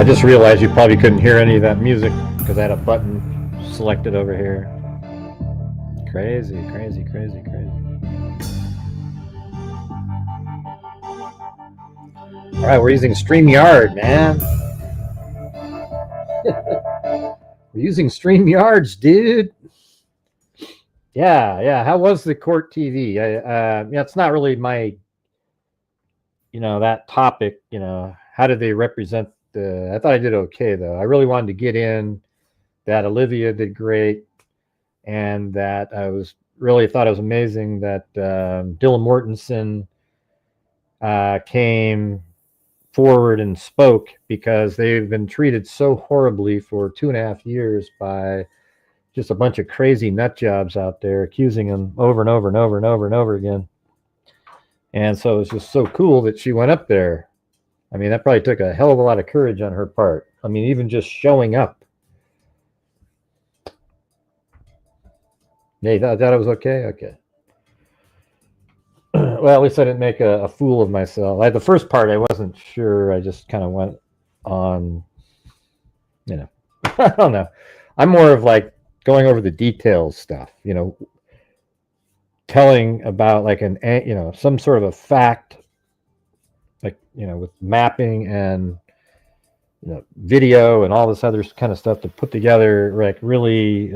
I just realized you probably couldn't hear any of that music because I had a button selected over here. Crazy, crazy, crazy, crazy. All right, we're using StreamYard, man. We're using StreamYards, dude. Yeah. How was the court TV? Yeah, it's not really my, that topic. How did they represent the? I thought I did okay though. I really wanted to get in that Olivia did great, and that I really thought it was amazing that Dylan Mortensen came forward and spoke, because they've been treated so horribly for 2.5 years by just a bunch of crazy nut jobs out there, accusing them over and over and over and over and over again. And so it's just so cool that she went up there. I mean, that probably took a hell of a lot of courage on her part. I mean, even just showing up. Yeah, you thought it was okay? Okay. Well, at least I didn't make a fool of myself. The first part, I wasn't sure. I just kind of went on, I don't know. I'm more of like going over the details stuff, telling about like some sort of a fact, like, with mapping and, video and all this other kind of stuff to put together, like really,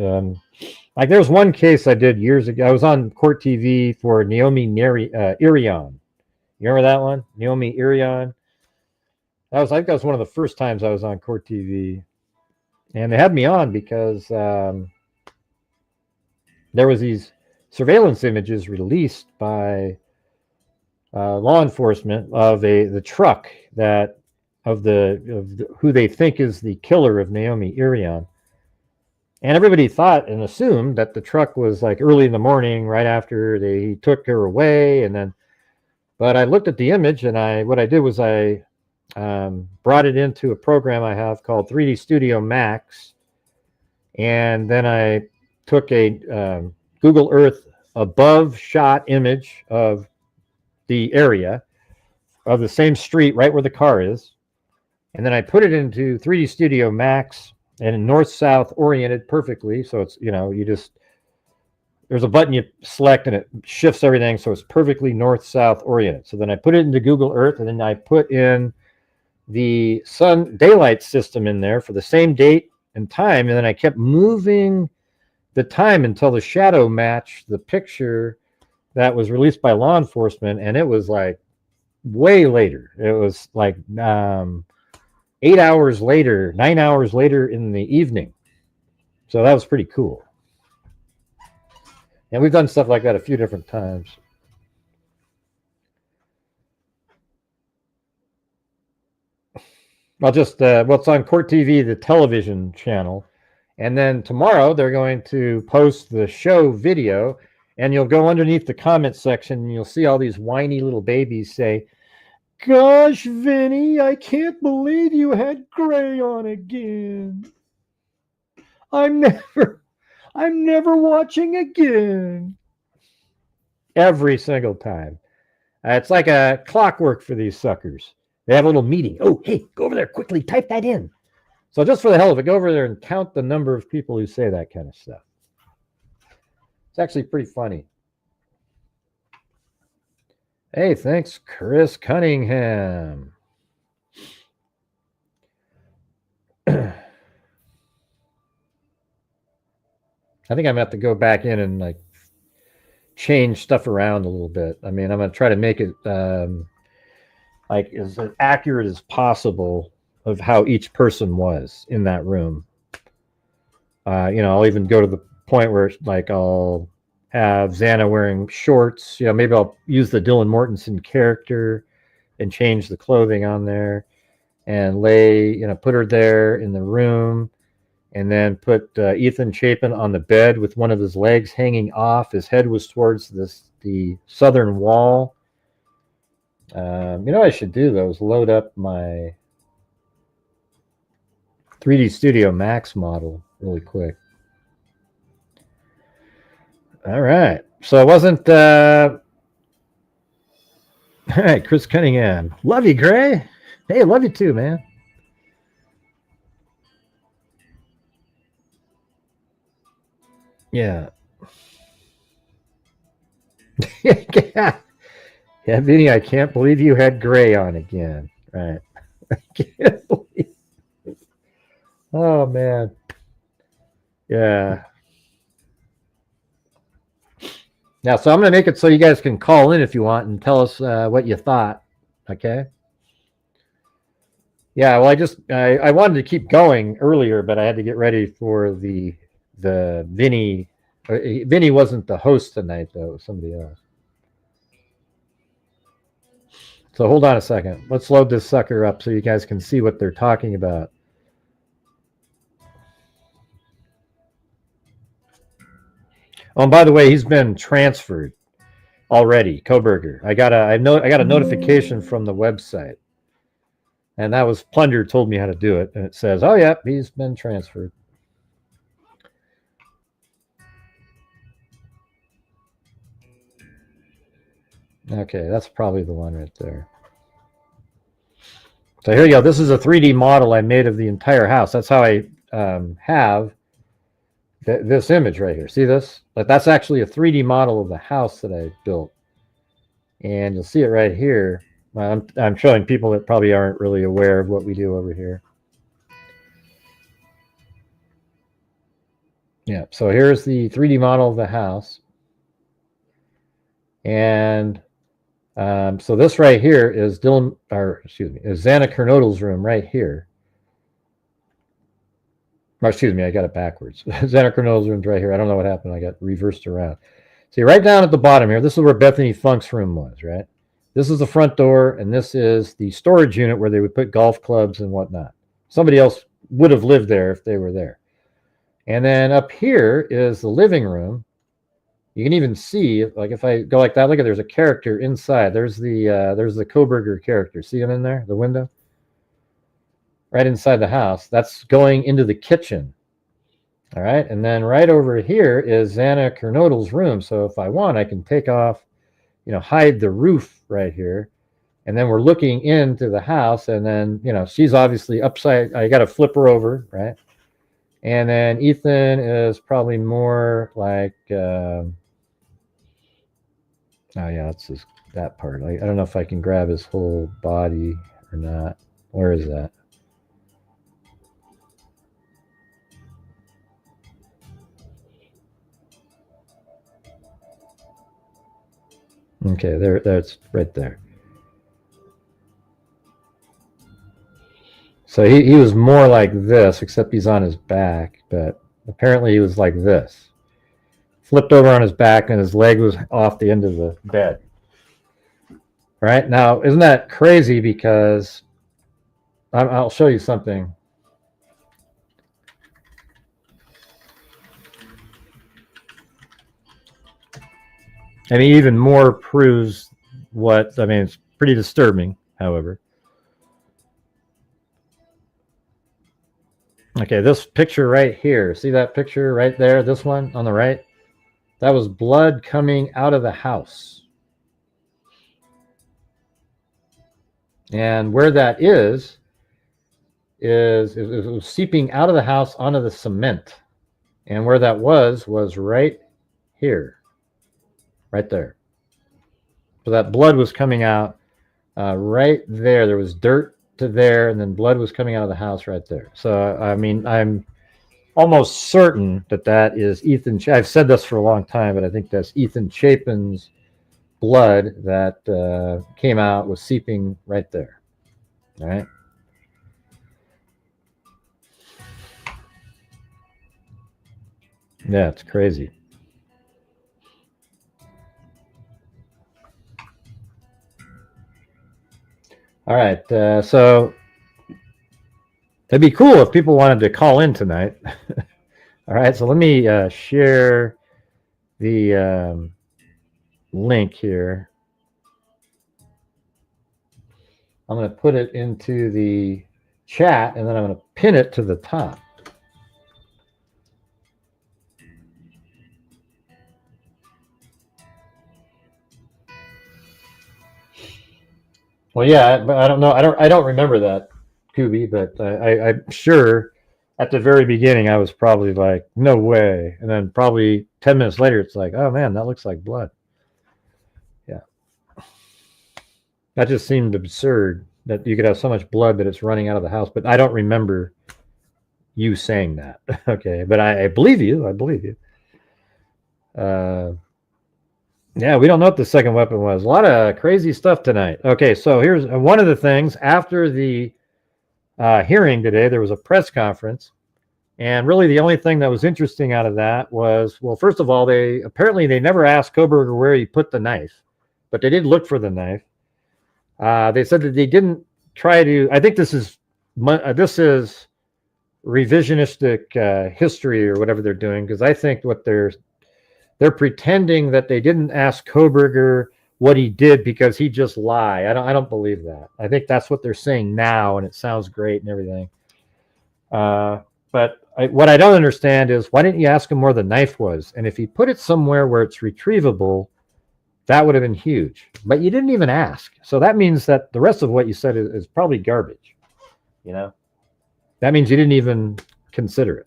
like there was one case I did years ago. I was on court TV for Naomi Irion. You remember that one? Naomi Irion. I think that was one of the first times I was on court TV. And they had me on because there was these surveillance images released by law enforcement of the truck of who they think is the killer of Naomi Irion. And everybody thought and assumed that the truck was like early in the morning, right after they took her away. But I looked at the image, and what I did was I brought it into a program I have called 3D Studio Max. And then I took a Google Earth above shot image of the area of the same street right where the car is. And then I put it into 3D Studio Max and north-south oriented perfectly. So it's, there's a button you select and it shifts everything. So it's perfectly north-south oriented. So then I put it into Google Earth, and then I put in the sun daylight system in there for the same date and time. And then I kept moving the time until the shadow matched the picture that was released by law enforcement. And it was like way later. It was like 8 hours later, 9 hours later in the evening. So that was pretty cool. And we've done stuff like that a few different times. I'll just, it's on Court TV, the television channel. And then tomorrow they're going to post the show video, and you'll go underneath the comment section and you'll see all these whiny little babies say, "Gosh, Vinny, I can't believe you had gray on again. I'm never watching again." Every single time. It's like a clockwork for these suckers. They have a little meeting. "Oh, hey, go over there quickly, type that in." So just for the hell of it, go over there and count the number of people who say that kind of stuff. It's actually pretty funny. Hey, thanks, Chris Cunningham. I think I'm going to have to go back in and like change stuff around a little bit. I mean, I'm going to try to make it like as accurate as possible of how each person was in that room. I'll even go to the point where like I'll have Xana wearing shorts. Maybe I'll use the Dylan Mortensen character and change the clothing on there and put her there in the room, and then put Ethan Chapin on the bed with one of his legs hanging off. His head was towards the southern wall. What I should do though is load up my 3D Studio Max model really quick. All right. So it wasn't... All right, Chris Cunningham. Love you, Gray. Hey, love you too, man. Yeah. Yeah, Vinny, I can't believe you had gray on again. Right. I can't believe. Oh, man. Yeah. Now, so I'm going to make it so you guys can call in if you want and tell us what you thought. Okay. Yeah. Well, I wanted to keep going earlier, but I had to get ready for the Vinny. Vinny wasn't the host tonight, though. It was somebody else. So hold on a second. Let's load this sucker up so you guys can see what they're talking about. Oh, and by the way, he's been transferred already. Kohberger. I got a notification from the website, and that was Plunder told me how to do it, and it says, "Oh, yeah, he's been transferred." Okay, that's probably the one right there. So here you go. This is a 3D model I made of the entire house. That's how I have this image right here. See this? Like, that's actually a 3D model of the house that I built. And you'll see it right here. I'm showing people that probably aren't really aware of what we do over here. Yeah, so here's the 3D model of the house. And so this right here is Xana Kernodle's room right here. Or, excuse me, I got it backwards. Xana Kernodle's room's right here. I don't know what happened. I got reversed around. See, right down at the bottom here, this is where Bethany Funk's room was, right? This is the front door, and this is the storage unit where they would put golf clubs and whatnot. Somebody else would have lived there if they were there. And then up here is the living room. You can even see, like if I go like that, look at there's a character inside. There's the Kohberger character. See him in there, the window? Right inside the house. That's going into the kitchen. All right, and then right over here is Xana Kernodle's room. So if I want, I can take off, hide the roof right here. And then we're looking into the house, and then, she's obviously upside. I got to flip her over, right? And then Ethan is probably more like, oh yeah, that's that part. I don't know if I can grab his whole body or not. Where is that? Okay, that's right there. So he was more like this, except he's on his back, but apparently he was like this. Flipped over on his back, and his leg was off the end of the bed. Right? Now, isn't that crazy? Because I'll show you something. And he even more proves it's pretty disturbing, however. Okay, this picture right here. See that picture right there? This one on the right? That was blood coming out of the house. And where that is it was seeping out of the house onto the cement. And where that was right here. Right there. So that blood was coming out right there. There was dirt to there, and then blood was coming out of the house right there. So, I'm almost certain that is Ethan. I've said this for a long time, but I think that's Ethan Chapin's blood that came out, was seeping right there. All right. Yeah, it's crazy. All right, so it'd be cool if people wanted to call in tonight. All right, so let me share the link here. I'm going to put it into the chat, and then I'm going to pin it to the top. Well, yeah, but I don't know. I don't remember that, Kubi, but I'm sure at the very beginning, I was probably like, no way. And then probably 10 minutes later, it's like, oh man, that looks like blood. Yeah. That just seemed absurd that you could have so much blood that it's running out of the house. But I don't remember you saying that. Okay. But I believe you. I believe you. Yeah, we don't know what the second weapon was. A lot of crazy stuff tonight. Okay, so here's one of the things. After the hearing today, there was a press conference. And really the only thing that was interesting out of that was, well, first of all, they never asked Kohberger where he put the knife, but they did look for the knife. They said that they didn't try to, I think this is revisionistic history or whatever they're doing, because I think what they're pretending that they didn't ask Kohberger what he did because he just lied. I don't believe that. I think that's what they're saying now, and it sounds great and everything. But what I don't understand is, why didn't you ask him where the knife was? And if he put it somewhere where it's retrievable, that would have been huge. But you didn't even ask. So that means that the rest of what you said is probably garbage. You know, that means you didn't even consider it.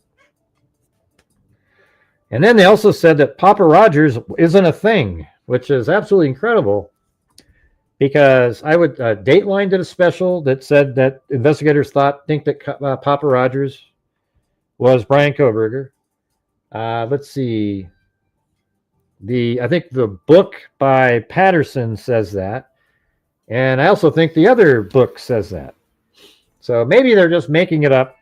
And then they also said that Papa Rogers isn't a thing, which is absolutely incredible, because Dateline did a special that said that investigators think that Papa Rogers was Brian Kohberger. Let's see. I think the book by Patterson says that. And I also think the other book says that. So maybe they're just making it up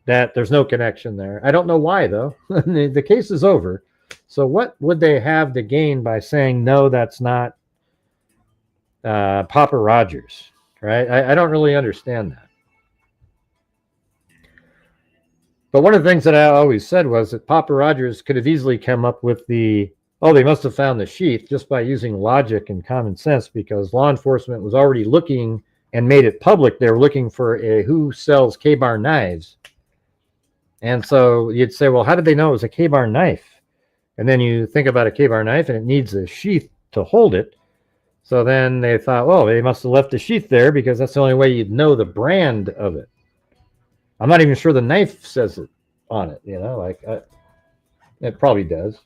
that there's no connection there. I don't know why, though. The case is over. So what would they have to gain by saying, no, that's not Papa Rogers, right? I don't really understand that. But one of the things that I always said was that Papa Rogers could have easily come up with they must have found the sheath just by using logic and common sense, because law enforcement was already looking and made it public. They were looking for who sells K-bar knives. And so you'd say, well, how did they know it was a K-bar knife? And then you think about a K-bar knife and it needs a sheath to hold it. So then they thought, well, they must have left the sheath there because that's the only way you'd know the brand of it. I'm not even sure the knife says it on it, you know, it probably does.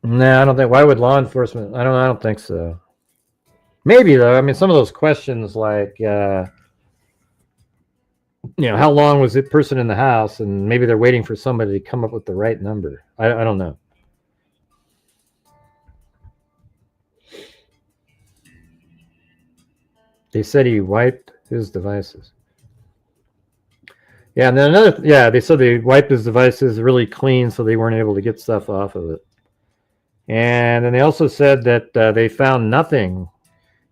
No, I don't think. Why would law enforcement? I don't think so. Maybe, though. I mean, some of those questions like, how long was the person in the house? And maybe they're waiting for somebody to come up with the right number. I don't know. They said he wiped his devices. Yeah, and then they said they wiped his devices really clean so they weren't able to get stuff off of it. And then they also said that they found nothing.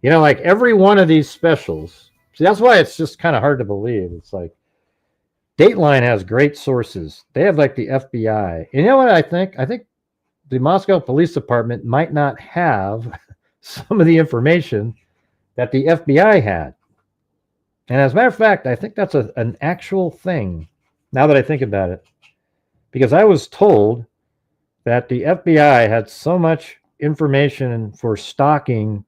You know, like every one of these specials. See, that's why it's just kind of hard to believe. It's like Dateline has great sources. They have like the FBI. You know what I think? I think the Moscow Police Department might not have some of the information that the FBI had. And as a matter of fact, I think that's an actual thing, now that I think about it. Because I was told that the FBI had so much information for stalking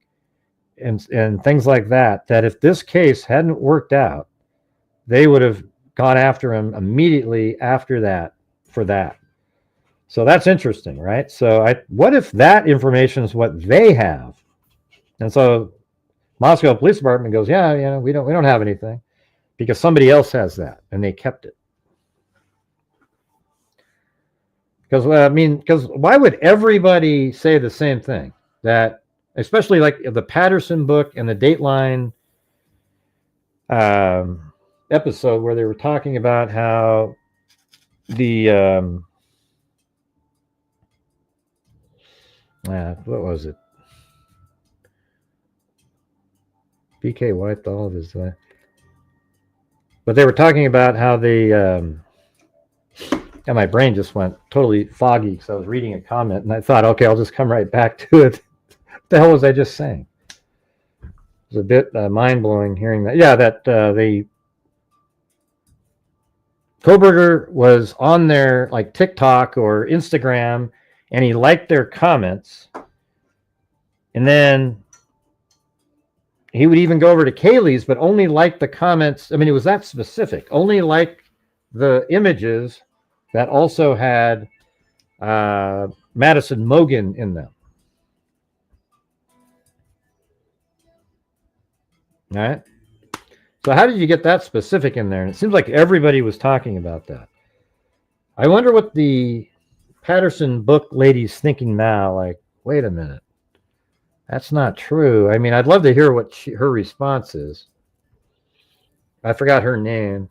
and things like that, that if this case hadn't worked out, they would have gone after him immediately after that for that. So that's interesting, right? So what if that information is what they have? And so Moscow Police Department goes, yeah, we don't have anything because somebody else has that and they kept it. Because why would everybody say the same thing? That, especially like the Patterson book and the Dateline episode where they were talking about how the what was it? BK wiped all of his. But they were talking about how they. And my brain just went totally foggy because I was reading a comment and I thought, okay, I'll just come right back to it. What the hell was I just saying? It was a bit mind-blowing hearing that. Yeah, that Kohberger was on their like TikTok or Instagram and he liked their comments. And then he would even go over to Kaylee's, but only like the comments. I mean, it was that specific. Only like the images that also had Madison Mogen in them. All right. So how did you get that specific in there? And it seems like everybody was talking about that. I wonder what the Patterson book lady's thinking now. Like, wait a minute. That's not true. I mean, I'd love to hear what her response is. I forgot her name.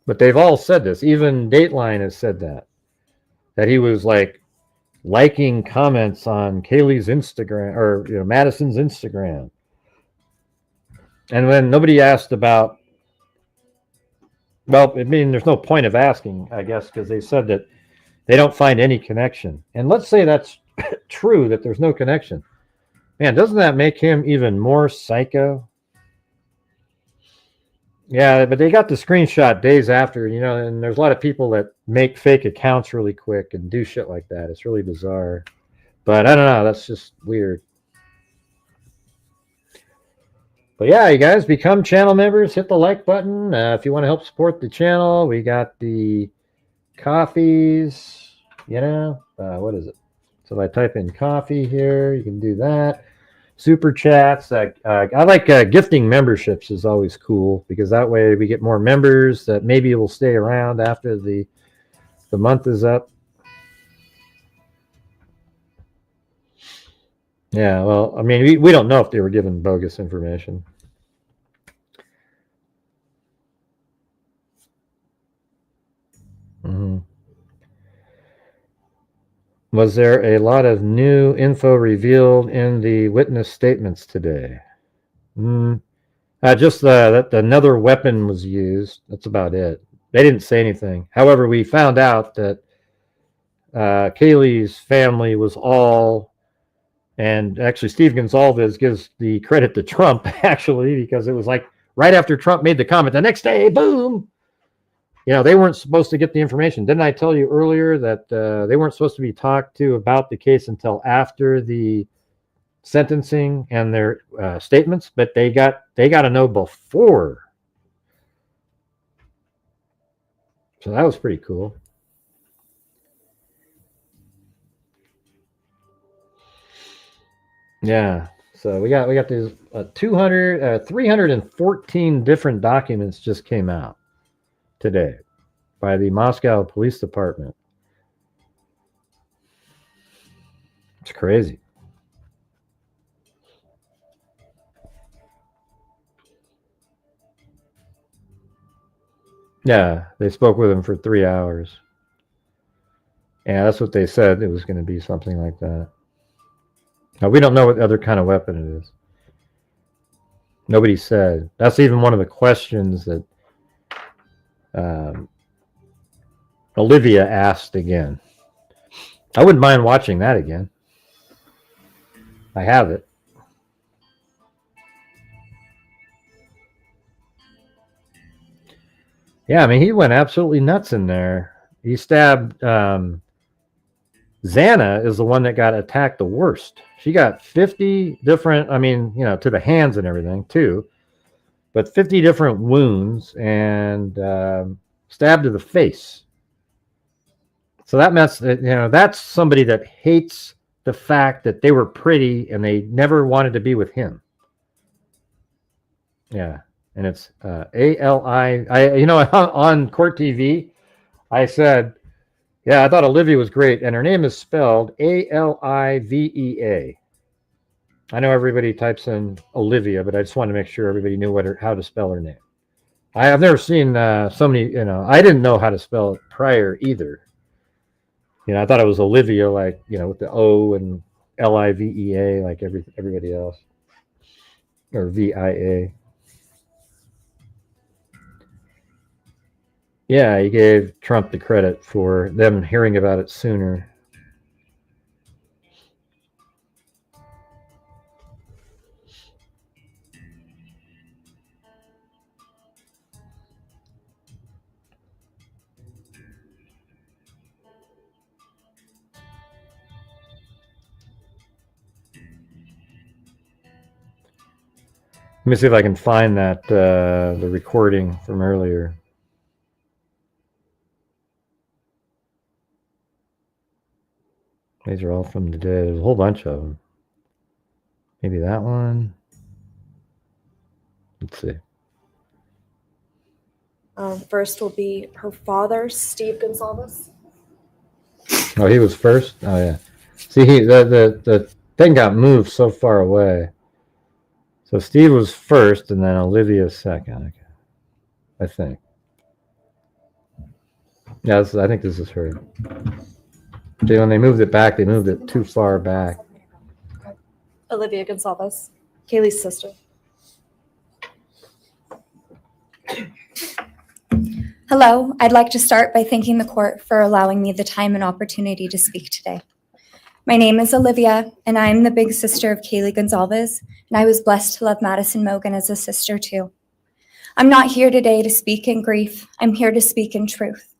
But they've all said this. Even Dateline has said that. That he was like liking comments on Kaylee's Instagram or Madison's Instagram. And when nobody asked about, well, I mean, there's no point of asking, I guess, because they said that they don't find any connection. And let's say that's true, that there's no connection. Man, doesn't that make him even more psycho? Yeah, but they got the screenshot days after, and there's a lot of people that make fake accounts really quick and do shit like that. It's really bizarre. But I don't know. That's just weird. But yeah, you guys become channel members. Hit the like button. If you want to help support the channel, we got the coffees, what is it? So if I type in coffee here, you can do that. Super chats. I like gifting memberships is always cool because that way we get more members that maybe will stay around after the month is up. Yeah, well, I mean, we don't know if they were given bogus information. Mm-hmm. Was there a lot of new info revealed in the witness statements today? Just that another weapon was used. That's about it. They didn't say anything. However, we found out that Kaylee's family was all, and actually Steve Gonsalves gives the credit to Trump, actually, because it was like right after Trump made the comment, the next day, boom, they weren't supposed to get the information. Didn't I tell you earlier that they weren't supposed to be talked to about the case until after the sentencing and their statements? But they got to know before. So that was pretty cool. Yeah. So we got these 314 different documents just came out today by the Moscow Police Department. It's crazy. Yeah, they spoke with him for 3 hours. Yeah, that's what they said. It was going to be something like that. Now, we don't know what other kind of weapon it is. Nobody said. That's even one of the questions that Olivia asked again. I wouldn't mind watching that again. I have it. Yeah, I mean, he went absolutely nuts in there. He stabbed Xana is the one that got attacked the worst. She got 50 different, to the hands and everything too, but 50 different wounds and stabbed to the face. So that means that, that's somebody that hates the fact that they were pretty and they never wanted to be with him. Yeah. And it's ALI. On Court TV, I said, yeah, I thought Olivia was great. And her name is spelled ALIVEA. I know everybody types in Olivia, but I just wanted to make sure everybody knew how to spell her name. I've never seen so many, I didn't know how to spell it prior either. I thought it was Olivia, like, with the O and LIVEA, like everybody else. Or VIA. Yeah, he gave Trump the credit for them hearing about it sooner. Let me see if I can find that, the recording from earlier. These are all from today. There's a whole bunch of them. Maybe that one. Let's see. First will be her father, Steve Gonsalves. Oh, he was first? Oh, yeah. See, the thing got moved so far away. So Steve was first, and then Olivia second. Okay. I think. Yeah, I think this is her. See, when they moved it back, they moved it too far back. Olivia Gonsalves, Kaylee's sister. Hello, I'd like to start by thanking the court for allowing me the time and opportunity to speak today. My name is Olivia, and I'm the big sister of Kaylee Gonsalves, and I was blessed to love Madison Mogen as a sister too. I'm not here today to speak in grief, I'm here to speak in truth.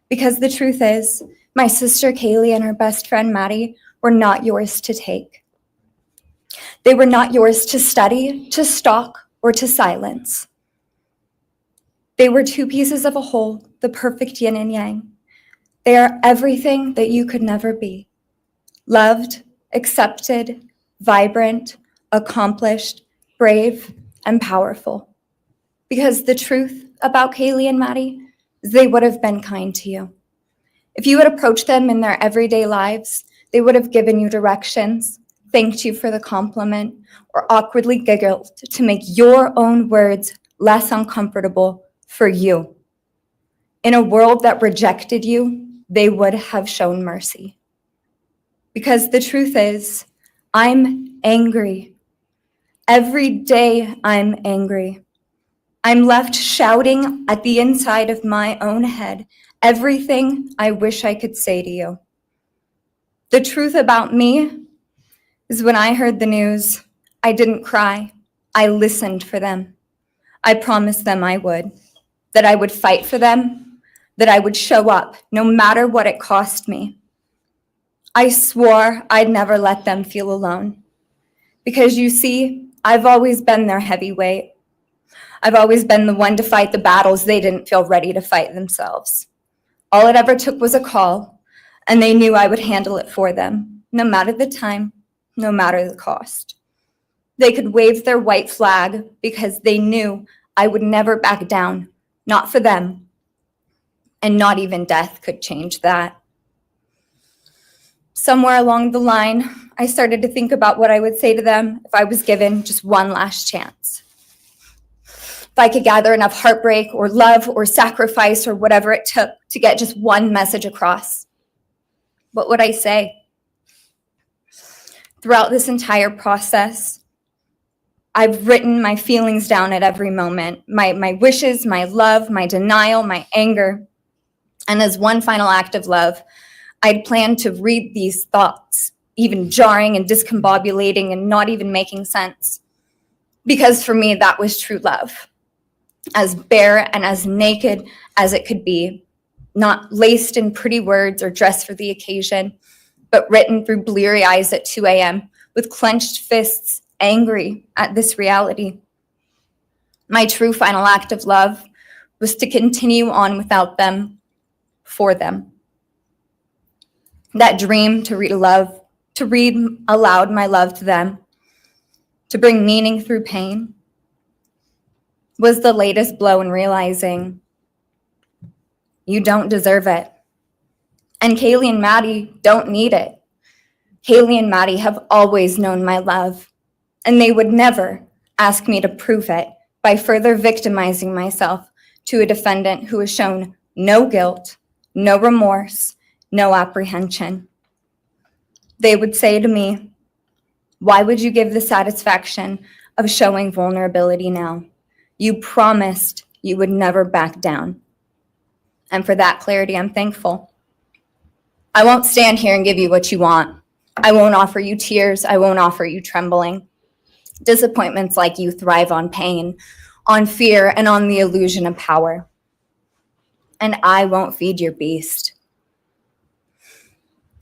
Because the truth is, my sister Kaylee and her best friend Maddie were not yours to take. They were not yours to study, to stalk, or to silence. They were two pieces of a whole, the perfect yin and yang. They are everything that you could never be. Loved, accepted, vibrant, accomplished, brave, and powerful. Because the truth about Kaylee and Maddie is they would have been kind to you. If you had approached them in their everyday lives, they would have given you directions, thanked you for the compliment, or awkwardly giggled to make your own words less uncomfortable for you. In a world that rejected you, they would have shown mercy. Because the truth is, I'm angry. Every day I'm angry. I'm left shouting at the inside of my own head everything I wish I could say to you. The truth about me is when I heard the news, I didn't cry. I listened for them. I promised them I would, that I would fight for them, that I would show up no matter what it cost me. I swore I'd never let them feel alone. Because you see, I've always been their heavyweight. I've always been the one to fight the battles they didn't feel ready to fight themselves. All it ever took was a call, and they knew I would handle it for them, no matter the time, no matter the cost. They could wave their white flag because they knew I would never back down, not for them, and not even death could change that. Somewhere along the line, I started to think about what I would say to them if I was given just one last chance. If I could gather enough heartbreak or love or sacrifice or whatever it took to get just one message across, what would I say? Throughout this entire process, I've written my feelings down at every moment, my wishes, my love, my denial, my anger. And as one final act of love, I'd planned to read these thoughts, even jarring and discombobulating and not even making sense. Because for me, that was true love. As bare and as naked as it could be, not laced in pretty words or dressed for the occasion, but written through bleary eyes at 2 a.m. with clenched fists, angry at this reality. My true final act of love was to continue on without them, for them. That dream to read aloud my love to them, to bring meaning through pain, was the latest blow in realizing you don't deserve it. And Kaylee and Maddie don't need it. Kaylee and Maddie have always known my love, and they would never ask me to prove it by further victimizing myself to a defendant who has shown no guilt, no remorse, no apprehension. They would say to me, "Why would you give the satisfaction of showing vulnerability now? You promised you would never back down." And for that clarity, I'm thankful. I won't stand here and give you what you want. I won't offer you tears. I won't offer you trembling. Disappointments like you thrive on pain, on fear, and on the illusion of power. And I won't feed your beast.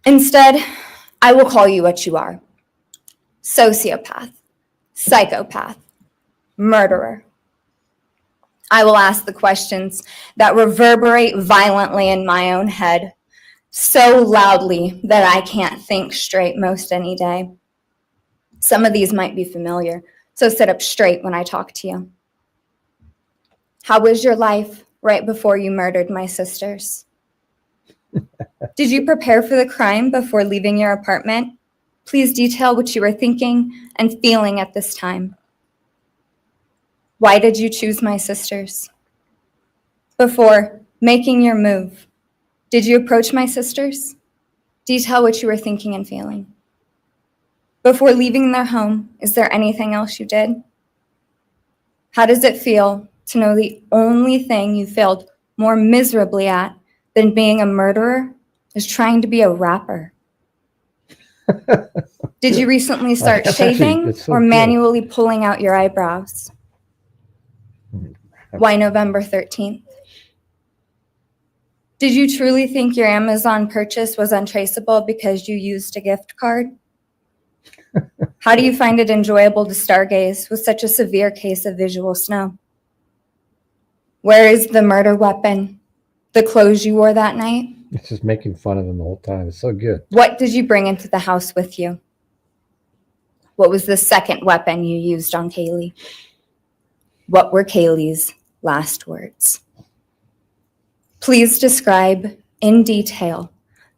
Instead, I will call you what you are: sociopath, psychopath, murderer. I will ask the questions that reverberate violently in my own head, so loudly that I can't think straight most any day. Some of these might be familiar, so sit up straight when I talk to you. How was your life right before you murdered my sisters? Did you prepare for the crime before leaving your apartment? Please detail what you were thinking and feeling at this time. Why did you choose my sisters? Before making your move, did you approach my sisters? Detail what you were thinking and feeling. Before leaving their home, is there anything else you did? How does it feel to know the only thing you failed more miserably at than being a murderer is trying to be a rapper? Did you recently start shaving or manually pulling out your eyebrows? Why November 13th? Did you truly think your Amazon purchase was untraceable because you used a gift card? How do you find it enjoyable to stargaze with such a severe case of visual snow? Where is the murder weapon? The clothes you wore that night? It's just making fun of them the whole time. It's so good. What did you bring into the house with you? What was the second weapon you used on Kaylee? What were Kaylee's last words? Please describe in detail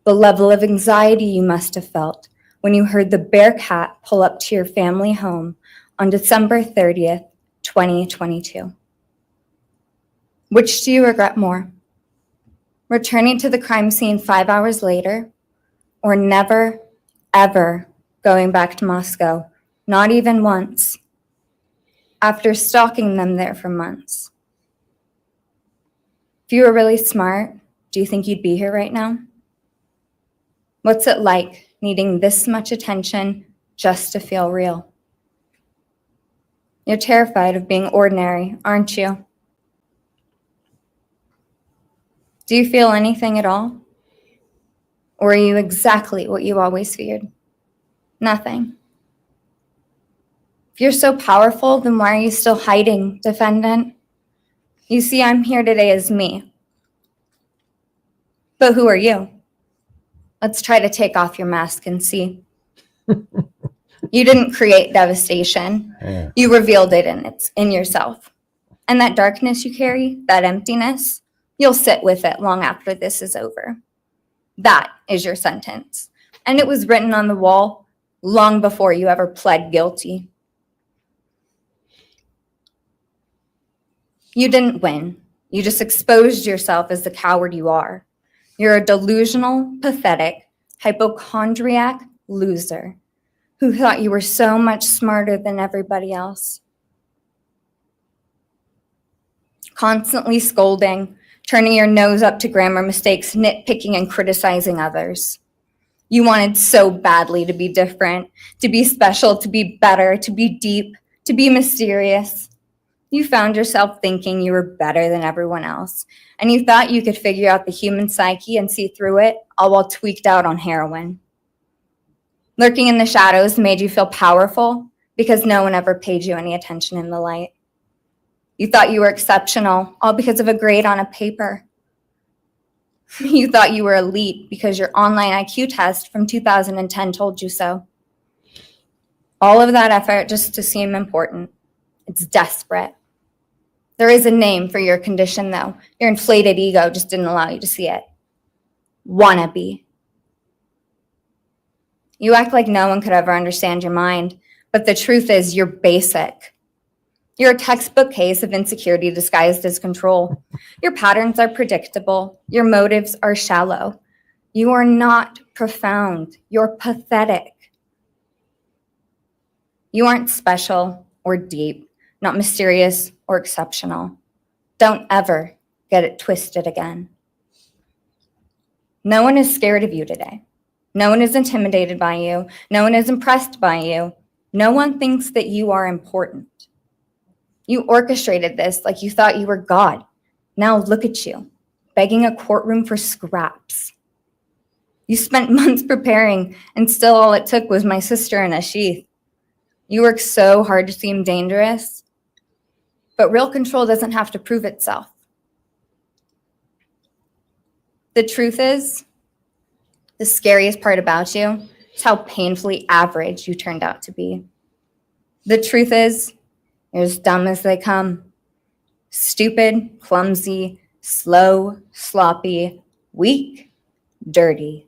the level of anxiety you must have felt when you heard the Bearcat pull up to your family home on December 30th, 2022. Which do you regret more? Returning to the crime scene 5 hours later, or never, ever going back to Moscow, not even once, after stalking them there for months? If you were really smart, do you think you'd be here right now? What's it like needing this much attention just to feel real? You're terrified of being ordinary, aren't you? Do you feel anything at all? Or are you exactly what you always feared? Nothing. If you're so powerful, then why are you still hiding, defendant? You see, I'm here today as me. But who are you? Let's try to take off your mask and see. You didn't create devastation. Yeah. You revealed it in yourself. And that darkness you carry, that emptiness, you'll sit with it long after this is over. That is your sentence. And it was written on the wall long before you ever pled guilty. You didn't win. You just exposed yourself as the coward you are. You're a delusional, pathetic, hypochondriac loser who thought you were so much smarter than everybody else. Constantly scolding, turning your nose up to grammar mistakes, nitpicking and criticizing others. You wanted so badly to be different, to be special, to be better, to be deep, to be mysterious. You found yourself thinking you were better than everyone else, and you thought you could figure out the human psyche and see through it, all while tweaked out on heroin. Lurking in the shadows made you feel powerful because no one ever paid you any attention in the light. You thought you were exceptional, all because of a grade on a paper. You thought you were elite because your online IQ test from 2010 told you so. All of that effort just to seem important. It's desperate. There is a name for your condition, though. Your inflated ego just didn't allow you to see it. Wannabe. You act like no one could ever understand your mind, but the truth is you're basic. You're a textbook case of insecurity disguised as control. Your patterns are predictable. Your motives are shallow. You are not profound. You're pathetic. You aren't special or deep, not mysterious or exceptional. Don't ever get it twisted again. No one is scared of you today. No one is intimidated by you. No one is impressed by you. No one thinks that you are important. You orchestrated this like you thought you were God. Now look at you, begging a courtroom for scraps. You spent months preparing, and still all it took was my sister in a sheath. You worked so hard to seem dangerous, But real control doesn't have to prove itself. The truth is, the scariest part about you is how painfully average you turned out to be. The truth is, you're as dumb as they come. Stupid, clumsy, slow, sloppy, weak, dirty.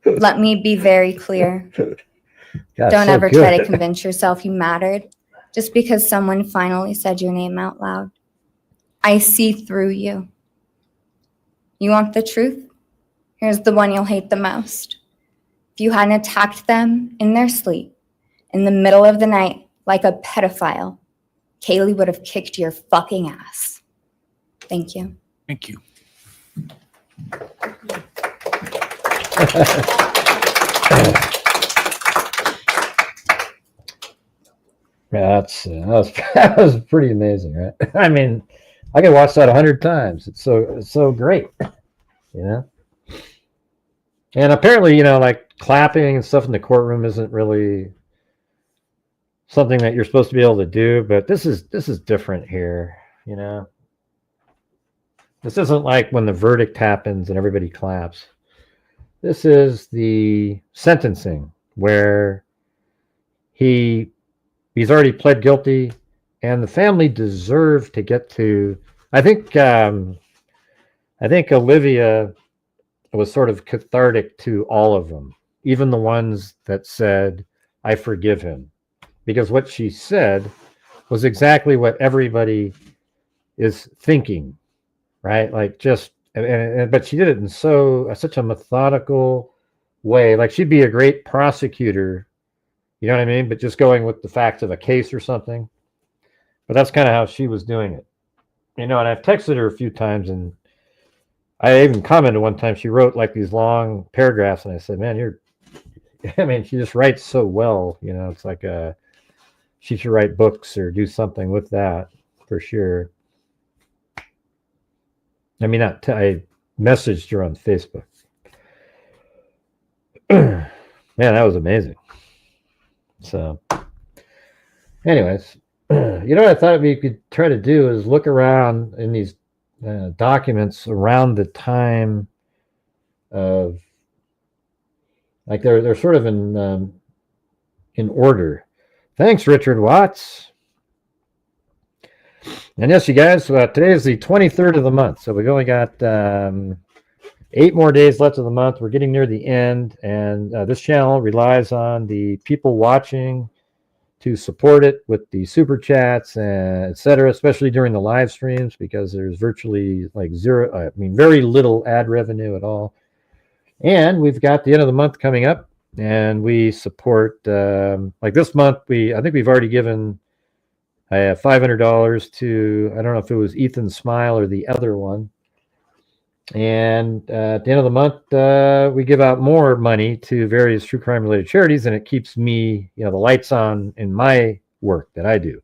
Let me be very clear. God, Don't so ever good. try to convince yourself you mattered just because someone finally said your name out loud. I see through you. You want the truth? Here's the one you'll hate the most. If you hadn't attacked them in their sleep, in the middle of the night, like a pedophile, Kaylee would have kicked your fucking ass. Thank you. Thank you. Yeah, that was pretty amazing, right? I mean, I could watch that 100 times. It's so great, you know. And apparently, like clapping and stuff in the courtroom isn't really something that you're supposed to be able to do. But this is different here, you know. This isn't like when the verdict happens and everybody claps. This is the sentencing where he's already pled guilty, and the family deserved to get to. I think Olivia was sort of cathartic to all of them, even the ones that said, "I forgive him," because what she said was exactly what everybody is thinking, right? Like but she did it in such a methodical way. Like she'd be a great prosecutor. You know what I mean? But just going with the facts of a case or something. But that's kind of how she was doing it. And I've texted her a few times, and I even commented one time. She wrote like these long paragraphs, and I said, man, she just writes so well. It's like she should write books or do something with that for sure. I messaged her on Facebook. Man, that was amazing. So, anyways, what I thought we could try to do is look around in these documents around the time of, like they're sort of in order. Thanks, Richard Watts. And yes, you guys, today is the 23rd of the month, so we've only got 8 more days left of the month. We're getting near the end, and this channel relies on the people watching to support it with the super chats, etc., especially during the live streams, because there's virtually like very little ad revenue at all. And we've got the end of the month coming up, and we support, like this month, I think we've already given $500 to, I don't know if it was Ethan Smile or the other one. And at the end of the month, we give out more money to various true crime related charities, and it keeps me, the lights on in my work that I do.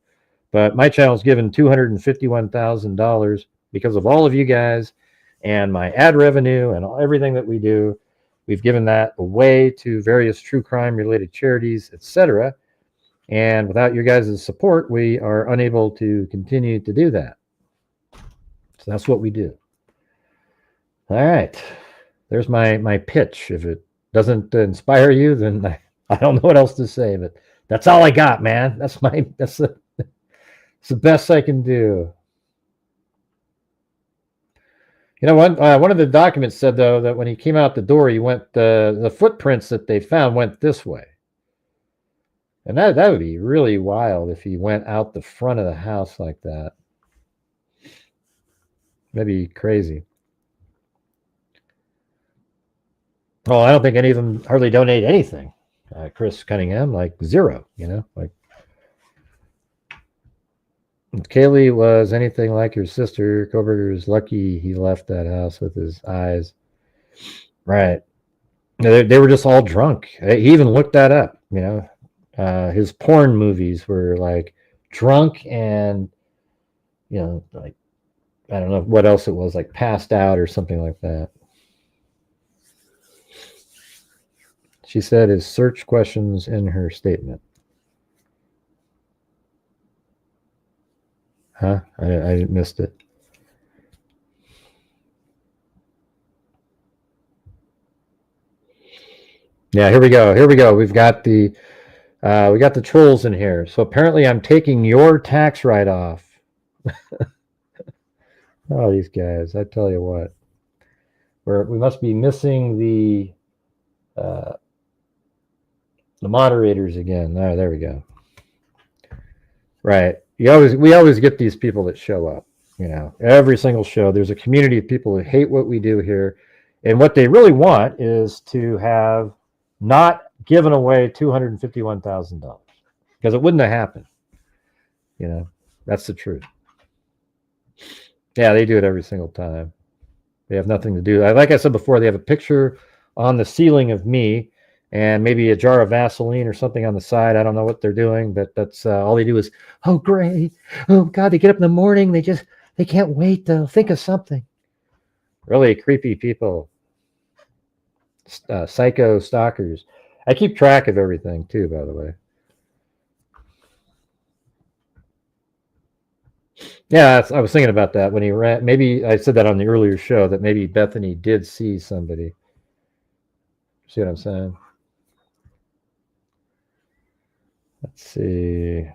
But my channel's given $251,000 because of all of you guys and my ad revenue and everything that we do. We've given that away to various true crime related charities, etc. And without your guys' support, we are unable to continue to do that. So that's what we do. All right. There's my pitch. If it doesn't inspire you, then I don't know what else to say, but that's all I got, man. That's the best I can do. One of the documents said, though, that when he came out the door, he went, the footprints that they found went this way. And that would be really wild if he went out the front of the house like that. That'd be crazy. Well, I don't think any of them hardly donate anything. Chris Cunningham, like zero, like if Kaylee was anything like your sister, Kohberger is lucky he left that house with his eyes. Right. They were just all drunk. He even looked that up, his porn movies were like drunk and, like, I don't know what else it was, like passed out or something like that. She said his search questions in her statement. Huh? I missed it. Yeah, here we go. Here we go. We got the trolls in here. So apparently I'm taking your tax write-off. Oh, these guys, I tell you what. We must be missing the moderators again. Oh, there we go. Right. We always get these people that show up, every single show. There's a community of people who hate what we do here. And what they really want is to have not given away $251,000 because it wouldn't have happened. That's the truth. Yeah, they do it every single time. They have nothing to do. Like I said before, they have a picture on the ceiling of me and maybe a jar of Vaseline or something on the side. I don't know what they're doing, but that's all they do is, oh, great. Oh, God, they get up in the morning. They can't wait to think of something. Really creepy people. Psycho stalkers. I keep track of everything, too, by the way. Yeah, I was thinking about that when he ran. Maybe I said that on the earlier show that maybe Bethany did see somebody. See what I'm saying? Let's see.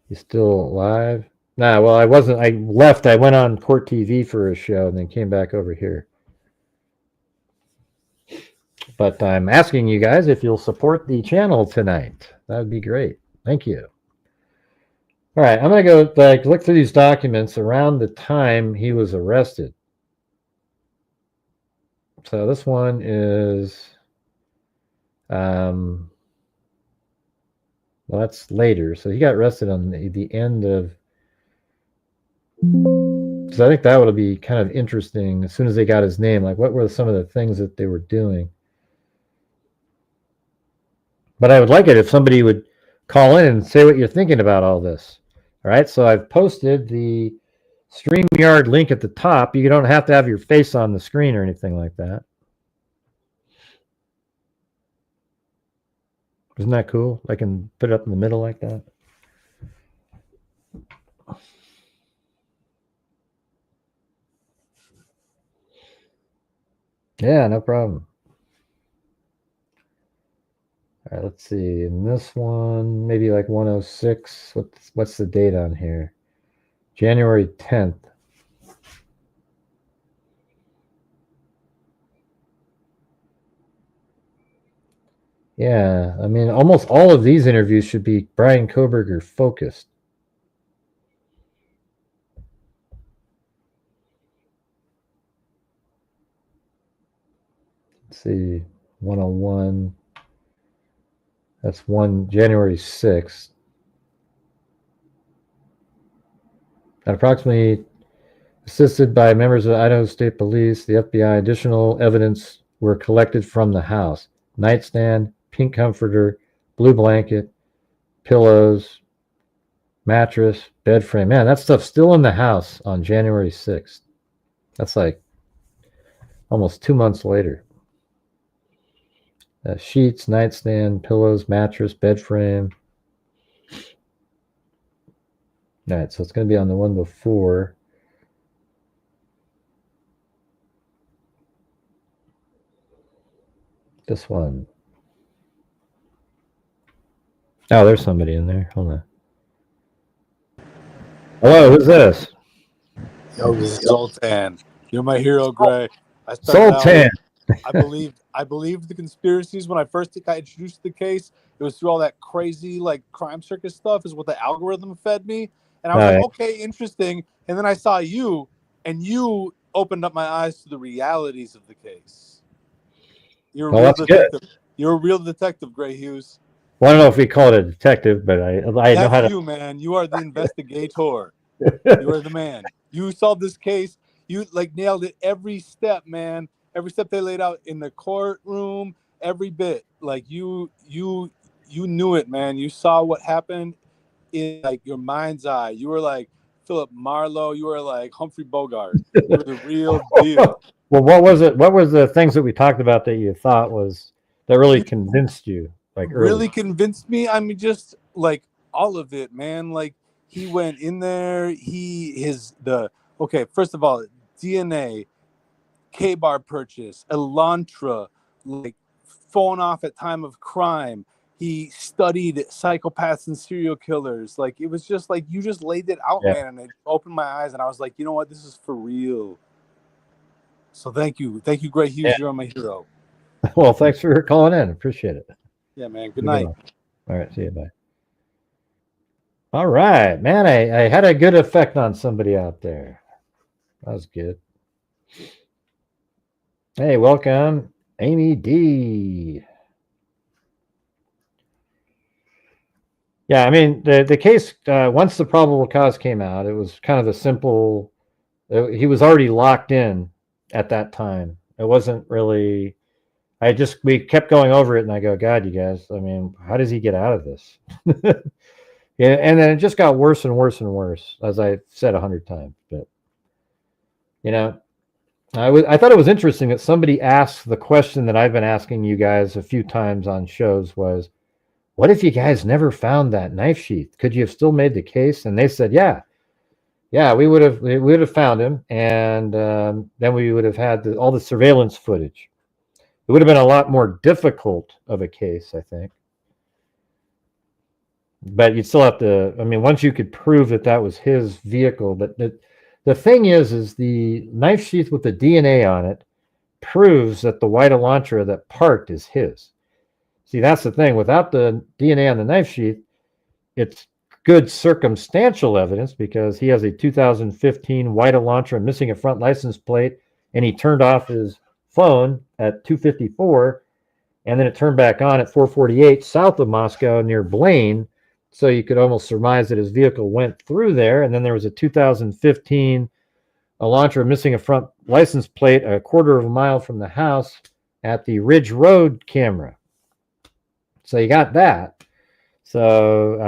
He's still alive? Nah, well, I wasn't. I left. I went on Court TV for a show and then came back over here. But I'm asking you guys if you'll support the channel tonight. That would be great. Thank you. All right, I'm going to go look through these documents around the time he was arrested. So this one is, well, that's later. So he got arrested on the end of, so I think that would be kind of interesting as soon as they got his name. Like, what were some of the things that they were doing? But I would like it if somebody would call in and say what you're thinking about all this. All right, so I've posted the StreamYard link at the top. You don't have to have your face on the screen or anything like that. Isn't that cool? I can put it up in the middle like that. Yeah, no problem. All right, let's see. In this one, maybe like 106. What's the date on here? January 10th. Yeah, I mean, almost all of these interviews should be Brian Kohberger focused. Let's see, 101. That's January 6th. At approximately assisted by members of the Idaho State Police, the FBI, additional evidence were collected from the house. Nightstand, pink comforter, blue blanket, pillows, mattress, bed frame. Man, that stuff's still in the house on January 6th. That's like almost 2 months later. Sheets, nightstand, pillows, mattress, bed frame. All right, so it's going to be on the one before. This one. Oh, there's somebody in there. Hold on. Hello, who's this? Yo, this is Zoltan. You're my hero, Gray. Zoltan. I believed the conspiracies when I first got introduced to the case. It was through all that crazy crime circus stuff is what the algorithm fed me. And I was like, okay, interesting. And then I saw you, and you opened up my eyes to the realities of the case. You're a real detective. You're a real detective, Gray Hughes. Well, I don't know if we call it a detective, but I know how to. You, man. You are the investigator. You are the man. You solved this case. You nailed it every step, man. Every step they laid out in the courtroom, every bit. You knew it, man. You saw what happened in your mind's eye. You were like Philip Marlowe. You were like Humphrey Bogart. You were the real deal. Well, what was it? What was the things that we talked about that you thought that really convinced you? Really convinced me. I mean, just all of it, man. Like he went in there, okay, first of all, DNA, K-bar purchase, Elantra, like phone off at time of crime. He studied psychopaths and serial killers. Like it was just like you just laid it out, man, and it opened my eyes, and I was like, you know what, this is for real. So thank you, Grant Hughes. You're my hero. Well, thanks for calling in. Appreciate it. Yeah, man. Good night. All right, see you. Bye. All right, man. I had a good effect on somebody out there. That was good. Hey, welcome, Amy D. Yeah, I mean, the case, once the probable cause came out, it was kind of a simple, he was already locked in at that time. It wasn't really, we kept going over it, and I go, God, you guys, I mean, how does he get out of this? Yeah, and then it just got worse and worse and worse, as I said 100 times. But, you know, I thought it was interesting that somebody asked the question that I've been asking you guys a few times on shows was, what if you guys never found that knife sheath? Could you have still made the case? And they said, yeah, we would have found him, and then we would have had all the surveillance footage. It would have been a lot more difficult of a case, I think. But you'd still have to, I mean, once you could prove that that was his vehicle. But the thing is the knife sheath with the DNA on it proves that the white Elantra that parked is his. See, that's the thing. Without the DNA on the knife sheath, it's good circumstantial evidence because he has a 2015 white Elantra missing a front license plate, and he turned off his phone at 2:54, and then it turned back on at 4:48 south of Moscow near Blaine. So you could almost surmise that his vehicle went through there. And then there was a 2015 Elantra missing a front license plate a quarter of a mile from the house at the Ridge Road camera. So you got that. So,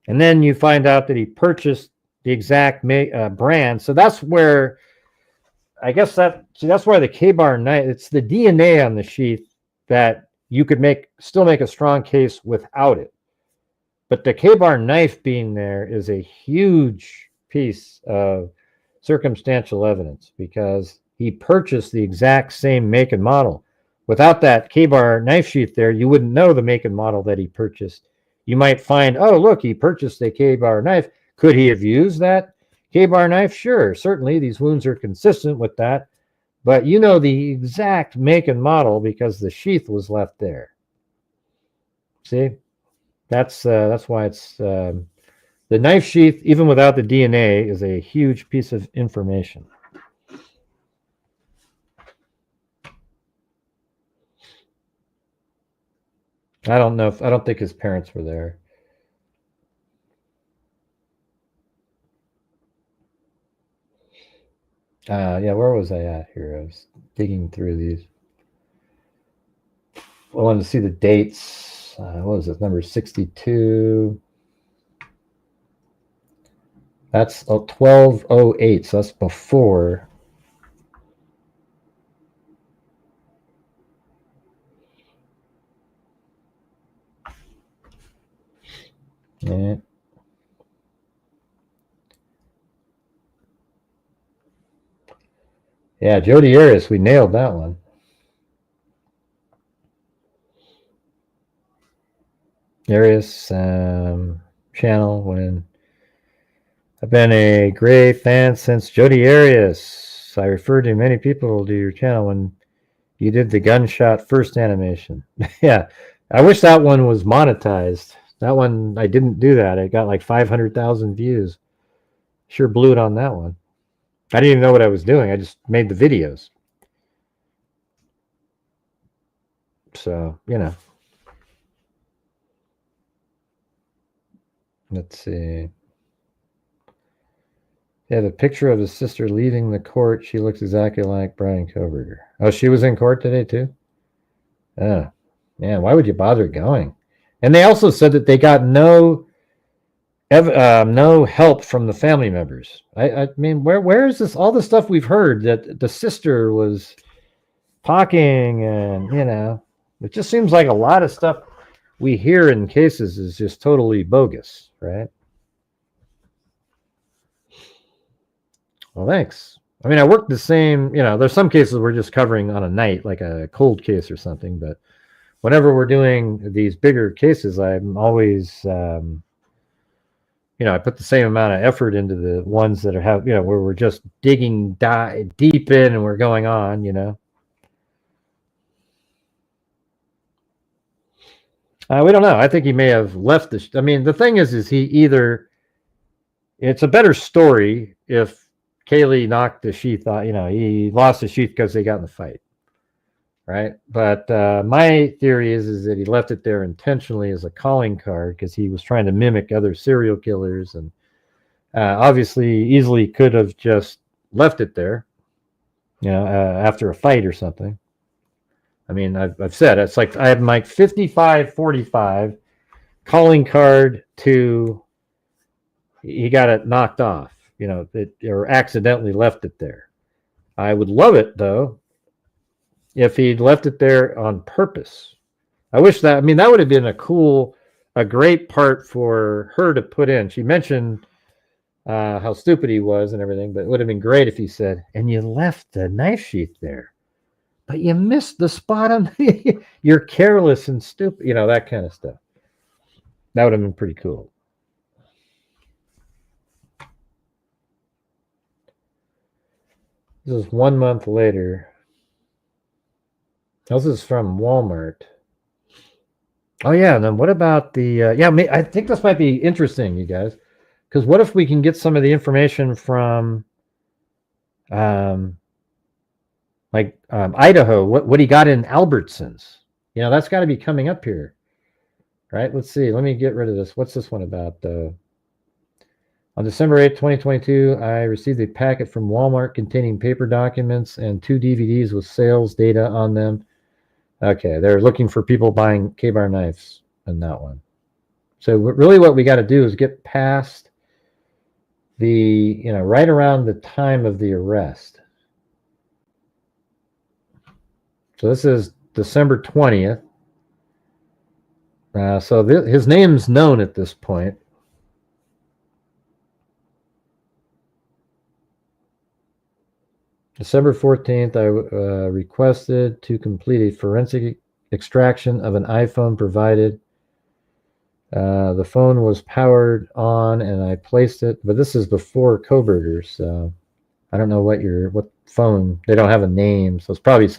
and then you find out that he purchased the exact brand. So that's where, I guess that's why the K-bar knife, it's the DNA on the sheath that you could still make a strong case without it. But the K-bar knife being there is a huge piece of circumstantial evidence because he purchased the exact same make and model. Without that K-bar knife sheath there, you wouldn't know the make and model that he purchased. You might find, oh, look, he purchased a K-bar knife. Could he have used that K-bar knife? Sure, certainly these wounds are consistent with that. But you know the exact make and model because the sheath was left there. See? That's why it's the knife sheath, even without the DNA, is a huge piece of information. I don't think his parents were there. Yeah, where was I at here? I was digging through these. I wanted to see the dates. What was this? Number 62. That's 1208. So that's before. Yeah. Yeah, Jody Arias, we nailed that one. Arias channel when I've been a great fan since Jody Arias. I referred to many people to your channel when you did the gunshot first animation. Yeah, I wish that one was monetized. That one, I didn't do that. It got like 500,000 views. Sure blew it on that one. I didn't even know what I was doing. I just made the videos. So, you know. Let's see. They have a picture of his sister leaving the court. She looks exactly like Brian Kohberger. Oh, she was in court today too? Oh, man, why would you bother going? And they also said that they got no help from the family members. I mean, where is this? All the stuff we've heard that the sister was talking, and you know, it just seems like a lot of stuff we hear in cases is just totally bogus, right? Well, thanks. I mean, I worked the same, there's some cases we're just covering on a night, like a cold case or something, but whenever we're doing these bigger cases, I'm always, I put the same amount of effort into the ones that where we're just digging deep in and we're going on, We don't know. I think he may have left the thing is he either, it's a better story if Kaylee knocked the sheath off, he lost the sheath because they got in the fight. Right. But my theory is that he left it there intentionally as a calling card because he was trying to mimic other serial killers and obviously easily could have just left it there, after a fight or something. I mean, I've said it's like I have my 55-45 calling card to he got it knocked off, or accidentally left it there. I would love it though if he'd left it there on purpose. I wish that would have been a great part for her to put in. She mentioned how stupid he was and everything, but it would have been great if he said, and you left the knife sheath there, but you missed the spot on you're careless and stupid, that kind of stuff. That would have been pretty cool. This is 1 month later. This is from Walmart. Oh yeah, and then what about the I think this might be interesting, you guys, because what if we can get some of the information from Idaho, what he got in Albertsons? That's got to be coming up here, right? Let's see. Let me get rid of this. What's this one about though? On December 8th, 2022, I received a packet from Walmart containing paper documents and 2 DVDs with sales data on them. Okay, they're looking for people buying K-bar knives in that one. So really what we got to do is get past the, right around the time of the arrest. So this is December 20th. So his name's known at this point. December 14th, I requested to complete a forensic extraction of an iPhone provided. The phone was powered on and I placed it, but this is before Kohberger, so I don't know what phone. They don't have a name, so it's probably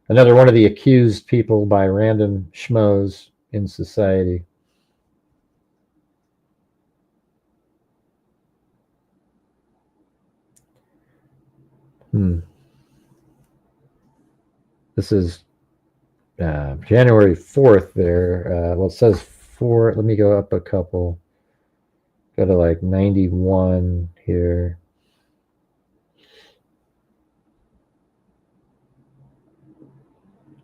another one of the accused people by random schmoes in society. This is January 4th there. Well, it says 4. Let me go up a couple. Go to like 91 here.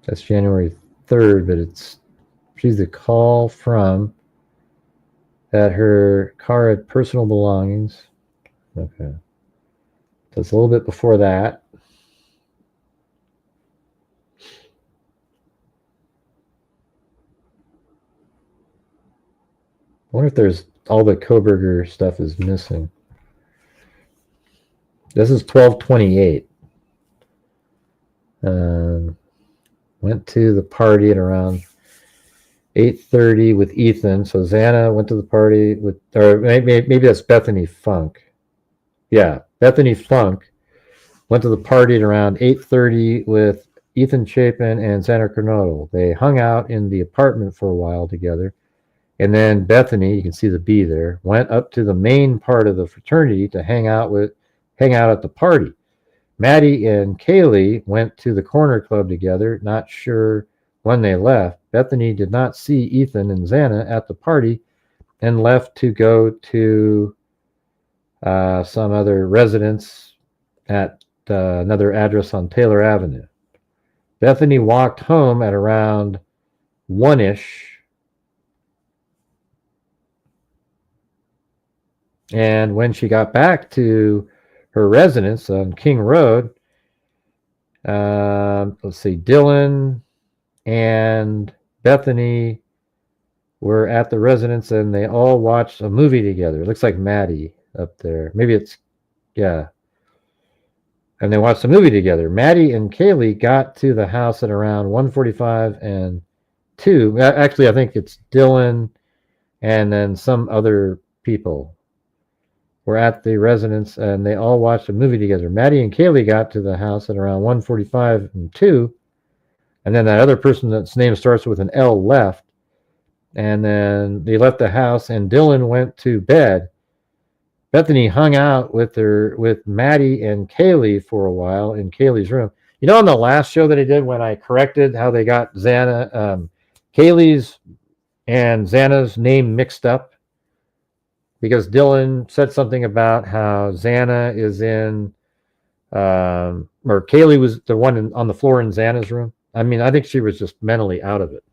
That's January 3rd, but she's a call from that her car had personal belongings. Okay. So it's a little bit before that. I wonder if there's all the Kohberger stuff is missing. This is 12/28. Went to the party at around 8:30 with Ethan. So Xana went to the party with, or maybe that's Bethany Funk. Yeah, Bethany Funk went to the party at around 8:30 with Ethan Chapin and Xana Kernodle. They hung out in the apartment for a while together. And then Bethany, you can see the B there, went up to the main part of the fraternity to hang out at the party. Maddie and Kaylee went to the corner club together, not sure when they left. Bethany did not see Ethan and Xana at the party and left to go to some other residence at another address on Taylor Avenue. Bethany walked home at around 1-ish. And when she got back to her residence on King Road, let's see, Dylan and Bethany were at the residence and they all watched a movie together. It looks like Maddie up there. Maybe it's, yeah. And they watched a movie together. Maddie and Kaylee got to the house at around 1:45 and 2. Actually, I think it's Dylan and then some other people were at the residence and they all watched a movie together. Maddie and Kaylee got to the house at around 1:45 and 2. And then that other person that's name starts with an L left. And then they left the house and Dylan went to bed. Bethany hung out with Maddie and Kaylee for a while in Kaylee's room. You know, on the last show that I did when I corrected how they got Xana, Kaylee's and Xana's name mixed up because Dylan said something about how Xana is in, or Kaylee was the one on the floor in Xana's room. I mean, I think she was just mentally out of it.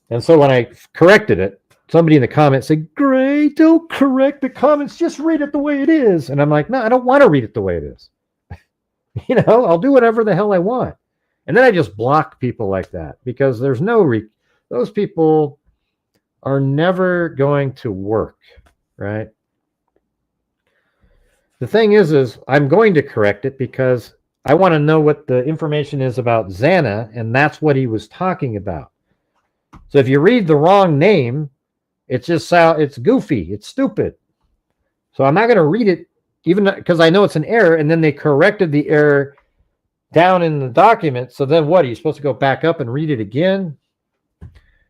And so when I corrected it, somebody in the comments said, "Great, don't correct the comments, just read it the way it is." And I'm like, no, I don't want to read it the way it is. You know, I'll do whatever the hell I want. And then I just block people like that because there's those people are never going to work, right? The thing is I'm going to correct it because I want to know what the information is about Xana, and that's what he was talking about. So if you read the wrong name, it's goofy, it's stupid. So I'm not going to read it, even because I know it's an error, and then they corrected the error down in the document. So then what? Are you supposed to go back up and read it again?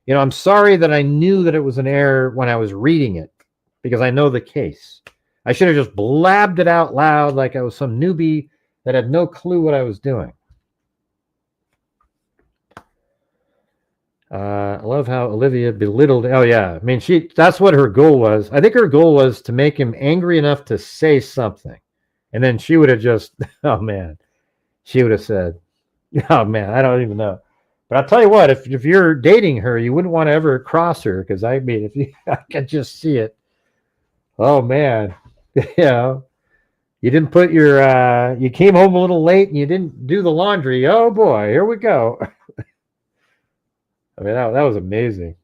You know, I'm sorry that I knew that it was an error when I was reading it, because I know the case. I should have just blabbed it out loud like I was some newbie that had no clue what I was doing. I love how Olivia belittled. Oh yeah, I mean, that's what her goal was. I think her goal was to make him angry enough to say something, and then she would have just, oh man, she would have said, oh man, I don't even know. But I'll tell you what, if you're dating her, you wouldn't want to ever cross her, because I mean, I can just see it. Oh man, you know, you didn't put you came home a little late and you didn't do the laundry. Oh boy, here we go. I mean, that was amazing.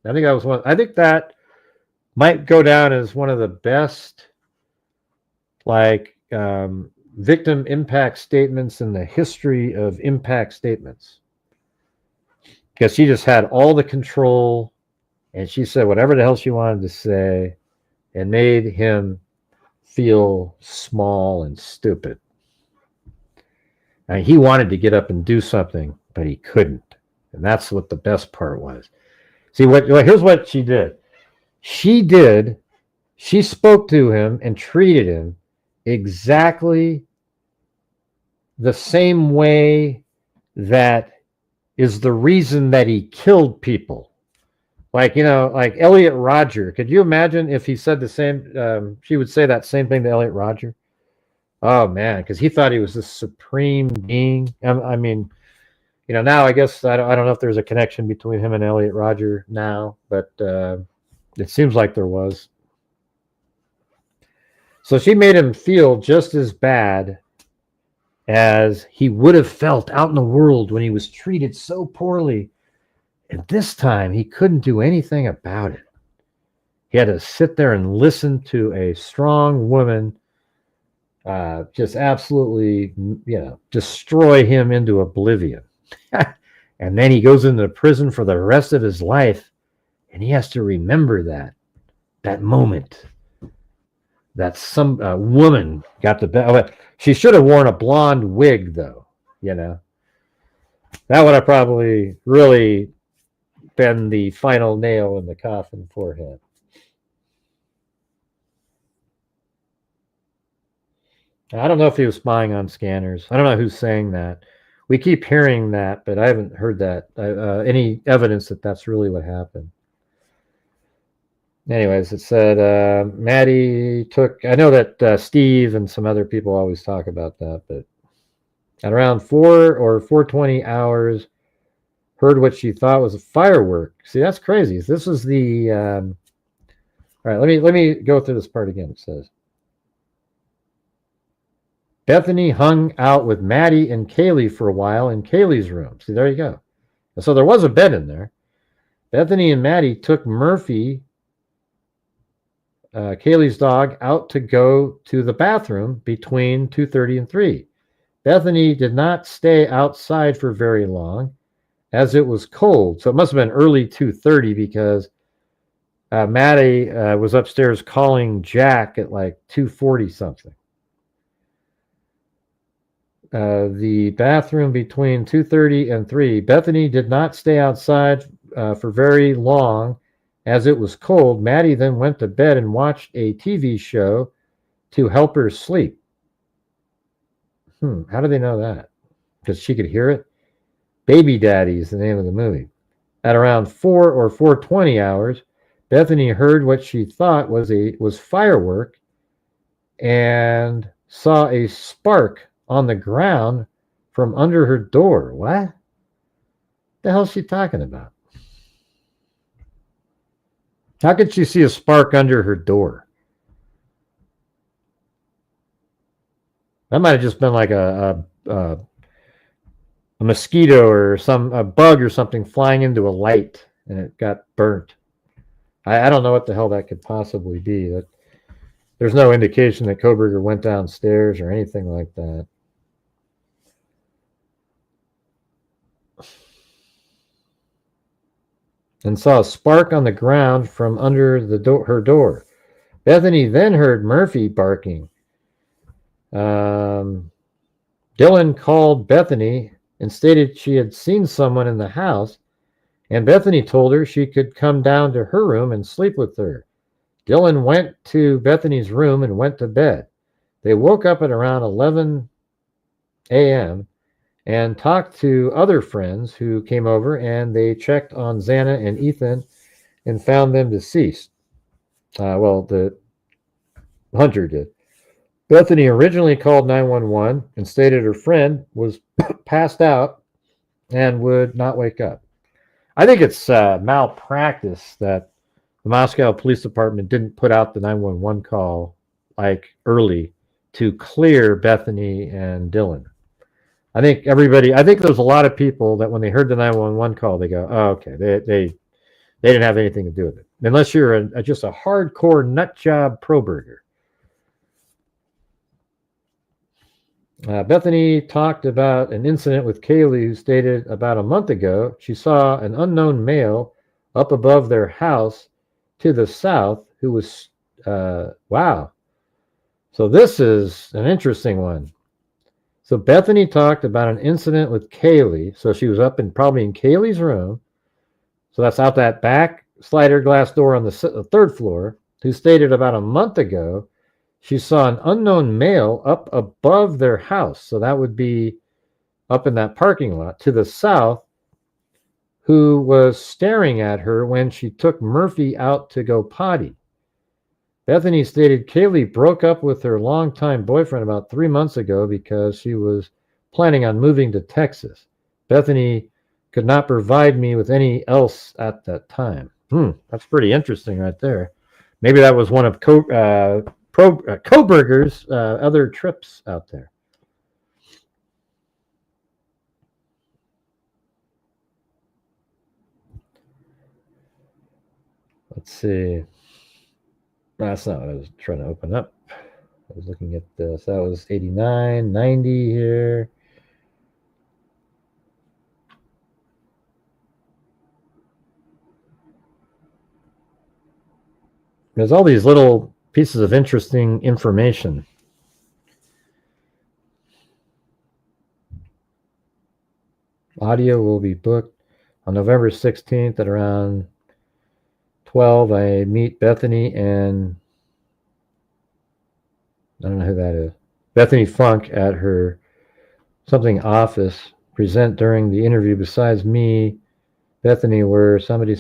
I think that might go down as one of the best, victim impact statements in the history of impact statements. Because she just had all the control, and she said whatever the hell she wanted to say, and made him feel small and stupid. And he wanted to get up and do something, but he couldn't. And that's what the best part was. See, here's what she did. She spoke to him and treated him exactly the same way that is the reason that he killed people. Like Elliot Rodger. Could you imagine if he said the same, she would say that same thing to Elliot Rodger? Oh man, because he thought he was this supreme being. I mean, you know, now I guess I don't know if there's a connection between him and Elliot Rodger now, but it seems like there was. So she made him feel just as bad as he would have felt out in the world when he was treated so poorly. And this time he couldn't do anything about it. He had to sit there and listen to a strong woman just absolutely, destroy him into oblivion. And then he goes into prison for the rest of his life, and he has to remember that moment that some woman got the best. She should have worn a blonde wig, though. You know, that would have probably really been the final nail in the coffin for him. I don't know if he was spying on scanners. I don't know who's saying that. We keep hearing that, but I haven't heard that any evidence that that's really what happened. Anyways, it said Maddie took. I know that Steve and some other people always talk about that, but at around 4 or 4:20 hours, heard what she thought was a firework. See, that's crazy. This is the. All right, let me go through this part again. It says. Bethany hung out with Maddie and Kaylee for a while in Kaylee's room. See, there you go. So there was a bed in there. Bethany and Maddie took Murphy, Kaylee's dog, out to go to the bathroom between 2:30 and 3. Bethany did not stay outside for very long as it was cold. So it must have been early 2:30 because Maddie was upstairs calling Jack at like 2:40 something. The bathroom between 2:30 and 3. Bethany did not stay outside for very long as it was cold. Maddie then went to bed and watched a TV show to help her sleep. How do they know that? Because she could hear it? Baby Daddy is the name of the movie. At around 4 or 4:20 hours, Bethany heard what she thought was firework and saw a spark on the ground from under her door. What the hell is she talking about? How could she see a spark under her door? That might have just been like a mosquito or a bug or something flying into a light and it got burnt. I don't know what the hell that could possibly be. There's no indication that Kohberger went downstairs or anything like that. And saw a spark on the ground from under her door. Bethany then heard Murphy barking. Dylan called Bethany and stated she had seen someone in the house, and Bethany told her she could come down to her room and sleep with her. Dylan went to Bethany's room and went to bed. They woke up at around 11 a.m. and talked to other friends who came over, and they checked on Xana and Ethan and found them deceased. The hunter did. Bethany originally called 911 and stated her friend was passed out and would not wake up. I think it's malpractice that the Moscow Police Department didn't put out the 911 call like early to clear Bethany and Dylan. I think there's a lot of people that when they heard the 911 call, they go, oh, okay, they didn't have anything to do with it. Unless you're just a hardcore nutjob pro-burger. Bethany talked about an incident with Kaylee, who stated about a month ago she saw an unknown male up above their house to the south who was, wow. So this is an interesting one. So Bethany talked about an incident with Kaylee. So she was probably in Kaylee's room. So that's out that back slider glass door on the third floor, who stated about a month ago she saw an unknown male up above their house. So that would be up in that parking lot to the south, who was staring at her when she took Murphy out to go potty. Bethany stated Kaylee broke up with her longtime boyfriend about 3 months ago because she was planning on moving to Texas. Bethany could not provide me with any else at that time. That's pretty interesting right there. Maybe that was one of Kohberger's other trips out there. Let's see. That's not what I was trying to open up. I was looking at this. That was 89, 90 here. There's all these little pieces of interesting information. Audio will be booked on November 16th at around 12. I meet Bethany and I don't know who that is. Bethany Funk at her something office. Present during the interview. Besides me, Bethany were somebody.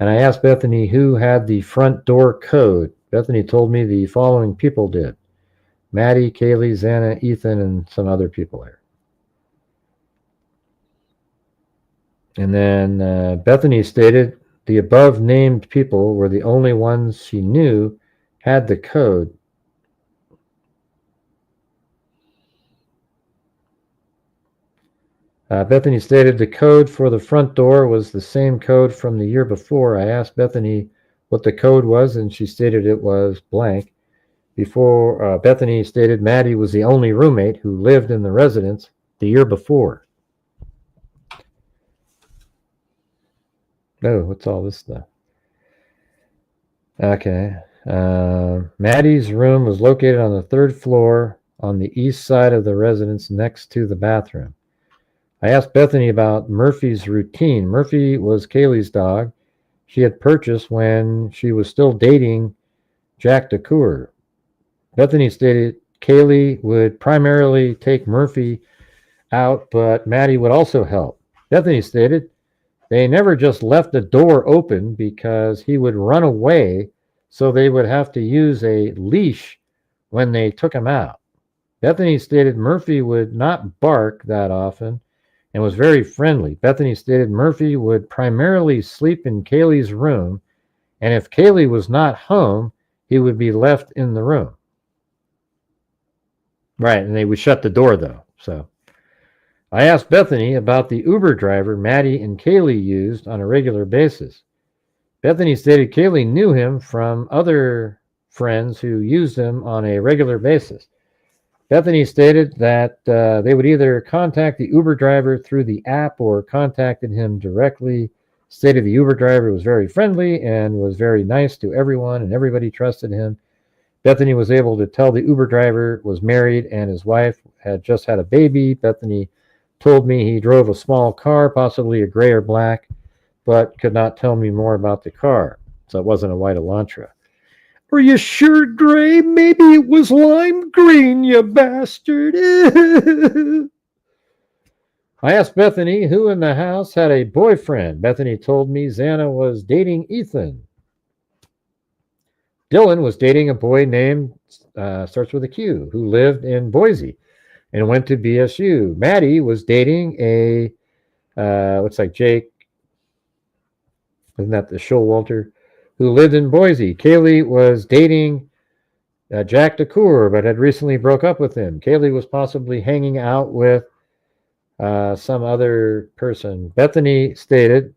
And I asked Bethany who had the front door code. Bethany told me the following people did. Maddie, Kaylee, Xana, Ethan, and some other people there. And then Bethany stated the above named people were the only ones she knew had the code. Bethany stated the code for the front door was the same code from the year before. I asked Bethany what the code was, and she stated it was blank. Before Bethany stated Maddie was the only roommate who lived in the residence the year before. Oh, what's all this stuff? Okay. Maddie's room was located on the third floor on the east side of the residence next to the bathroom. I asked Bethany about Murphy's routine. Murphy was Kaylee's dog she had purchased when she was still dating Jack DeCoeur. Bethany stated Kaylee would primarily take Murphy out, but Maddie would also help. Bethany stated they never just left the door open because he would run away, so they would have to use a leash when they took him out. Bethany stated Murphy would not bark that often and was very friendly. Bethany stated Murphy would primarily sleep in Kaylee's room, and if Kaylee was not home, he would be left in the room. Right, and they would shut the door, though. So I asked Bethany about the Uber driver Maddie and Kaylee used on a regular basis. Bethany stated Kaylee knew him from other friends who used him on a regular basis. Bethany stated that they would either contact the Uber driver through the app or contacted him directly. Stated the Uber driver was very friendly and was very nice to everyone, and everybody trusted him. Bethany was able to tell the Uber driver was married and his wife had just had a baby. Bethany told me he drove a small car, possibly a gray or black, but could not tell me more about the car. So it wasn't a white Elantra. Are you sure, Gray? Maybe it was lime green, you bastard. I asked Bethany who in the house had a boyfriend. Bethany told me Xana was dating Ethan. Dylan was dating a boy named, starts with a Q, who lived in Boise and went to BSU. Maddie was dating a, looks like Jake, isn't that the Showalter, who lived in Boise. Kaylee was dating Jack DeCoeur, but had recently broke up with him. Kaylee was possibly hanging out with some other person. Bethany stated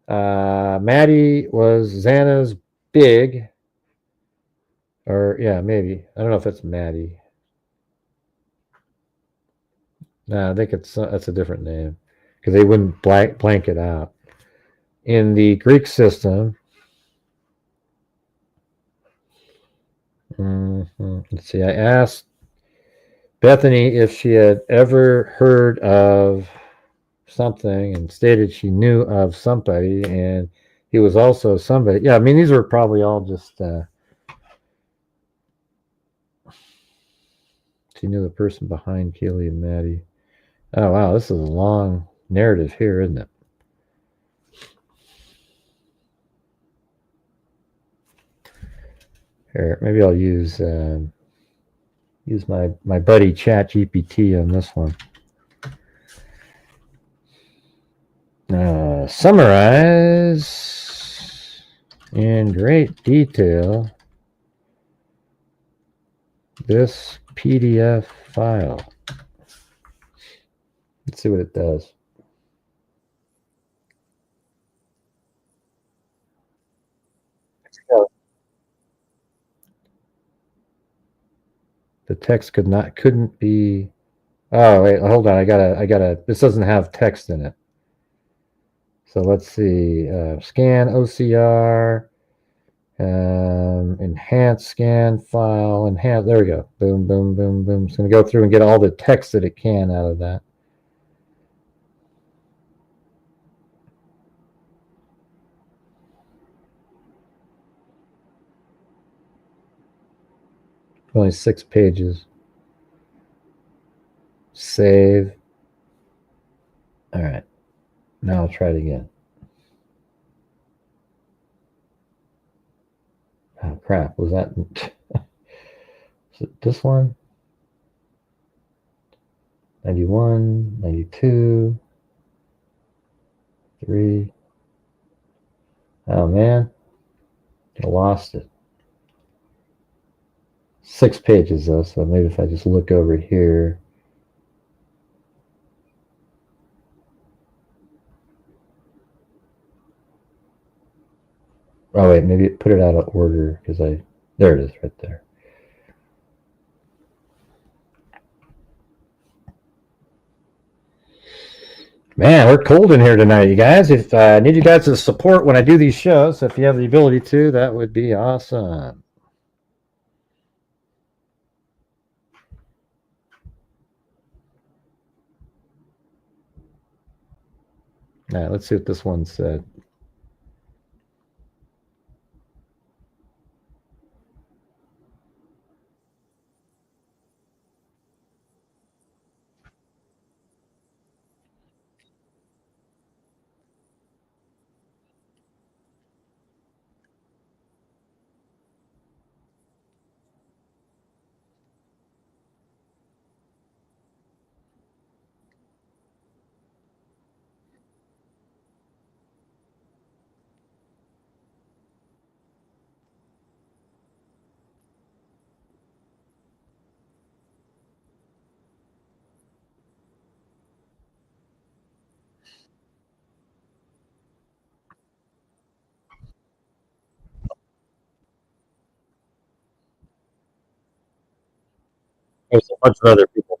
Maddie was Xana's big, or yeah, maybe. I don't know if it's Maddie. No, I think that's a different name because they wouldn't blank it out. In the Greek system, let's see, I asked Bethany if she had ever heard of something and stated she knew of somebody, and he was also somebody. Yeah, I mean, these were probably all just, she knew the person behind Kaylee and Maddie. Oh, wow, this is a long narrative here, isn't it? Here, maybe I'll use my buddy ChatGPT on this one. Summarize in great detail this PDF file. Let's see what it does. The text couldn't be. Oh wait, hold on. I gotta. This doesn't have text in it. So let's see. Scan OCR. Enhance scan file. Enhance. There we go. Boom, boom, boom, boom. It's gonna go through and get all the text that it can out of that. Only 6 pages. Save. All right. Now I'll try it again. Oh, crap. Was that... Is it this one? 91, 92, 3. Oh, man. I lost it. 6 pages, though, so maybe if I just look over here. Oh wait, maybe put it out of order because there it is right there. Man, we're cold in here tonight, you guys. If I need you guys' support when I do these shows, if you have the ability to, that would be awesome. All right, let's see what this one said. There's a bunch of other people.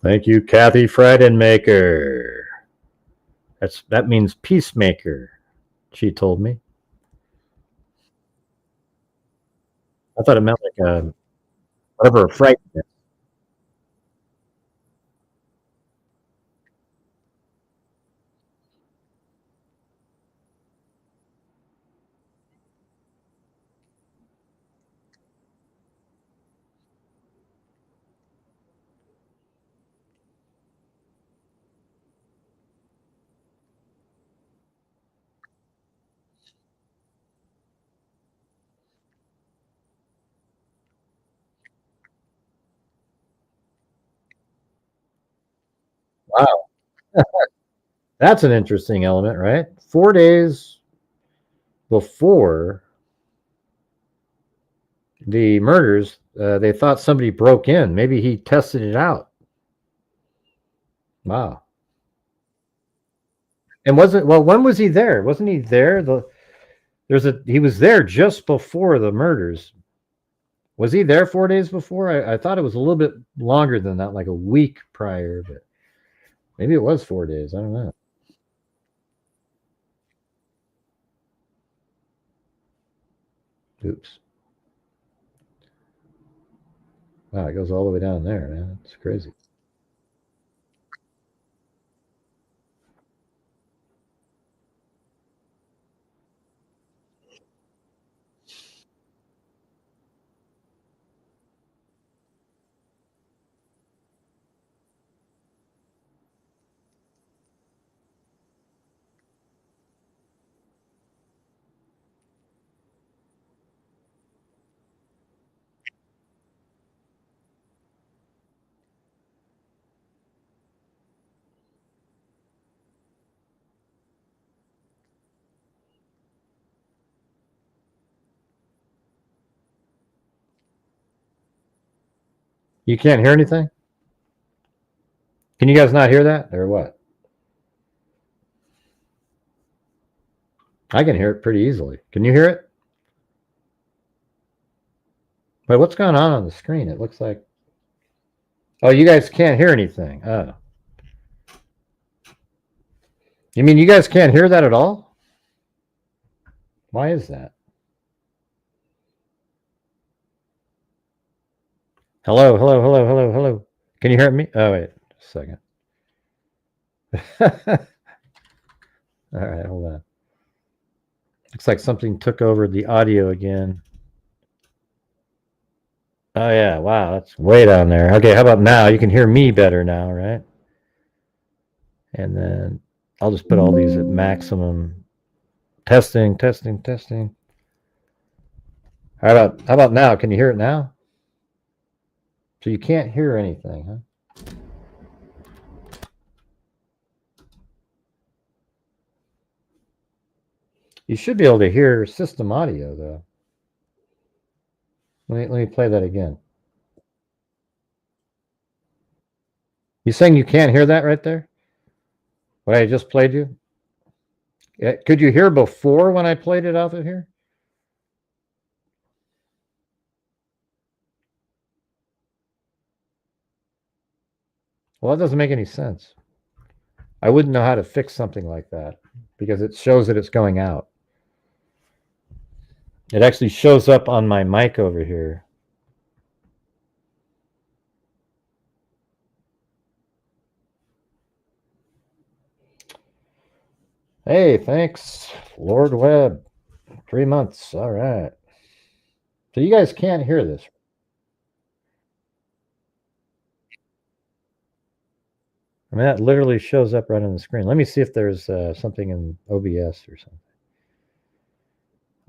Thank you, Kathy Freidenmaker. That means peacemaker, she told me. I thought it meant like whatever a fright is. Wow. That's an interesting element, right? 4 days before the murders, they thought somebody broke in. Maybe he tested it out. Wow. And when was he there? Wasn't he there? He was there just before the murders. Was he there 4 days before? I thought it was a little bit longer than that, like a week prior, but maybe it was 4 days. I don't know. Oops. Wow, it goes all the way down there, man. It's crazy. You can't hear anything? Can you guys not hear that or what? I can hear it pretty easily. Can you hear it? Wait, what's going on the screen? It looks like... Oh, you guys can't hear anything. Oh. You mean you guys can't hear that at all? Why is that? Hello, hello, hello, hello, hello. Can you hear me? Oh, wait a second. All right, hold on. Looks like something took over the audio again. Oh yeah, wow, that's way down there. Okay, how about now? You can hear me better now, right? And then I'll just put all these at maximum. Testing, testing, testing. How about now? Can you hear it now? So you can't hear anything, huh? You should be able to hear system audio though. Let me play that again. You saying you can't hear that right there? What I just played you? Yeah, could you hear before when I played it off of here? Well, that doesn't make any sense. I wouldn't know how to fix something like that because it shows that it's going out. It actually shows up on my mic over here. Hey, thanks, Lord Webb. 3 months. All right. So you guys can't hear this. I mean, that literally shows up right on the screen. Let me see if there's something in OBS or something.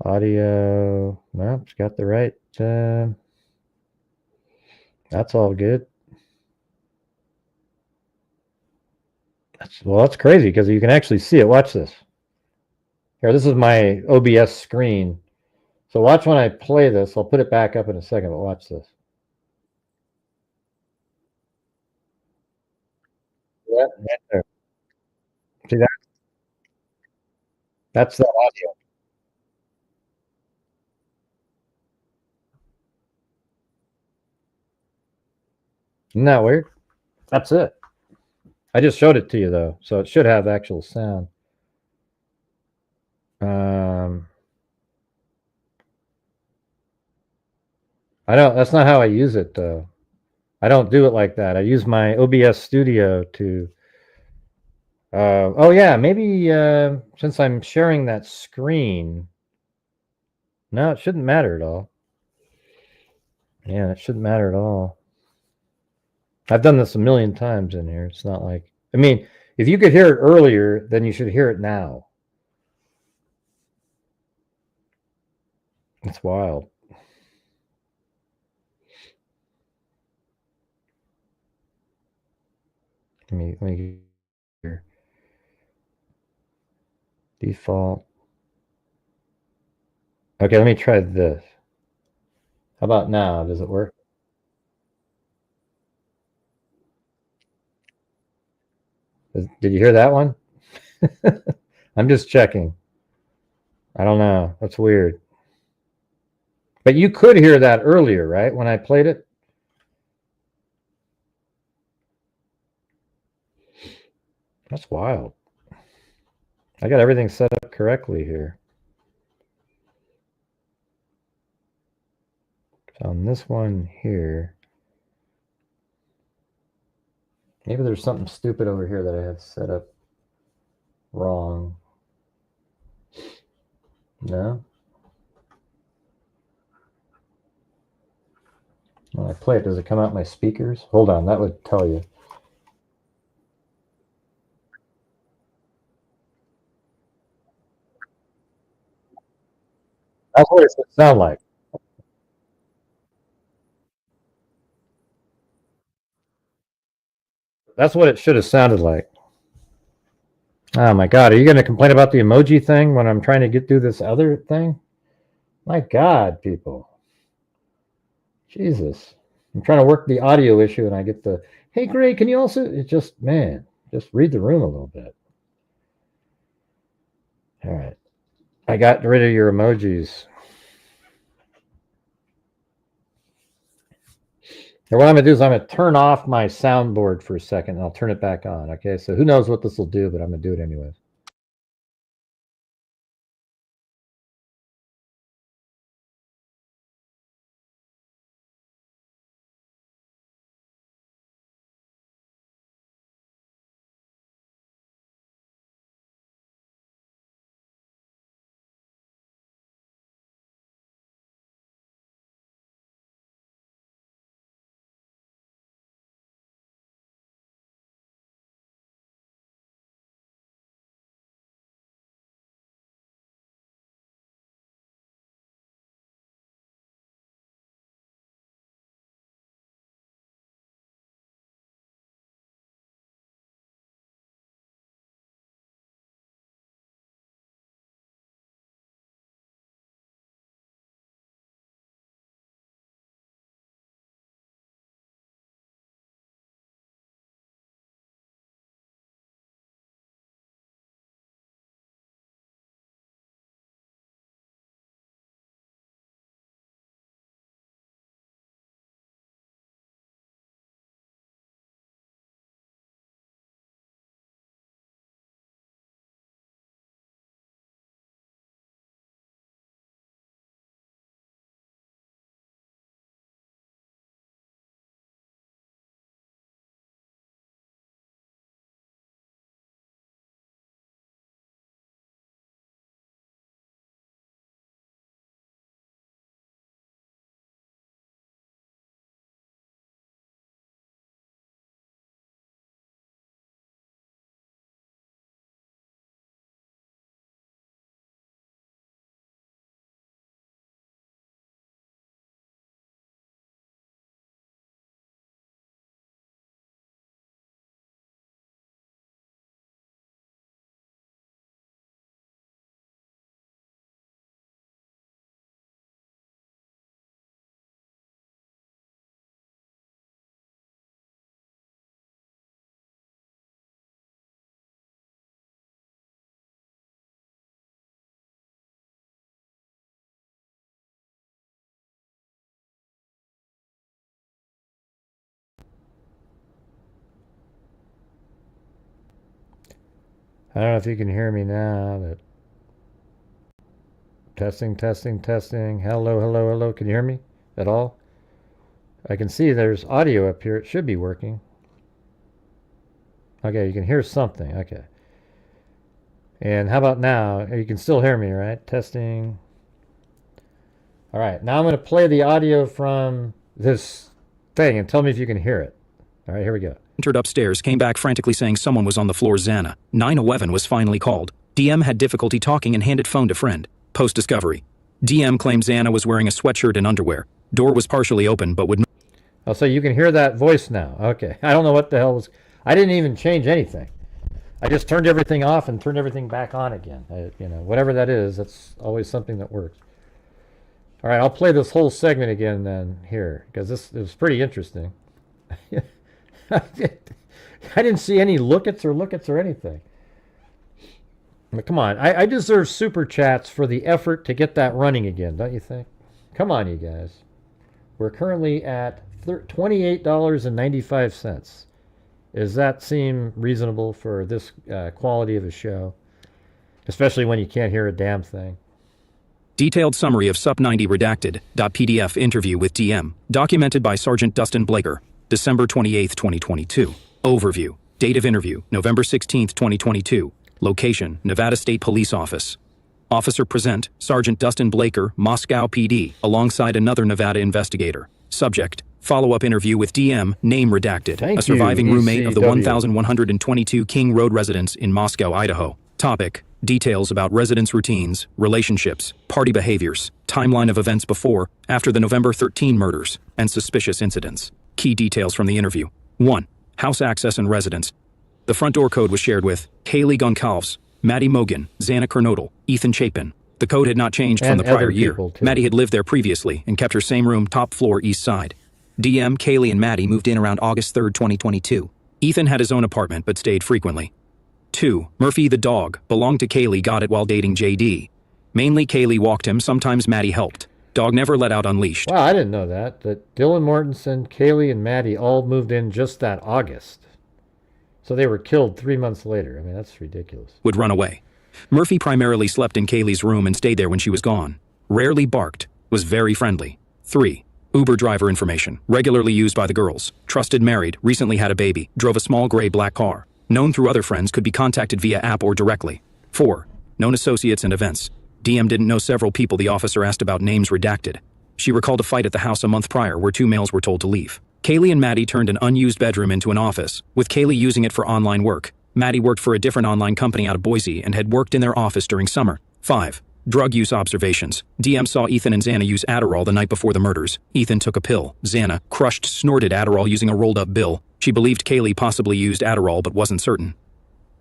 Audio. No, it's got the right. That's all good. That's crazy because you can actually see it. Watch this. Here, this is my OBS screen. So watch when I play this. I'll put it back up in a second, but watch this. Yeah, right there. See that? That's the audio. Isn't that weird? That's it. I just showed it to you though, so it should have actual sound. I don't. That's not how I use it though. I don't do it like that. I use my OBS Studio to. Oh yeah, maybe since I'm sharing that screen. No, it shouldn't matter at all. Yeah, it shouldn't matter at all. I've done this a million times in here. It's not like. I mean, if you could hear it earlier, then you should hear it now. It's wild. Let me get here. Default. Okay, let me try this. How about now? Does it work? Did you hear that one? I'm just checking. I don't know. That's weird. But you could hear that earlier, right? When I played it? That's wild. I got everything set up correctly here. So on this one here, maybe there's something stupid over here that I have set up wrong. No? When I play it, does it come out my speakers? Hold on, that would tell you. That's what it should sound like. That's what it should have sounded like. Oh my God, are you going to complain about the emoji thing when I'm trying to get through this other thing? My God, people. Jesus. I'm trying to work the audio issue and I get the, hey, Gray, can you also, it just, man, just read the room a little bit. All right. I got rid of your emojis. And what I'm going to do is I'm going to turn off my soundboard for a second and I'll turn it back on. Okay. So who knows what this will do, but I'm going to do it anyways. I don't know if you can hear me now, but testing, testing, testing. Hello, hello, hello. Can you hear me at all? I can see there's audio up here. It should be working. Okay, you can hear something. Okay. And how about now? You can still hear me, right? Testing. All right. Now I'm going to play the audio from this thing and tell me if you can hear it. All right, here we go. Entered upstairs, came back frantically saying someone was on the floor. Xana. 911 was finally called. DM had difficulty talking and handed phone to friend. Post-discovery. DM claimed Xana was wearing a sweatshirt and underwear. Door was partially open but would... Oh, so you can hear that voice now. Okay. I don't know what the hell was... I didn't even change anything. I just turned everything off and turned everything back on again. You know, whatever that is, that's always something that works. All right, I'll play this whole segment again then here, because this was pretty interesting. I didn't see any lookets or anything. But come on, I deserve super chats for the effort to get that running again, don't you think? Come on, you guys. We're currently at $28.95. Does that seem reasonable for this quality of a show? Especially when you can't hear a damn thing. Detailed summary of SUP 90 redacted.pdf interview with DM, documented by Sergeant Dustin Blaker, December 28, 2022. Overview. Date of interview, November 16, 2022. Location, Nevada State Police Office. Officer present, Sergeant Dustin Blaker, Moscow PD, alongside another Nevada investigator. Subject, follow-up interview with DM, name redacted, Thank a surviving you, roommate of the ECW. 1122 King Road residence in Moscow, Idaho. Topic, details about residence routines, relationships, party behaviors, timeline of events before, after the November 13 murders, and suspicious incidents. Key details from the interview. 1. House access and residence. The front door code was shared with Kaylee Goncalves, Maddy Mogen, Xana Kernodle, Ethan Chapin. The code had not changed from And the prior other year. people, too. Maddy had lived there previously and kept her same room, top floor, east side. DM, Kaylee, and Maddy moved in around August 3, 2022. Ethan had his own apartment but stayed frequently. 2. Murphy the dog belonged to Kaylee, got it while dating JD. Mainly Kaylee walked him, sometimes Maddy helped. Dog never let out unleashed. Wow, I didn't know that. That Dylan Mortensen, Kaylee, and Maddy all moved in just that August. So they were killed 3 months later. I mean, that's ridiculous. Would run away. Murphy primarily slept in Kaylee's room and stayed there when she was gone. Rarely barked. Was very friendly. 3. Uber driver information. Regularly used by the girls. Trusted, married, recently had a baby. Drove a small gray-black car. Known through other friends, could be contacted via app or directly. 4. Known associates and events. DM didn't know several people the officer asked about, names redacted. She recalled a fight at the house a month prior where 2 males were told to leave. Kaylee and Maddy turned an unused bedroom into an office, with Kaylee using it for online work. Maddy worked for a different online company out of Boise and had worked in their office during summer. 5. Drug use observations. DM saw Ethan and Xana use Adderall the night before the murders. Ethan took a pill. Xana crushed, snorted Adderall using a rolled-up bill. She believed Kaylee possibly used Adderall but wasn't certain.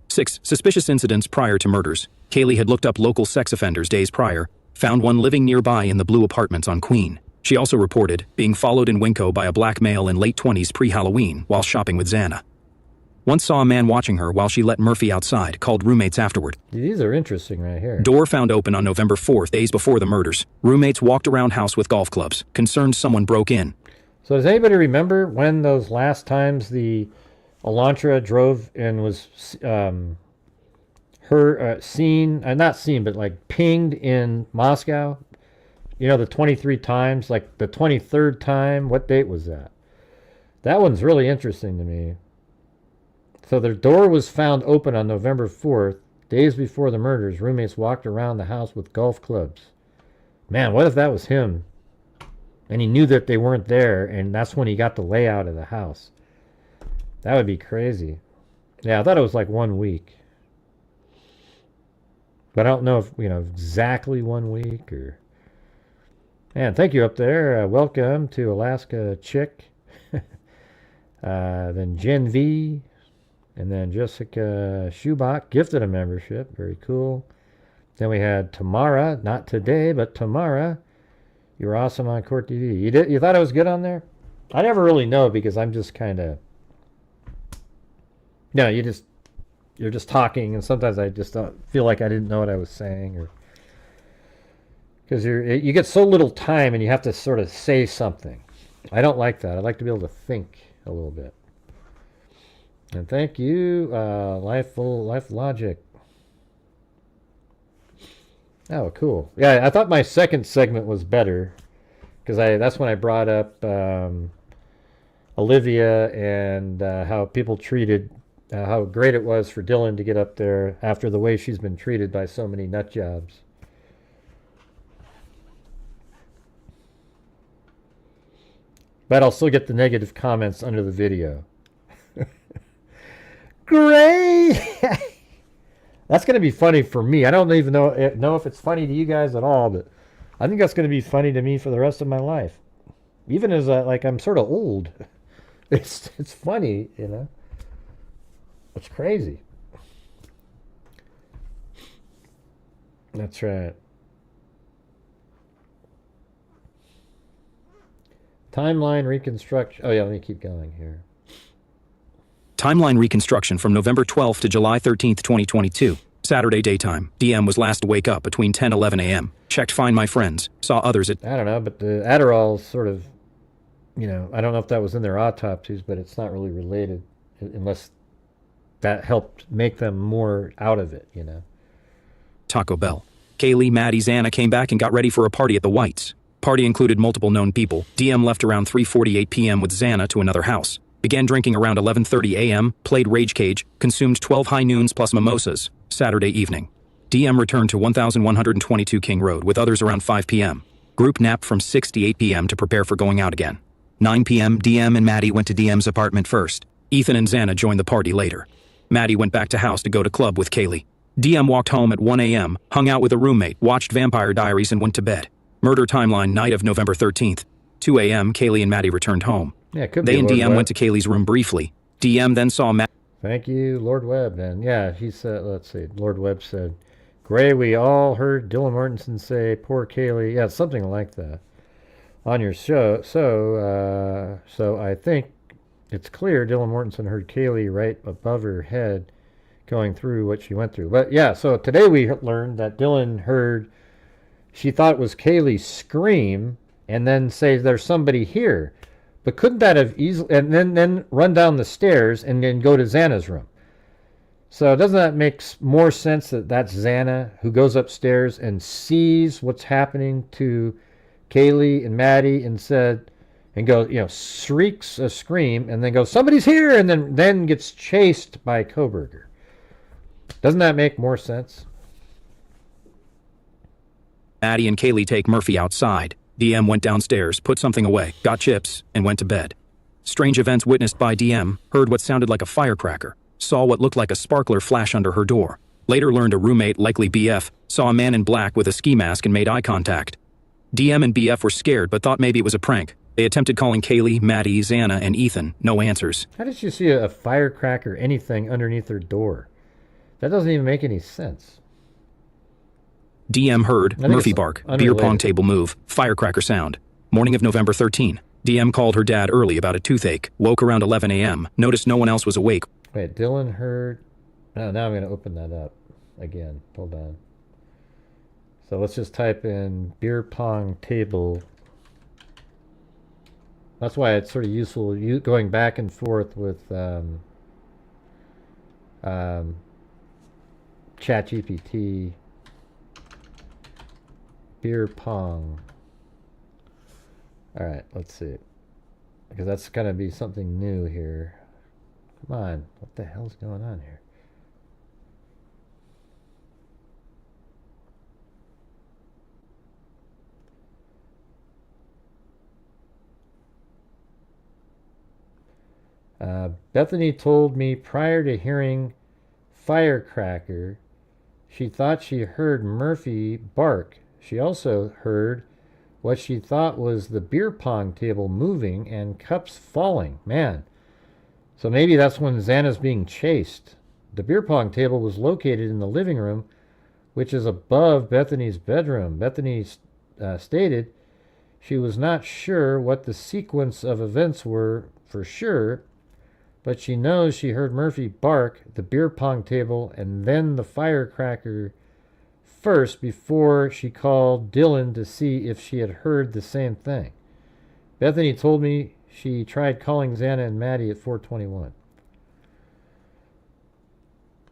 6. Suspicious incidents prior to murders. Kaylee had looked up local sex offenders days prior, found one living nearby in the Blue Apartments on Queen. She also reported being followed in Winco by a black male in late 20s pre-Halloween while shopping with Xana. Once saw a man watching her while she let Murphy outside, called roommates afterward. These are interesting right here. Door found open on November 4th, days before the murders. Roommates walked around house with golf clubs, concerned someone broke in. So does anybody remember when those last times the Elantra drove and was seen, not seen, but like pinged in Moscow? You know, the 23 times, like the 23rd time, what date was that? That one's really interesting to me. So their door was found open on November 4th, days before the murders. Roommates walked around the house with golf clubs. Man, what if that was him? And he knew that they weren't there, and that's when he got the layout of the house. That would be crazy. Yeah, I thought it was like 1 week. But I don't know if, exactly 1 week or... Man, thank you up there. Welcome to Alaska Chick. Then Jen V. And then Jessica Schubach gifted a membership. Very cool. Then we had Tamara. Not today, but Tamara. You were awesome on Court TV. You thought I was good on there? I never really know because I'm just kind of... No, you're just talking, and sometimes I just don't feel like I didn't know what I was saying, or... Because you get so little time and you have to sort of say something. I don't like that. I like to be able to think a little bit. And thank you, Life Logic. Oh, cool. Yeah, I thought my second segment was better because that's when I brought up Olivia and how people treated, how great it was for Dylan to get up there after the way she's been treated by so many nut jobs. But I'll still get the negative comments under the video. Great! That's going to be funny for me. I don't even know if it's funny to you guys at all, but I think that's going to be funny to me for the rest of my life. Even as I'm sort of old. It's funny, you know. It's crazy. That's right. Timeline reconstruction. Oh yeah, let me keep going here. Timeline reconstruction from November 12th to July 13th, 2022. Saturday daytime. DM was last to wake up between 10-11 a.m. Checked Find My Friends. Saw others at... I don't know, but the Adderall sort of, you know, I don't know if that was in their autopsies, but it's not really related unless that helped make them more out of it, you know. Taco Bell. Kaylee, Maddie, Xana came back and got ready for a party at the Whites. Party included multiple known people. DM left around 3:48 p.m. with Xana to another house. Began drinking around 11:30 a.m., played Rage Cage, consumed 12 high noons plus mimosas. Saturday evening. DM returned to 1122 King Road with others around 5 p.m. Group nap from 6 to 8 p.m. to prepare for going out again. 9 p.m. DM and Maddie went to DM's apartment first. Ethan and Xana joined the party later. Maddie went back to house to go to club with Kaylee. DM walked home at 1 a.m., hung out with a roommate, watched Vampire Diaries and went to bed. Murder timeline night of November 13th. 2 a.m. Kaylee and Maddie returned home. Yeah, it could They be and Lord DM Webb. went to Kaylee's room briefly. DM then saw Matt. Thank you, Lord Webb. And yeah, he said, let's see, Lord Webb said, Gray, we all heard Dylan Mortensen say, poor Kaylee. Yeah, something like that on your show. So I think it's clear Dylan Mortensen heard Kaylee right above her head going through what she went through. But yeah, so today we learned that Dylan heard, she thought it was Kaylee scream and then say there's somebody here. But couldn't that have easily, and then run down the stairs and then go to Xana's room? So doesn't that make more sense that that's Xana who goes upstairs and sees what's happening to Kaylee and Maddie and said, and goes, you know, shrieks a scream and then goes, somebody's here, and then gets chased by Kohberger. Doesn't that make more sense? Maddie and Kaylee take Murphy outside. DM went downstairs, put something away, got chips, and went to bed. Strange events witnessed by DM, heard what sounded like a firecracker, saw what looked like a sparkler flash under her door. Later learned a roommate, likely BF, saw a man in black with a ski mask and made eye contact. DM and BF were scared but thought maybe it was a prank. They attempted calling Kaylee, Maddie, Xana, and Ethan. No answers. How did you see a firecracker, anything underneath her door? That doesn't even make any sense. DM heard Murphy bark, beer unrelated. pong table move, firecracker sound. Morning of November 13. DM called her dad early about a toothache, woke around 11 a.m., noticed no one else was awake. Wait, Dylan heard... Oh, now I'm going to open that up again. Hold on. So let's just type in beer pong table. That's why it's sort of useful going back and forth with ChatGPT. Beer pong. All right, let's see. Because that's going to be something new here. Come on. What the hell's going on here? Bethany told me prior to hearing firecracker, she thought she heard Murphy bark. She also heard what she thought was the beer pong table moving and cups falling. Man. So maybe that's when Xana's being chased. The beer pong table was located in the living room, which is above Bethany's bedroom. Bethany stated she was not sure what the sequence of events were for sure, but she knows she heard Murphy bark, the beer pong table, and then the firecracker first before she called Dylan to see if she had heard the same thing. Bethany told me she tried calling Xana and Maddie at 4:21.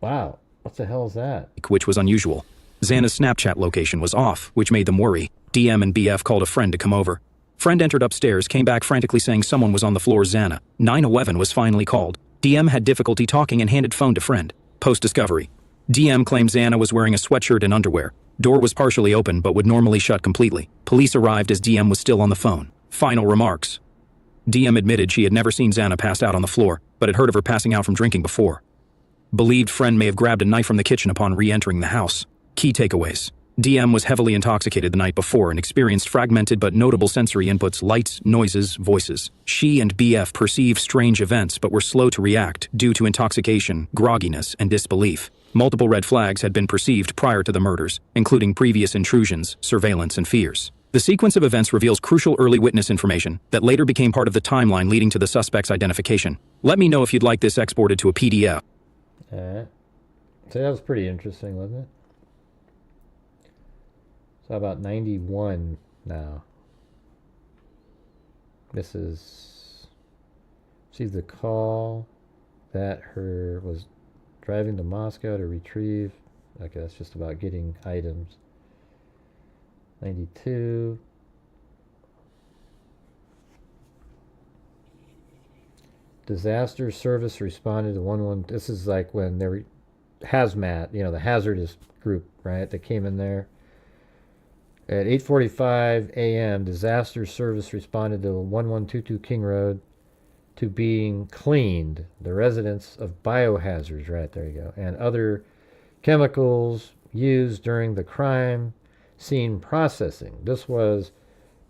Wow, what the hell is that? Which was unusual. Xana's Snapchat location was off, which made them worry. DM and BF called a friend to come over. Friend entered upstairs, came back frantically saying someone was on the floor. Xana. 911 was finally called. DM had difficulty talking and handed phone to friend. Post-discovery. DM claimed Xana was wearing a sweatshirt and underwear. Door was partially open but would normally shut completely. Police arrived as DM was still on the phone. Final remarks. DM admitted she had never seen Xana passed out on the floor, but had heard of her passing out from drinking before. Believed friend may have grabbed a knife from the kitchen upon re-entering the house. Key takeaways. DM was heavily intoxicated the night before and experienced fragmented but notable sensory inputs, lights, noises, voices. She and BF perceived strange events but were slow to react due to intoxication, grogginess, and disbelief. Multiple red flags had been perceived prior to the murders, including previous intrusions, surveillance, and fears. The sequence of events reveals crucial early witness information that later became part of the timeline leading to the suspect's identification. Let me know if you'd like this exported to a PDF. Alright. So that was pretty interesting, wasn't it? So about 91 now. This is... Received the call that her was driving to Moscow to retrieve... Okay, that's just about getting items. 92. Disaster service responded to 11. This is like when they were hazmat, you know, the hazardous group, right? That came in there. At 8:45 a.m., disaster service responded to 1122 King Road to being cleaned. The residents of biohazards, right, there you go, and other chemicals used during the crime scene processing. This was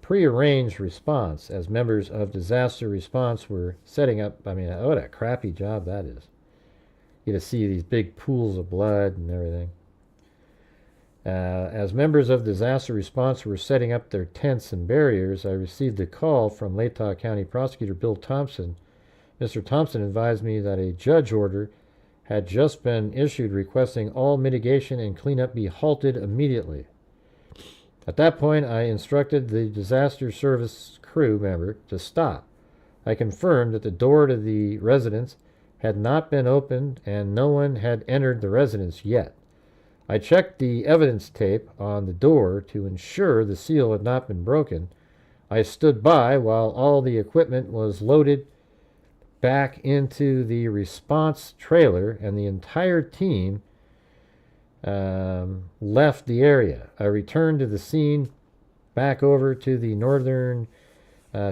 prearranged response as members of disaster response were setting up. I mean, what a crappy job that is. You get to see these big pools of blood and everything. As members of disaster response were setting up their tents and barriers, I received a call from Latah County Prosecutor Bill Thompson. Mr. Thompson advised me that a judge order had just been issued requesting all mitigation and cleanup be halted immediately. At that point, I instructed the disaster service crew member to stop. I confirmed that the door to the residence had not been opened and no one had entered the residence yet. I checked the evidence tape on the door to ensure the seal had not been broken. I stood by while all the equipment was loaded back into the response trailer and the entire team left the area. I returned to the scene, back over to the Northern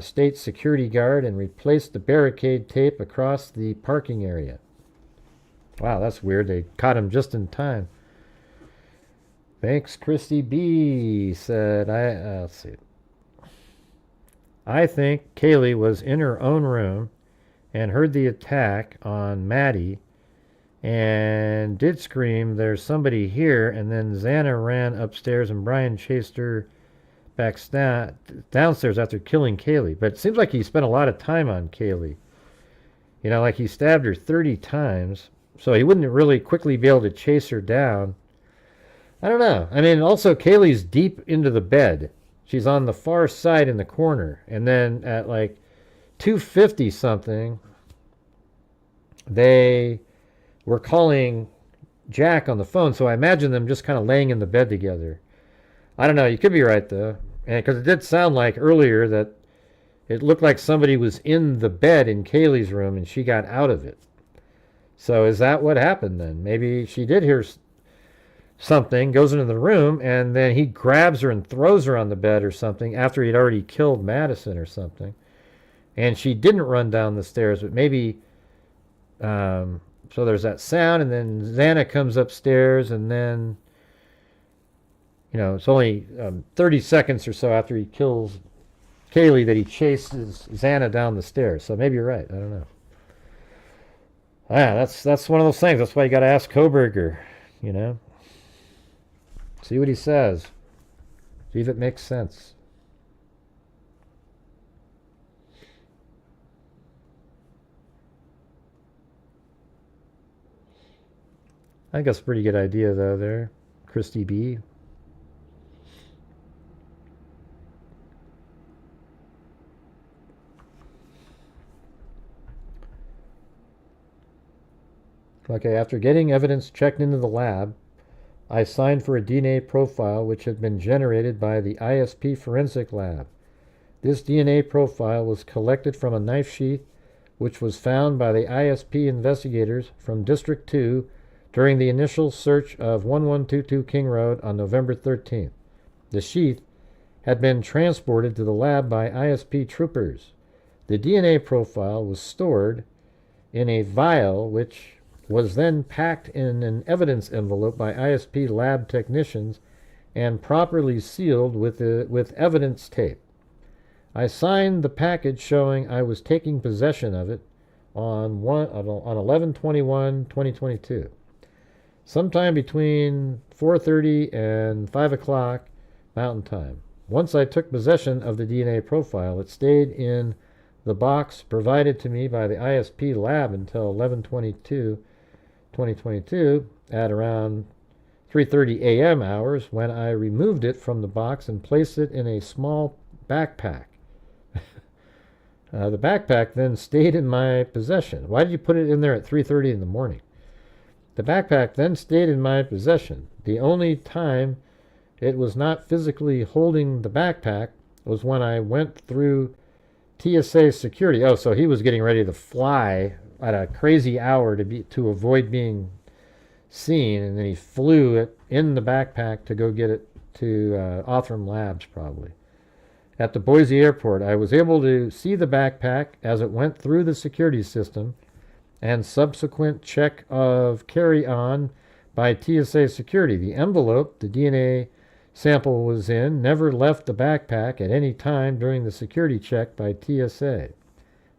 State Security Guard, and replaced the barricade tape across the parking area. Wow, that's weird. They caught him just in time. Thanks, Christy B. said, let's see. I think Kaylee was in her own room and heard the attack on Maddie and did scream, "There's somebody here," and then Xana ran upstairs and Brian chased her back downstairs after killing Kaylee. But it seems like he spent a lot of time on Kaylee. You know, like he stabbed her 30 times, so he wouldn't really quickly be able to chase her down. I don't know. I mean, also Kaylee's deep into the bed. She's on the far side in the corner. And then at like 2:50 something, they were calling Jack on the phone. So I imagine them just kind of laying in the bed together. I don't know. You could be right, though. Because it did sound like earlier that it looked like somebody was in the bed in Kaylee's room and she got out of it. So is that what happened then? Maybe she did hear something, goes into the room, and then he grabs her and throws her on the bed or something after he'd already killed Madison or something. And she didn't run down the stairs, but maybe... so there's that sound, and then Xana comes upstairs, and then... You know, it's only 30 seconds or so after he kills Kaylee that he chases Xana down the stairs. So maybe you're right. I don't know. Ah, that's one of those things. That's why you got to ask Kohberger, you know. See what he says. See if it makes sense. I think that's a pretty good idea, though, there. Christy B. Okay, after getting evidence checked into the lab, I signed for a DNA profile which had been generated by the ISP forensic lab. This DNA profile was collected from a knife sheath which was found by the ISP investigators from District 2 during the initial search of 1122 King Road on November 13th. The sheath had been transported to the lab by ISP troopers. The DNA profile was stored in a vial which was then packed in an evidence envelope by ISP lab technicians and properly sealed with evidence tape. I signed the package showing I was taking possession of it on 11/21/2022. Sometime between 4:30 and 5 o'clock Mountain Time. Once I took possession of the DNA profile, it stayed in the box provided to me by the ISP lab until 11/22/2022 at around 3:30 a.m. hours when I removed it from the box and placed it in a small backpack. The backpack then stayed in my possession. Why did you put it in there at 3:30 in the morning? The backpack then stayed in my possession. The only time it was not physically holding the backpack was when I went through TSA security. Oh, so he was getting ready to fly at a crazy hour to avoid being seen, and then he flew it in the backpack to go get it to Othram Labs probably. At the Boise airport, I was able to see the backpack as it went through the security system and subsequent check of carry-on by TSA security. The envelope the DNA sample was in never left the backpack at any time during the security check by TSA.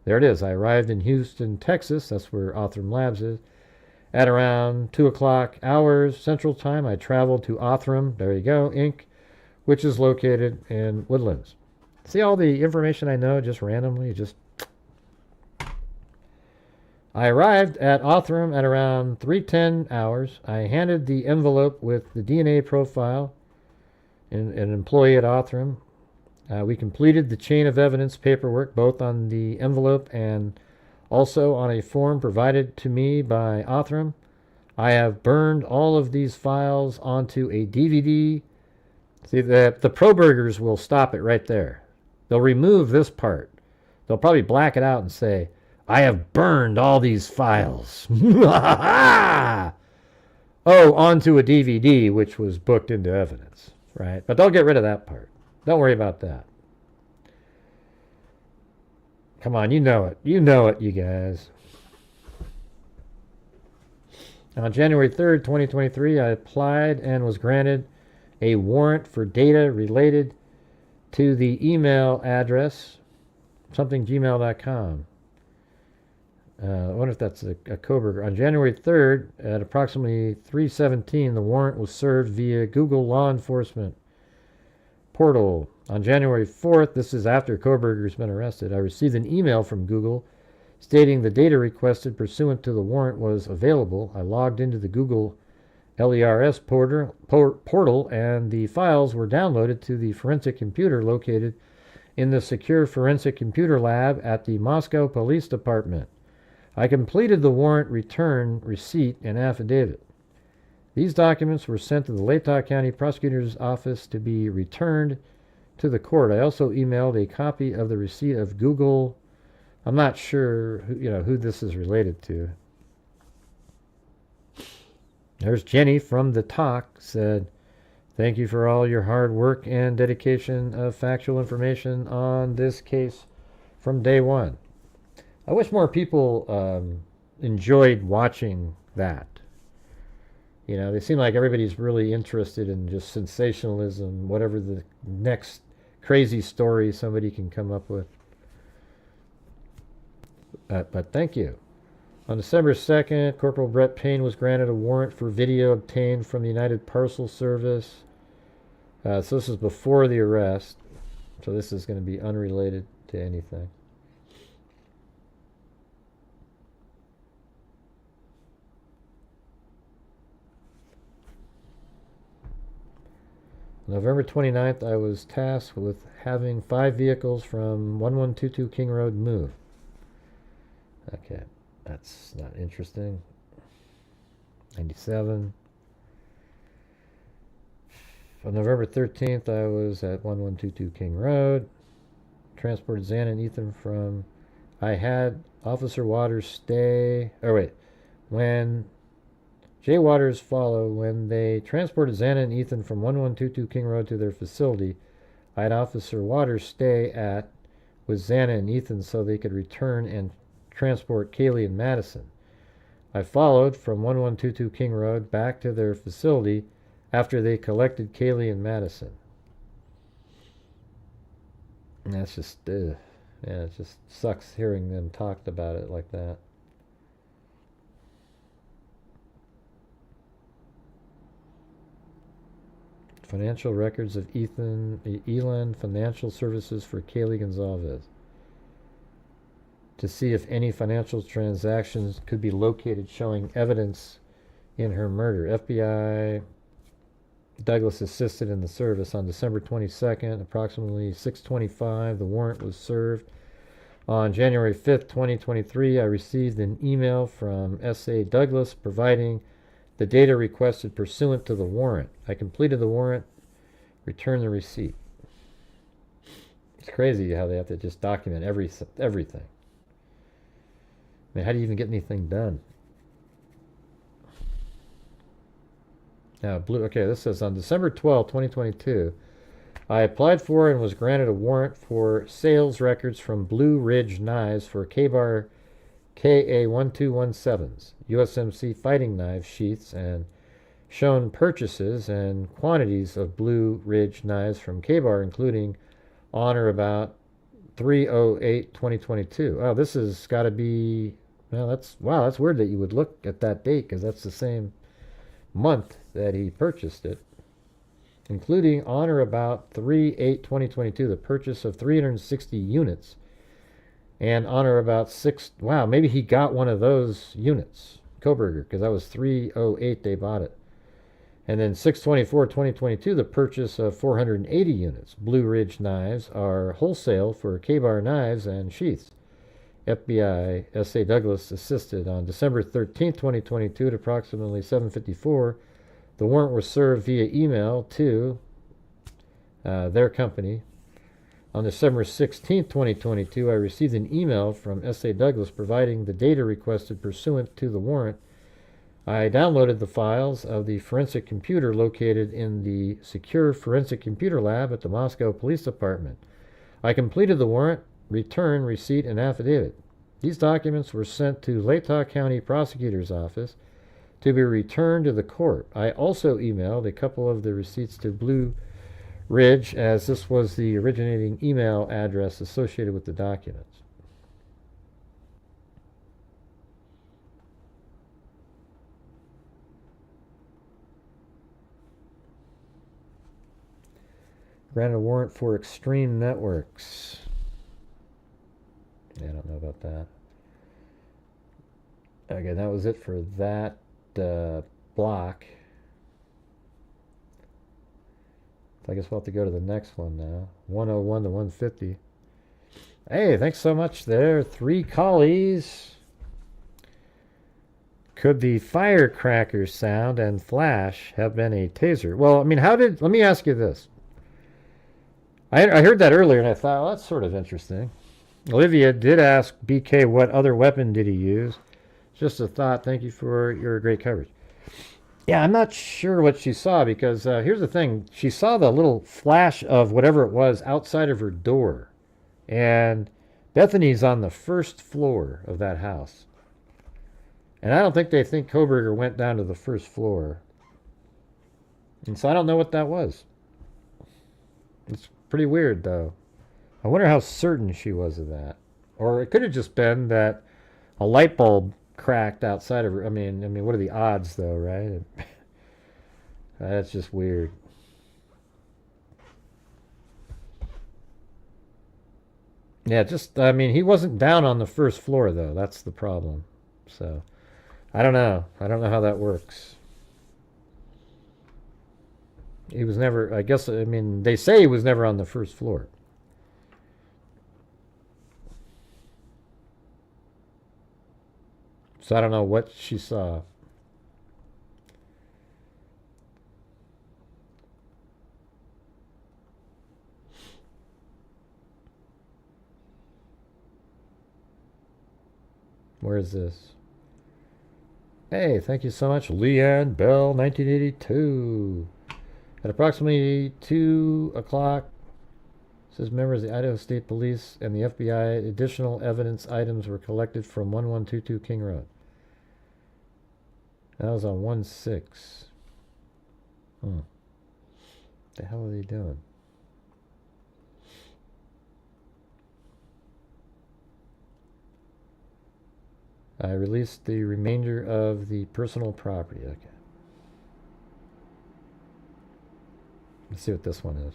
There it is. I arrived in Houston, Texas. That's where Othram Labs is. At around 2 o'clock hours Central Time, I traveled to Othram, there you go, Inc., which is located in Woodlands. See all the information I know just randomly? I arrived at Othram at around 3:10 hours. I handed the envelope with the DNA profile an employee at Othram. We completed the chain of evidence paperwork both on the envelope and also on a form provided to me by Othram. I have burned all of these files onto a DVD. See, the Kohbergers will stop it right there. They'll remove this part. They'll probably black it out and say, I have burned all these files. Oh, onto a DVD, which was booked into evidence, right? But they'll get rid of that part. Don't worry about that. Come on, you know it. You know it, you guys. On January 3rd, 2023, I applied and was granted a warrant for data related to the email address, gmail.com. I wonder if that's a Kohberger. On January 3rd, at approximately 3:17, the warrant was served via Google Law Enforcement portal. On January 4th, this is after Kohberger's been arrested, I received an email from Google stating the data requested pursuant to the warrant was available. I logged into the Google LERS portal, and the files were downloaded to the forensic computer located in the secure forensic computer lab at the Moscow Police Department. I completed the warrant return receipt and affidavit. These documents were sent to the Latah County Prosecutor's Office to be returned to the court. I also emailed a copy of the receipt of Google. I'm not sure who this is related to. There's Jenny from the talk, said, thank you for all your hard work and dedication of factual information on this case from day one. I wish more people enjoyed watching that. They seem like everybody's really interested in just sensationalism, whatever the next crazy story somebody can come up with. But thank you. On December 2nd, Corporal Brett Payne was granted a warrant for video obtained from the United Parcel Service. So this is before the arrest. So this is going to be unrelated to anything. November 29th, I was tasked with having 5 vehicles from 1122 King Road move. Okay, that's not interesting. 97. On November 13th, I was at 1122 King Road. Transported Xana and Ethan from... I had Officer Waters stay... Oh, wait. When... Jay Waters followed. When they transported Xana and Ethan from 1122 King Road to their facility, I had Officer Waters stay at with Xana and Ethan so they could return and transport Kaylee and Madison. I followed from 1122 King Road back to their facility after they collected Kaylee and Madison. And that's just, yeah, it just sucks hearing them talked about it like that. Financial records of Elan Financial Services for Kaylee Gonzalez. To see if any financial transactions could be located showing evidence in her murder. FBI Douglas assisted in the service. On December 22nd, approximately 6:25, the warrant was served. On January 5th, 2023, I received an email from S.A. Douglas providing the data requested pursuant to the warrant. I completed the warrant, returned the receipt. It's crazy how they have to just document everything. I mean, how do you even get anything done? Now, okay, this says on December 12, 2022, I applied for and was granted a warrant for sales records from Blue Ridge Knives for K-Bar KA1217s, USMC fighting knife sheaths, and shown purchases and quantities of Blue Ridge knives from K-Bar, including on or about 3/08/2022. Oh, this has got to be, well, that's weird that you would look at that date because that's the same month that he purchased it. Including on or about 3/8/2022, the purchase of 360 units. And on or about 6, wow, maybe he got one of those units, Kohberger, because that was 3/08 they bought it. And then 6/24/2022, the purchase of 480 units. Blue Ridge knives are wholesale for K-Bar knives and sheaths. FBI S.A. Douglas assisted. On December 13th, 2022 at approximately 7:54, the warrant was served via email to their company. On December 16th, 2022, I received an email from S.A. Douglas providing the data requested pursuant to the warrant. I downloaded the files of the forensic computer located in the secure forensic computer lab at the Moscow Police Department. I completed the warrant, return, receipt, and affidavit. These documents were sent to Latah County Prosecutor's Office to be returned to the court. I also emailed a couple of the receipts to Blue Ridge, as this was the originating email address associated with the documents. Granted a warrant for Extreme Networks. Yeah, I don't know about that. Okay, that was it for that block. I guess we'll have to go to the next one now. 101 to 150. Hey, thanks so much there. 3 collies. Could the firecracker sound and flash have been a taser? Well, I mean, let me ask you this. I heard that earlier and I thought, well, that's sort of interesting. Olivia did ask BK what other weapon did he use. Just a thought. Thank you for your great coverage. Yeah, I'm not sure what she saw because here's the thing. She saw the little flash of whatever it was outside of her door. And Bethany's on the first floor of that house. And I don't think they think Kohberger went down to the first floor. And so I don't know what that was. It's pretty weird, though. I wonder how certain she was of that. Or it could have just been that a light bulb cracked outside of her. I mean, what are the odds, though, right? That's just weird. Yeah, he wasn't down on the first floor, though. That's the problem. So, I don't know. I don't know how that works. He was never, they say he was never on the first floor. So I don't know what she saw. Where is this? Hey, thank you so much, Leanne Bell, 1982. At approximately 2 o'clock, says members of the Idaho State Police and the FBI, additional evidence items were collected from 1122 King Road. That was on 1/6. What the hell are they doing? I released the remainder of the personal property. Okay. Let's see what this one is.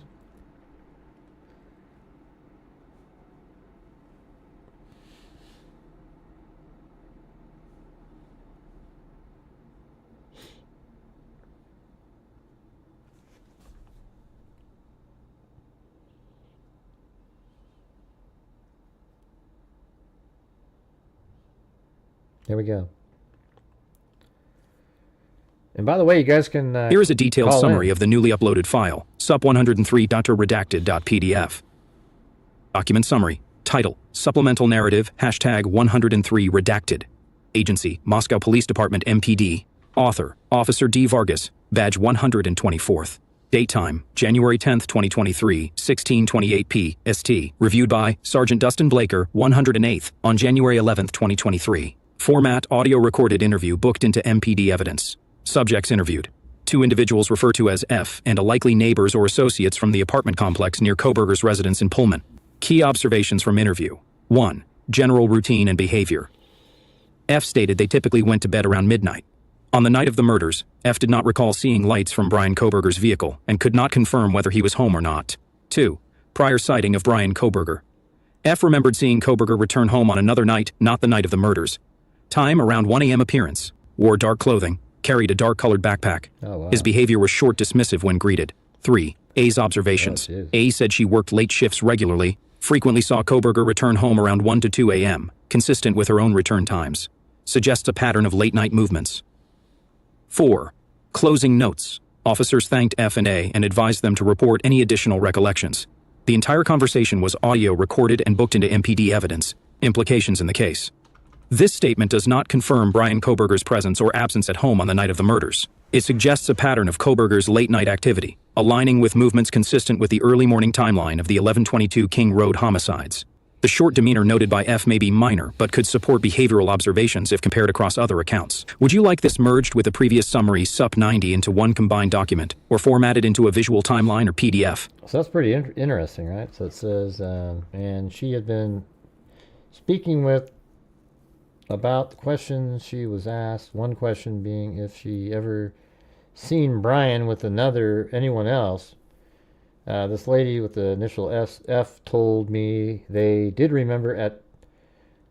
There we go. And by the way, you guys can... Here is a detailed call summary in. of the newly uploaded file, sup103.redacted.pdf. Document summary. Title, Supplemental Narrative, #103redacted. Agency, Moscow Police Department MPD. Author, Officer D. Vargas, Badge 124th. Date time, January 10th, 2023, 16:28 p.st. Reviewed by Sergeant Dustin Blaker, 108th, on January 11th, 2023. Format, audio recorded interview booked into MPD evidence. Subjects interviewed. 2 individuals referred to as F and a likely neighbors or associates from the apartment complex near Kohberger's residence in Pullman. Key observations from interview. 1. General routine and behavior. F stated they typically went to bed around midnight. On the night of the murders, F did not recall seeing lights from Brian Kohberger's vehicle and could not confirm whether he was home or not. 2. Prior sighting of Brian Kohberger. F remembered seeing Kohberger return home on another night, not the night of the murders. Time around 1 a.m. appearance. Wore dark clothing. Carried a dark-colored backpack. Oh, wow. His behavior was short, dismissive when greeted. 3. A's observations. Oh, A said she worked late shifts regularly, frequently saw Kohberger return home around 1 to 2 a.m., consistent with her own return times. Suggests a pattern of late-night movements. 4. Closing notes. Officers thanked F and A and advised them to report any additional recollections. The entire conversation was audio recorded and booked into MPD evidence. Implications in the case. This statement does not confirm Brian Kohberger's presence or absence at home on the night of the murders. It suggests a pattern of Kohberger's late-night activity, aligning with movements consistent with the early morning timeline of the 1122 King Road homicides. The short demeanor noted by F may be minor, but could support behavioral observations if compared across other accounts. Would you like this merged with the previous summary SUP 90 into one combined document, or formatted into a visual timeline or PDF? So that's pretty interesting, right? So it says, and she had been speaking with about the questions she was asked. One question being if she ever seen Brian with anyone else. This lady with the initial F told me they did remember at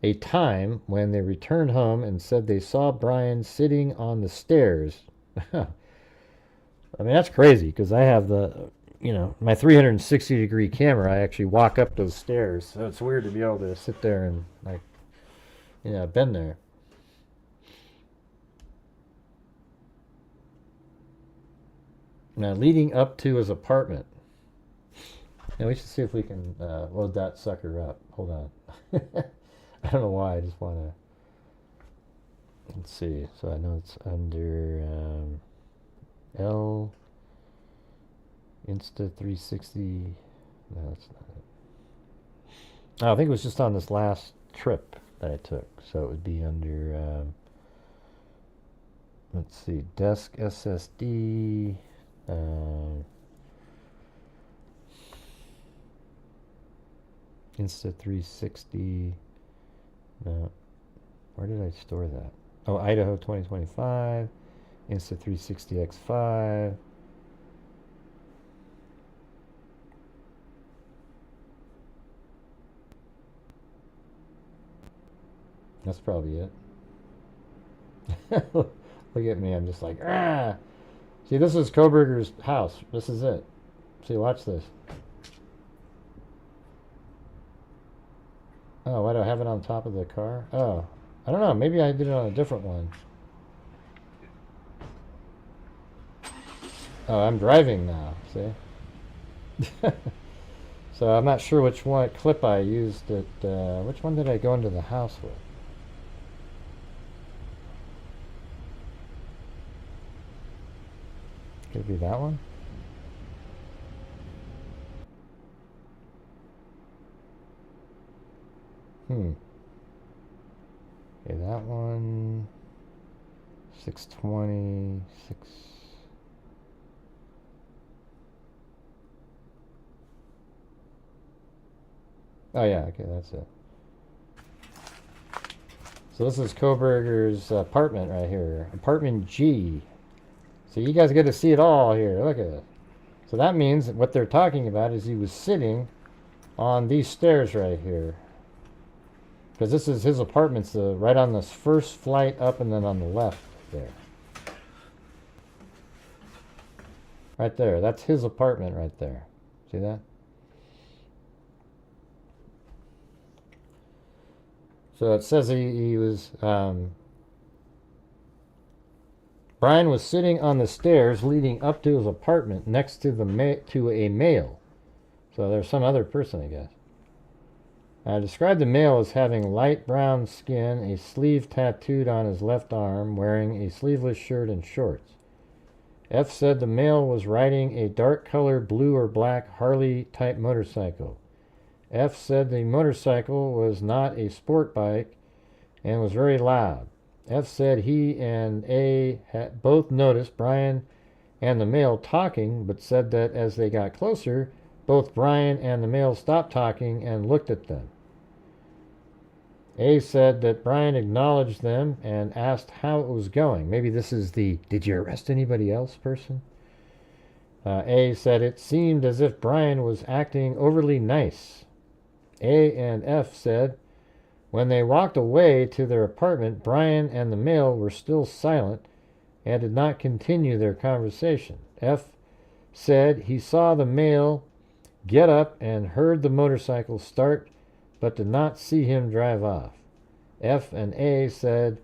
a time when they returned home and said they saw Brian sitting on the stairs. I mean, that's crazy because I have my 360-degree camera. I actually walk up those stairs, so it's weird to be able to sit there and I've been there. Now, leading up to his apartment. Now, we should see if we can load that sucker up. Hold on. I don't know why. I just want to... Let's see. So I know it's under L... Insta360... No, that's not it. Oh, I think it was just on this last trip that I took. So it would be under... let's see. Desk SSD... Insta360. No. Where did I store that? Oh, Idaho 2025. Insta360X5. That's probably it. Look at me. I'm just like, ah! See, this is Kohberger's house. This is it. See, watch this. Oh, why do I have it on top of the car? Oh, I don't know. Maybe I did it on a different one. Oh, I'm driving now. See? So I'm not sure which clip I used. Which one did I go into the house with? Could it be that one? Okay, that one. 620, 6. Oh yeah, okay, that's it. So this is Kohberger's apartment right here, apartment G. So you guys get to see it all here. Look at it. So that means that what they're talking about is he was sitting on these stairs right here. Because this is his apartment, so right on this first flight up and then on the left there. Right there. That's his apartment right there. See that? So it says he was... Brian was sitting on the stairs leading up to his apartment next to a male. So there's some other person, I guess. I described the male as having light brown skin, a sleeve tattooed on his left arm, wearing a sleeveless shirt and shorts. F said the male was riding a dark-colored blue or black Harley-type motorcycle. F said the motorcycle was not a sport bike and was very loud. F said he and A had both noticed Brian and the male talking, but said that as they got closer, both Brian and the male stopped talking and looked at them. A said that Brian acknowledged them and asked how it was going. Maybe this is the "did you arrest anybody else" person. A said it seemed as if Brian was acting overly nice. A and F said when they walked away to their apartment, Brian and the male were still silent and did not continue their conversation. F said he saw the male get up and heard the motorcycle start, but did not see him drive off. F and A said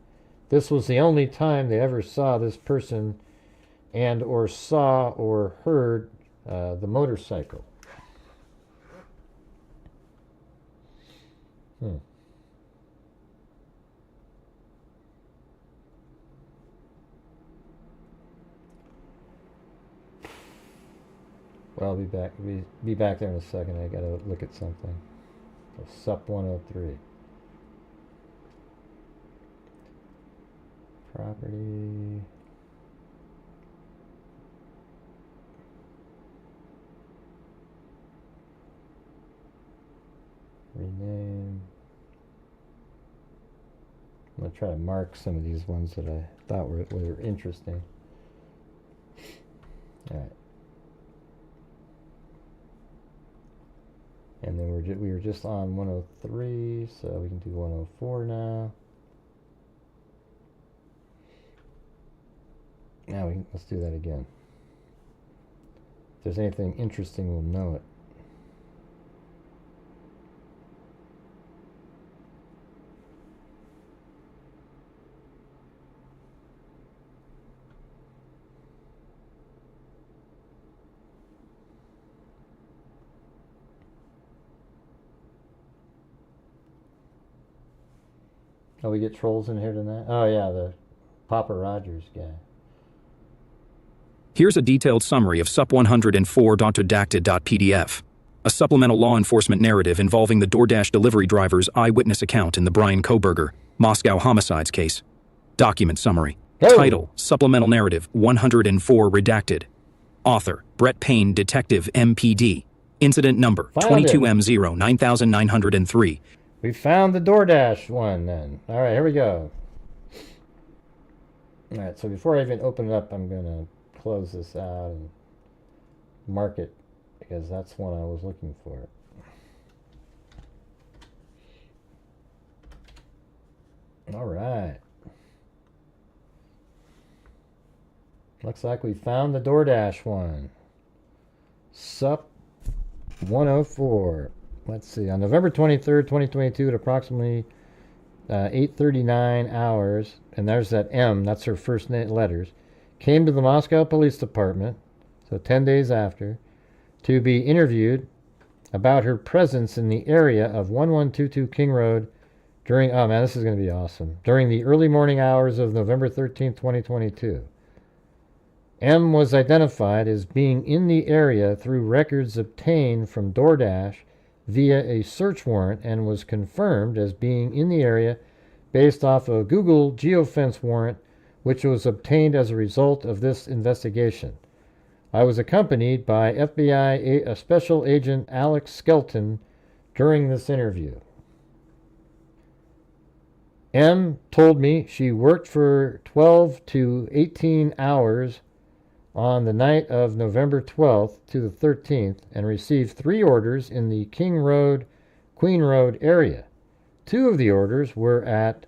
this was the only time they ever saw this person and or saw or heard the motorcycle. Well, I'll be back. Be back there in a second. I gotta look at something. So SUP 103. Property. Rename. I'm gonna try to mark some of these ones that I thought were interesting. All right. And then we were just on 103, so we can do 104 now. Now let's do that again. If there's anything interesting, we'll know it. Oh, we get trolls in here tonight? Oh, yeah, the Papa Rogers guy. Here's a detailed summary of SUP 104.redacted.pdf, a supplemental law enforcement narrative involving the DoorDash delivery driver's eyewitness account in the Brian Kohberger, Moscow homicides case. Document summary. Hey. Title, Supplemental Narrative 104 Redacted. Author, Brett Payne, Detective, MPD. Incident number, 22M0-9903. We found the DoorDash one then. All right, here we go. All right, so before I even open it up, I'm going to close this out and mark it because that's one I was looking for. All right. Looks like we found the DoorDash one. SUP 104. Let's see. On November 23rd, 2022, at approximately 8:39 hours, and there's that M, that's her first letters, came to the Moscow Police Department, so 10 days after, to be interviewed about her presence in the area of 1122 King Road during, oh man, this is going to be awesome, during the early morning hours of November 13th, 2022. M was identified as being in the area through records obtained from DoorDash via a search warrant and was confirmed as being in the area based off a Google geofence warrant which was obtained as a result of this investigation. I was accompanied by FBI Special Agent Alex Skelton during this interview. M told me she worked for 12 to 18 hours on the night of November 12th to the 13th and received 3 orders in the King Road, Queen Road area. 2 of the orders were at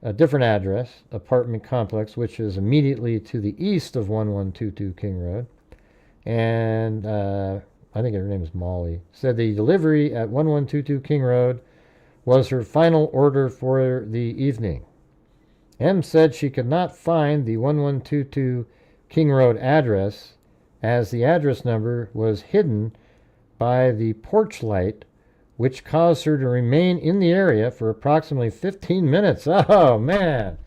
a different address, apartment complex, which is immediately to the east of 1122 King Road. And I think her name is Molly, said the delivery at 1122 King Road was her final order for the evening. M said she could not find the 1122 King Road address as the address number was hidden by the porch light, which caused her to remain in the area for approximately 15 minutes. Oh, man.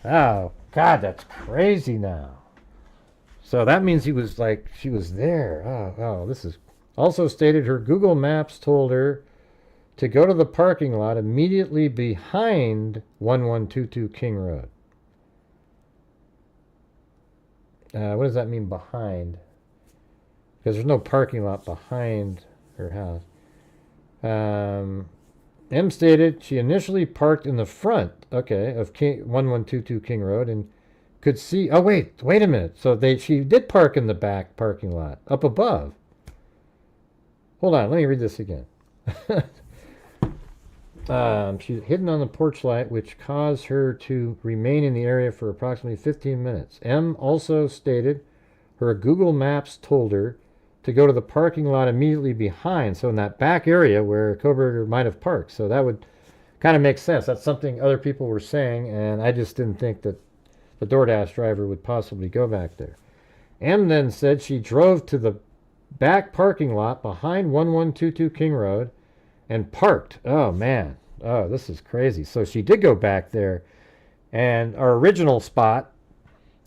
Oh, God, that's crazy now. So that means she was there. Oh, this is... Also stated her Google Maps told her to go to the parking lot immediately behind 1122 King Road. What does that mean, behind? Because there's no parking lot behind her house. M stated she initially parked in the front, of 1122 King Road and could see... Oh, wait a minute. So she did park in the back parking lot, up above. Hold on, let me read this again. She's hidden on the porch light, which caused her to remain in the area for approximately 15 minutes. M also stated her Google Maps told her to go to the parking lot immediately behind, so in that back area where Kohberger might have parked. So that would kind of make sense. That's something other people were saying, and I just didn't think that the DoorDash driver would possibly go back there. M then said she drove to the back parking lot behind 1122 King Road and parked. Oh, man. Oh, this is crazy. So she did go back there, and our original spot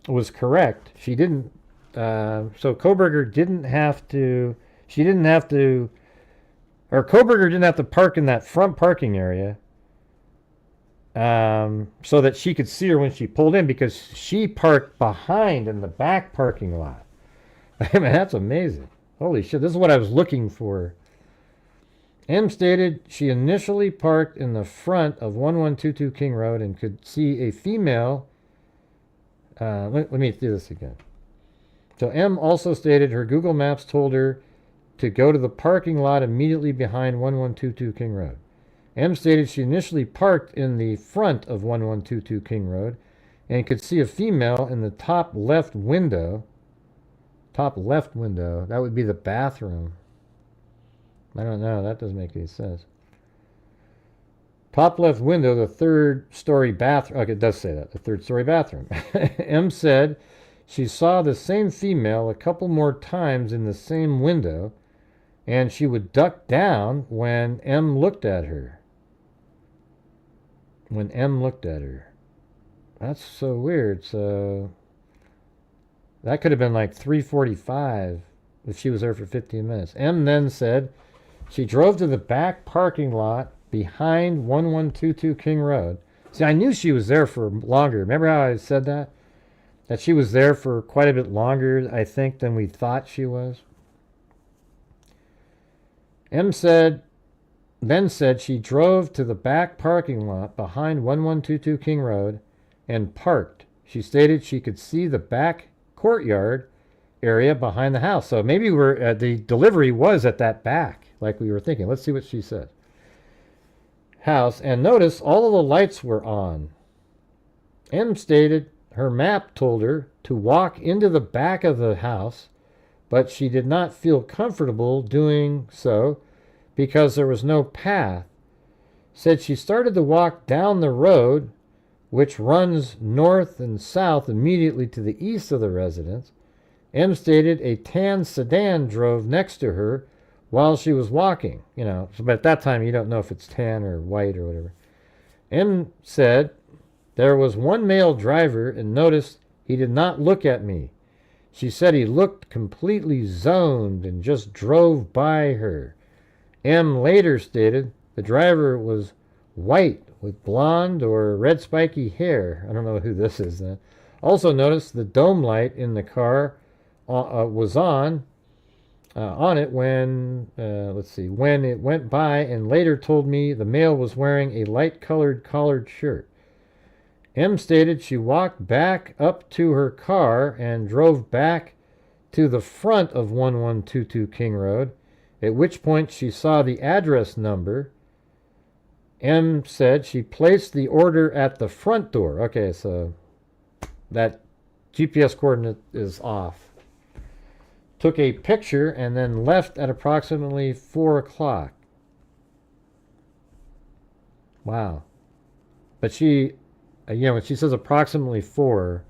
was correct. She didn't... so Kohberger didn't have to... Kohberger didn't have to park in that front parking area so that she could see her when she pulled in, because she parked behind in the back parking lot. I mean, that's amazing. Holy shit, this is what I was looking for. M stated she initially parked in the front of 1122 King Road and could see a female... let me do this again. So M also stated her Google Maps told her to go to the parking lot immediately behind 1122 King Road. M stated she initially parked in the front of 1122 King Road and could see a female in the top left window. Top left window. That would be the bathroom. I don't know. That doesn't make any sense. Top left window, the third-story bathroom. Okay, it does say that. The third-story bathroom. M said she saw the same female a couple more times in the same window, and she would duck down when M looked at her. That's so weird. So that could have been like 3:45 if she was there for 15 minutes. M then said she drove to the back parking lot behind 1122 King Road. See, I knew she was there for longer. Remember how I said that? That she was there for quite a bit longer, I think, than we thought she was. M then said she drove to the back parking lot behind 1122 King Road and parked. She stated she could see the back courtyard area behind the house. So maybe the delivery was at that back, like we were thinking. Let's see what she said. House, and notice all of the lights were on. M stated her map told her to walk into the back of the house, but she did not feel comfortable doing so because there was no path. Said she started to walk down the road, which runs north and south immediately to the east of the residence. M stated a tan sedan drove next to her while she was walking. But at that time you don't know if it's tan or white or whatever. M said there was one male driver and noticed he did not look at me. She said he looked completely zoned and just drove by her. M later stated the driver was white with blonde or red spiky hair. I don't know who this is then. Also noticed the dome light in the car was on it when, when it went by, and later told me the male was wearing a light-colored collared shirt. M stated she walked back up to her car and drove back to the front of 1122 King Road, at which point she saw the address number. M said she placed the order at the front door. Okay, so that GPS coordinate is off. Took a picture and then left at approximately 4 o'clock. Wow. But she, when she says approximately 4,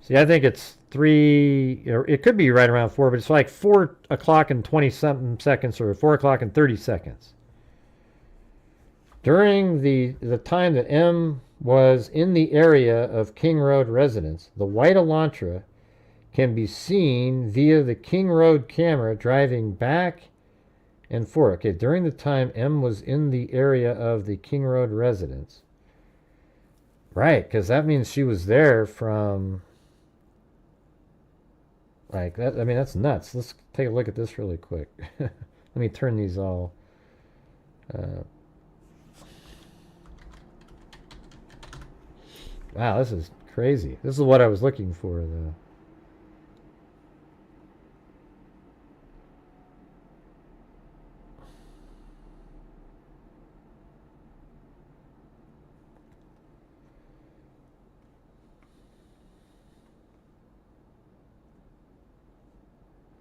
see, I think it's 3, or it could be right around 4, but it's like 4 o'clock and 20-something seconds or 4 o'clock and 30 seconds. During the time that M was in the area of King Road residence, the white Elantra can be seen via the King Road camera driving back and forth. Okay, during the time M was in the area of the King Road residence. Right, because that means she was there from, like, that. I mean, that's nuts. Let's take a look at this really quick. Let me turn these all. Wow, this is crazy. This is what I was looking for, though.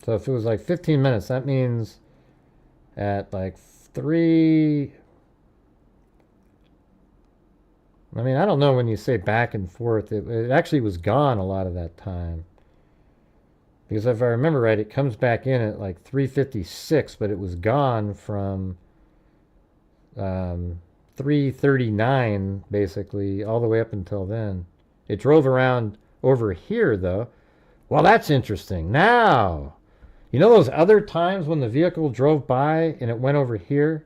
So if it was like 15 minutes, that means at like 3... I mean, I don't know when you say back and forth. It actually was gone a lot of that time. Because if I remember right, it comes back in at like 3:56, but it was gone from 3:39, basically, all the way up until then. It drove around over here, though. Well, that's interesting. Now, you know those other times when the vehicle drove by and it went over here?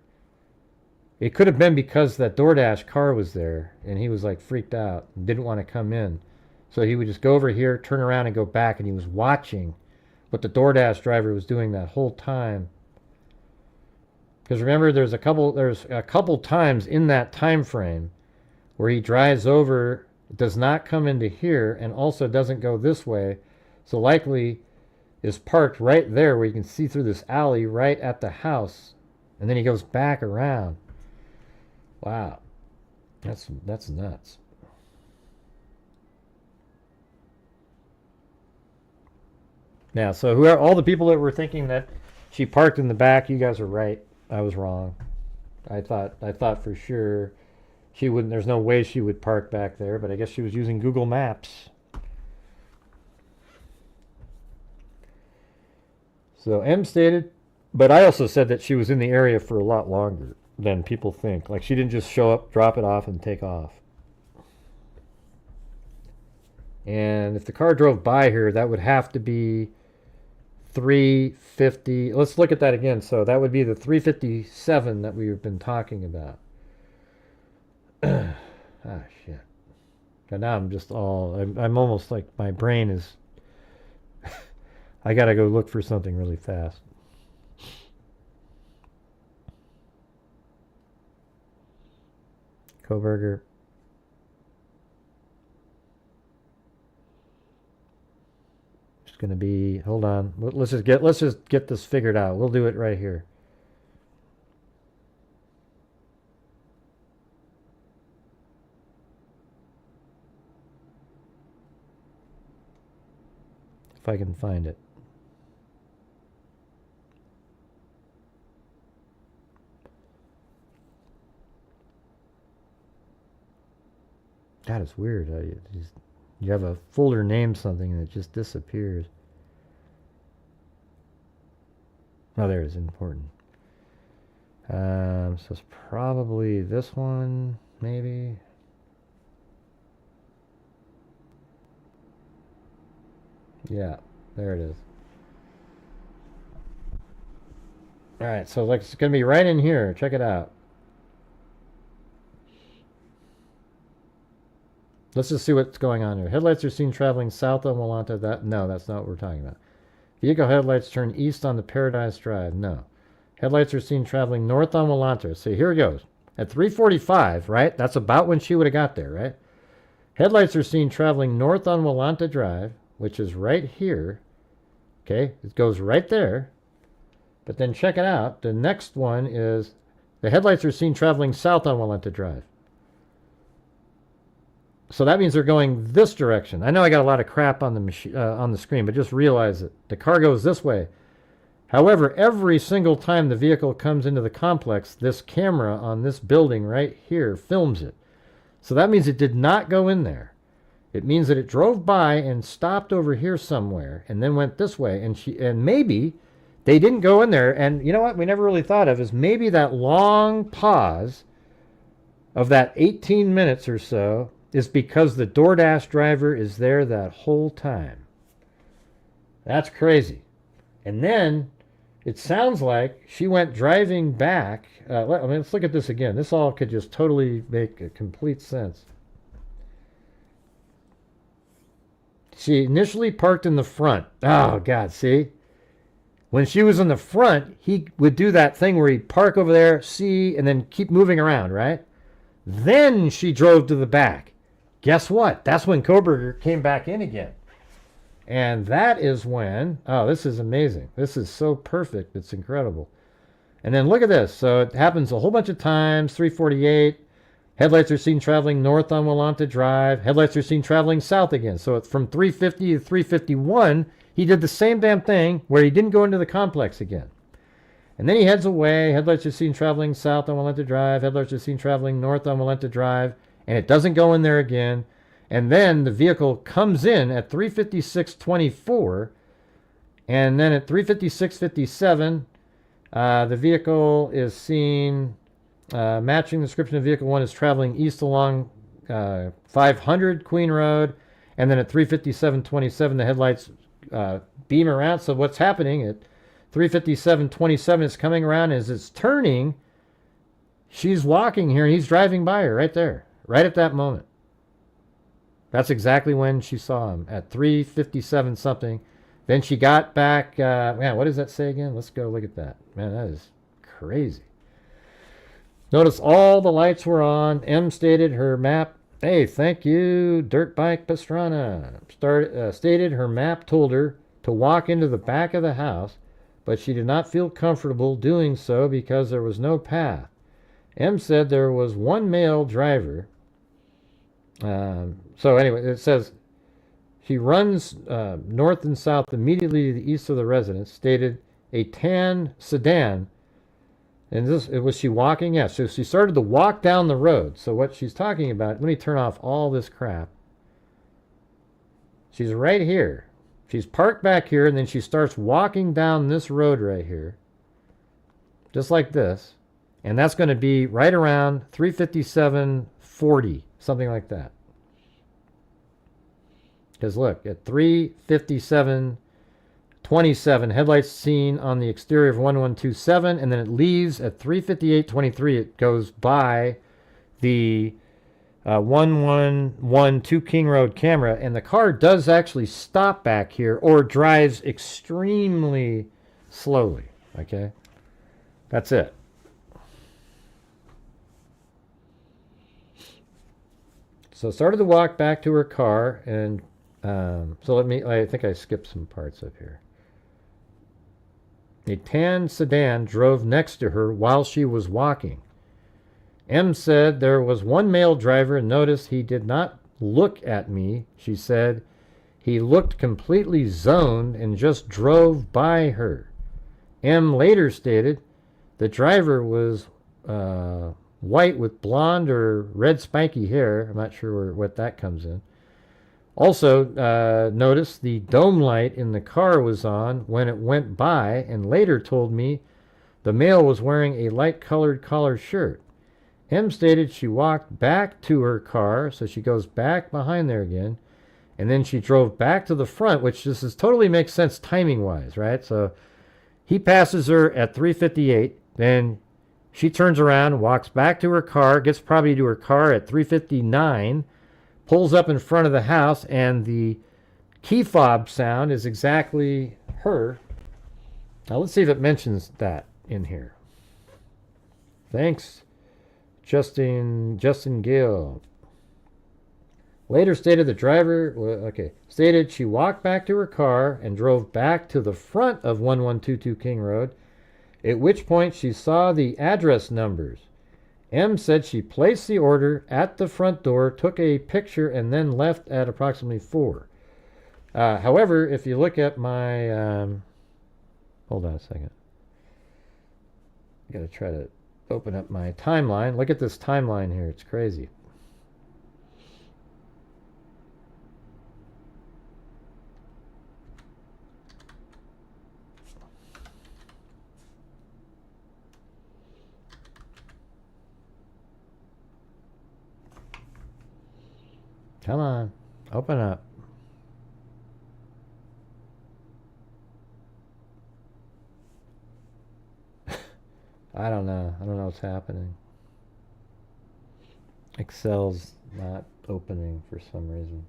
It could have been because that DoorDash car was there and he was like freaked out and didn't want to come in. So he would just go over here, turn around and go back, and he was watching what the DoorDash driver was doing that whole time. Because remember, there's a couple times in that time frame where he drives over, does not come into here, and also doesn't go this way. So likely is parked right there where you can see through this alley right at the house, and then he goes back around. Wow, that's nuts. Now, so whoever, all the people that were thinking that she parked in the back, you guys are right. I was wrong. I thought for sure she wouldn't. There's no way she would park back there, but I guess she was using Google Maps. So M stated, but I also said that she was in the area for a lot longer than people think. Like, she didn't just show up, drop it off, and take off. And if the car drove by her, that would have to be 3:50. Let's look at that again. So that would be the 3:57 that we've been talking about. Ah, shit. And now I'm just all, I'm almost like my brain is, I gotta go look for something really fast. Kohberger. It's gonna be, hold on. Let's just get this figured out. We'll do it right here. If I can find it. God, it's weird. You have a folder named something and it just disappears. Oh, there it is. Important. So it's probably this one, maybe. Yeah. There it is. All right, so like it's going to be right in here. Check it out. Let's just see what's going on here. Headlights are seen traveling south on Walanta. No, that's not what we're talking about. Vehicle headlights turn east on the Paradise Drive. No. Headlights are seen traveling north on Walanta. So here it goes. At 3:45, right? That's about when she would have got there, right? Headlights are seen traveling north on Walanta Drive, which is right here. Okay, it goes right there. But then check it out. The next one is the headlights are seen traveling south on Walenta Drive. So that means they're going this direction. I know I got a lot of crap on the screen, but just realize that the car goes this way. However, every single time the vehicle comes into the complex, this camera on this building right here films it. So that means it did not go in there. It means that it drove by and stopped over here somewhere and then went this way. And maybe they didn't go in there. And you know what we never really thought of is maybe that long pause of that 18 minutes or so is because the DoorDash driver is there that whole time. That's crazy. And then it sounds like she went driving back. Let's look at this again. This all could just totally make a complete sense. She initially parked in the front. Oh, God, see? When she was in the front, he would do that thing where he'd park over there, see, and then keep moving around, right? Then she drove to the back. Guess what? That's when Kohberger came back in again. And that is when, oh, this is amazing. This is so perfect. It's incredible. And then look at this. So it happens a whole bunch of times. 3:48. Headlights are seen traveling north on Walanta Drive. Headlights are seen traveling south again. So it's from 350 to 351. He did the same damn thing where he didn't go into the complex again. And then he heads away. Headlights are seen traveling south on Walenta Drive. Headlights are seen traveling north on Walenta Drive. And it doesn't go in there again. And then the vehicle comes in at 3:56:24. And then at 3:56:57, the vehicle is seen matching the description of vehicle 1 is traveling east along 500 Queen Road. And then at 3:57:27, the headlights beam around. So what's happening at 3:57:27 is coming around as it's turning. She's walking here and he's driving by her right there, right at that moment. That's exactly when she saw him at 3:57 something. Then she got back. Man, what does that say again? Let's go look at that. Man, that is crazy. Notice all the lights were on. M stated her map. Hey, thank you, Dirt Bike Pastrana. Stated her map told her to walk into the back of the house, but she did not feel comfortable doing so because there was no path. M said there was one male driver. So anyway, it says she runs north and south immediately to the east of the residence. Stated a tan sedan. And was she walking? Yeah, so she started to walk down the road. So what she's talking about, let me turn off all this crap. She's right here. She's parked back here, and then she starts walking down this road right here. Just like this. And that's going to be right around 3:57:40, something like that. Because look, at 3:57:27, headlights seen on the exterior of 1127, and then it leaves at 3:58:23. It goes by the 1112 King Road camera, and the car does actually stop back here or drives extremely slowly. Okay, that's it. So started to walk back to her car, and so I think I skipped some parts up here. A tan sedan drove next to her while she was walking. M said there was one male driver and noticed he did not look at me. She said he looked completely zoned and just drove by her. M later stated the driver was white with blonde or red spiky hair. I'm not sure what that comes in. Also, noticed the dome light in the car was on when it went by, and later told me the male was wearing a light-colored collar shirt. M stated she walked back to her car, so she goes back behind there again, And then she drove back to the front, which totally makes sense timing-wise, right? So he passes her at 3:58. Then she turns around, walks back to her car, gets probably to her car at 3:59, pulls up in front of the house, and the key fob sound is exactly her. Now let's see if it mentions that in here. Thanks, Justin Gill. Later stated the driver, stated she walked back to her car and drove back to the front of 1122 King Road, at which point she saw the address numbers. M said she placed the order at the front door, took a picture, and then left at approximately 4. However, if you look at my... hold on a second. I got to try to open up my timeline. Look at this timeline here. It's crazy. Come on, open up. I don't know what's happening. Excel's not opening for some reason.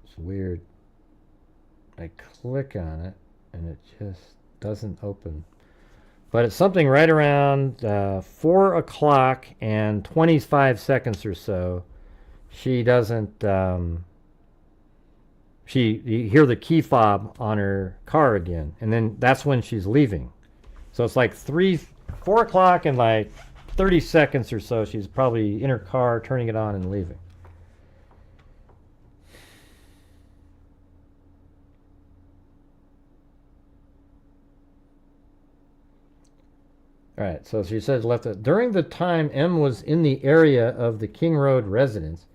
It's weird. I click on it and it just doesn't open. But it's something right around 4 o'clock and 25 seconds or so. She doesn't, you hear the key fob on her car again. And then that's when she's leaving. So it's like 4 o'clock and like 30 seconds or so. She's probably in her car, turning it on and leaving. All right, so she says left it. During the time M was in the area of the King Road residence,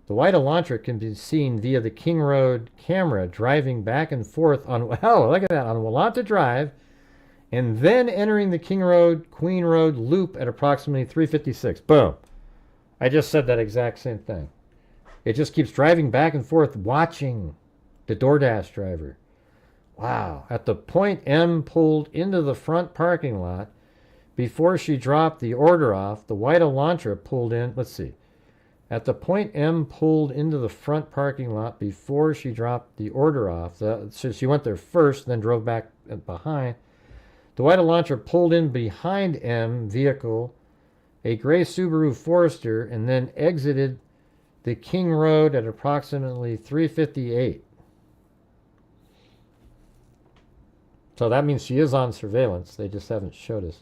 the white Elantra can be seen via the King Road camera driving back and forth on, oh, look at that, on Walanta Drive, and then entering the King Road, Queen Road loop at approximately 3:56. Boom. I just said that exact same thing. It just keeps driving back and forth, watching the DoorDash driver. Wow. At the point M pulled into the front parking lot, before she dropped the order off, the white Elantra pulled in. Let's see. At the point M pulled into the front parking lot before she dropped the order off, so she went there first, then drove back behind. The white Elantra pulled in behind M vehicle, a gray Subaru Forester, and then exited the King Road at approximately 3:58. So that means she is on surveillance. They just haven't showed us.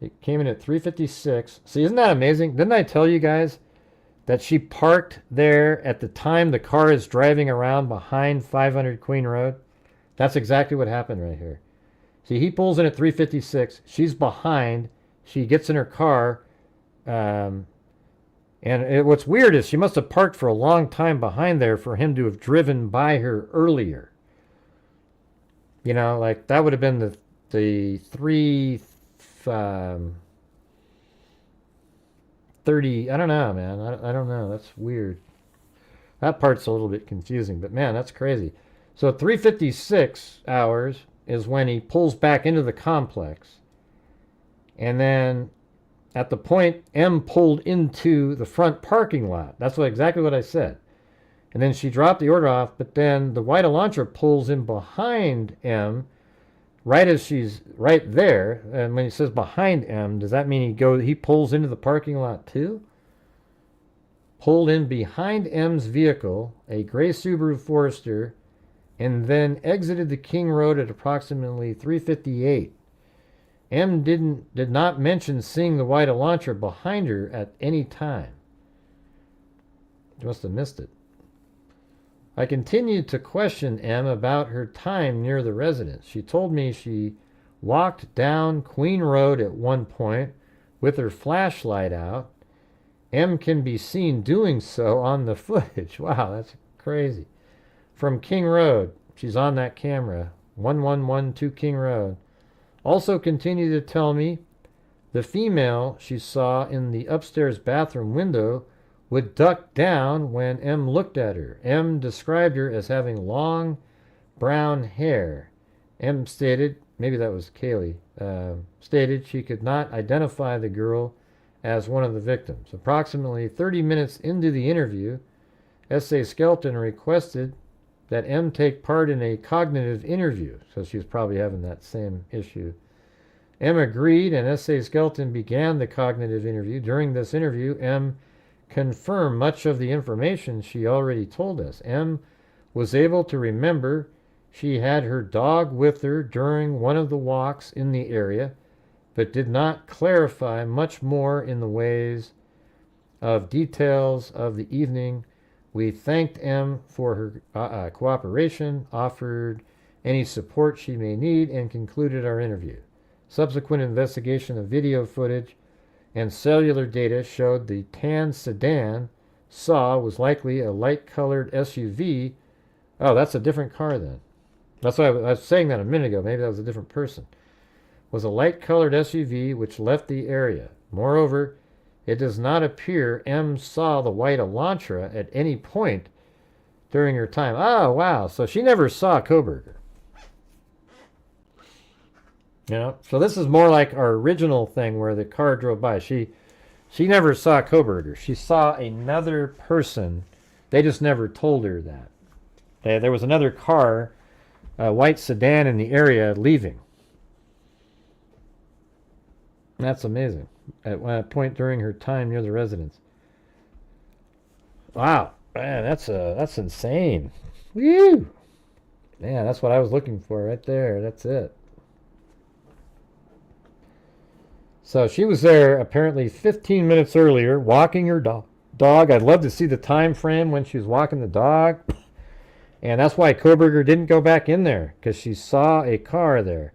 It came in at 3:56. See, isn't that amazing? Didn't I tell you guys that she parked there at the time the car is driving around behind 500 Queen Road? That's exactly what happened right here. See, he pulls in at 3:56. She's behind. She gets in her car. What's weird is she must have parked for a long time behind there for him to have driven by her earlier. You know, like that would have been the 30, I don't know, man. I don't know. That's weird. That part's a little bit confusing, but man, that's crazy. So 3:56 hours is when he pulls back into the complex. And then at the point M pulled into the front parking lot. That's exactly what I said. And then she dropped the order off, but then the white Elantra pulls in behind M right as she's right there. And when he says behind M, does that mean he pulls into the parking lot too? Pulled in behind M's vehicle, a gray Subaru Forester, and then exited the King Road at approximately 3:58. M did not mention seeing the white Elantra behind her at any time. You must have missed it. I continued to question M about her time near the residence. She told me she walked down Queen Road at one point with her flashlight out. M can be seen doing so on the footage. Wow, that's crazy. From King Road, she's on that camera, 1112 King Road. Also continued to tell me the female she saw in the upstairs bathroom window would duck down when M looked at her. M described her as having long brown hair. M stated, maybe that was Kaylee, stated she could not identify the girl as one of the victims. Approximately 30 minutes into the interview, S.A. Skelton requested that M take part in a cognitive interview, so she was probably having that same issue. M agreed, and S.A. Skelton began the cognitive interview. During this interview, M confirmed much of the information she already told us. M was able to remember she had her dog with her during one of the walks in the area, but did not clarify much more in the ways of details of the evening. We thanked M for her cooperation, offered any support she may need, and concluded our interview. Subsequent investigation of video footage and cellular data showed the tan sedan saw was likely a light-colored SUV. Oh, that's a different car then. That's why I was saying that a minute ago. Maybe that was a different person. Was a light-colored SUV which left the area. Moreover, it does not appear M saw the white Elantra at any point during her time. Oh, wow. So she never saw Kohberger. You know, so this is more like our original thing where the car drove by. She never saw Kohberger. She saw another person. They just never told her that. There was another car, a white sedan in the area leaving. That's amazing. At one point during her time near the residence. Wow, man, that's insane. Woo! Yeah, that's what I was looking for right there. That's it. So she was there apparently 15 minutes earlier, walking her dog. I'd love to see the time frame when she was walking the dog. And that's why Kohberger didn't go back in there, because she saw a car there.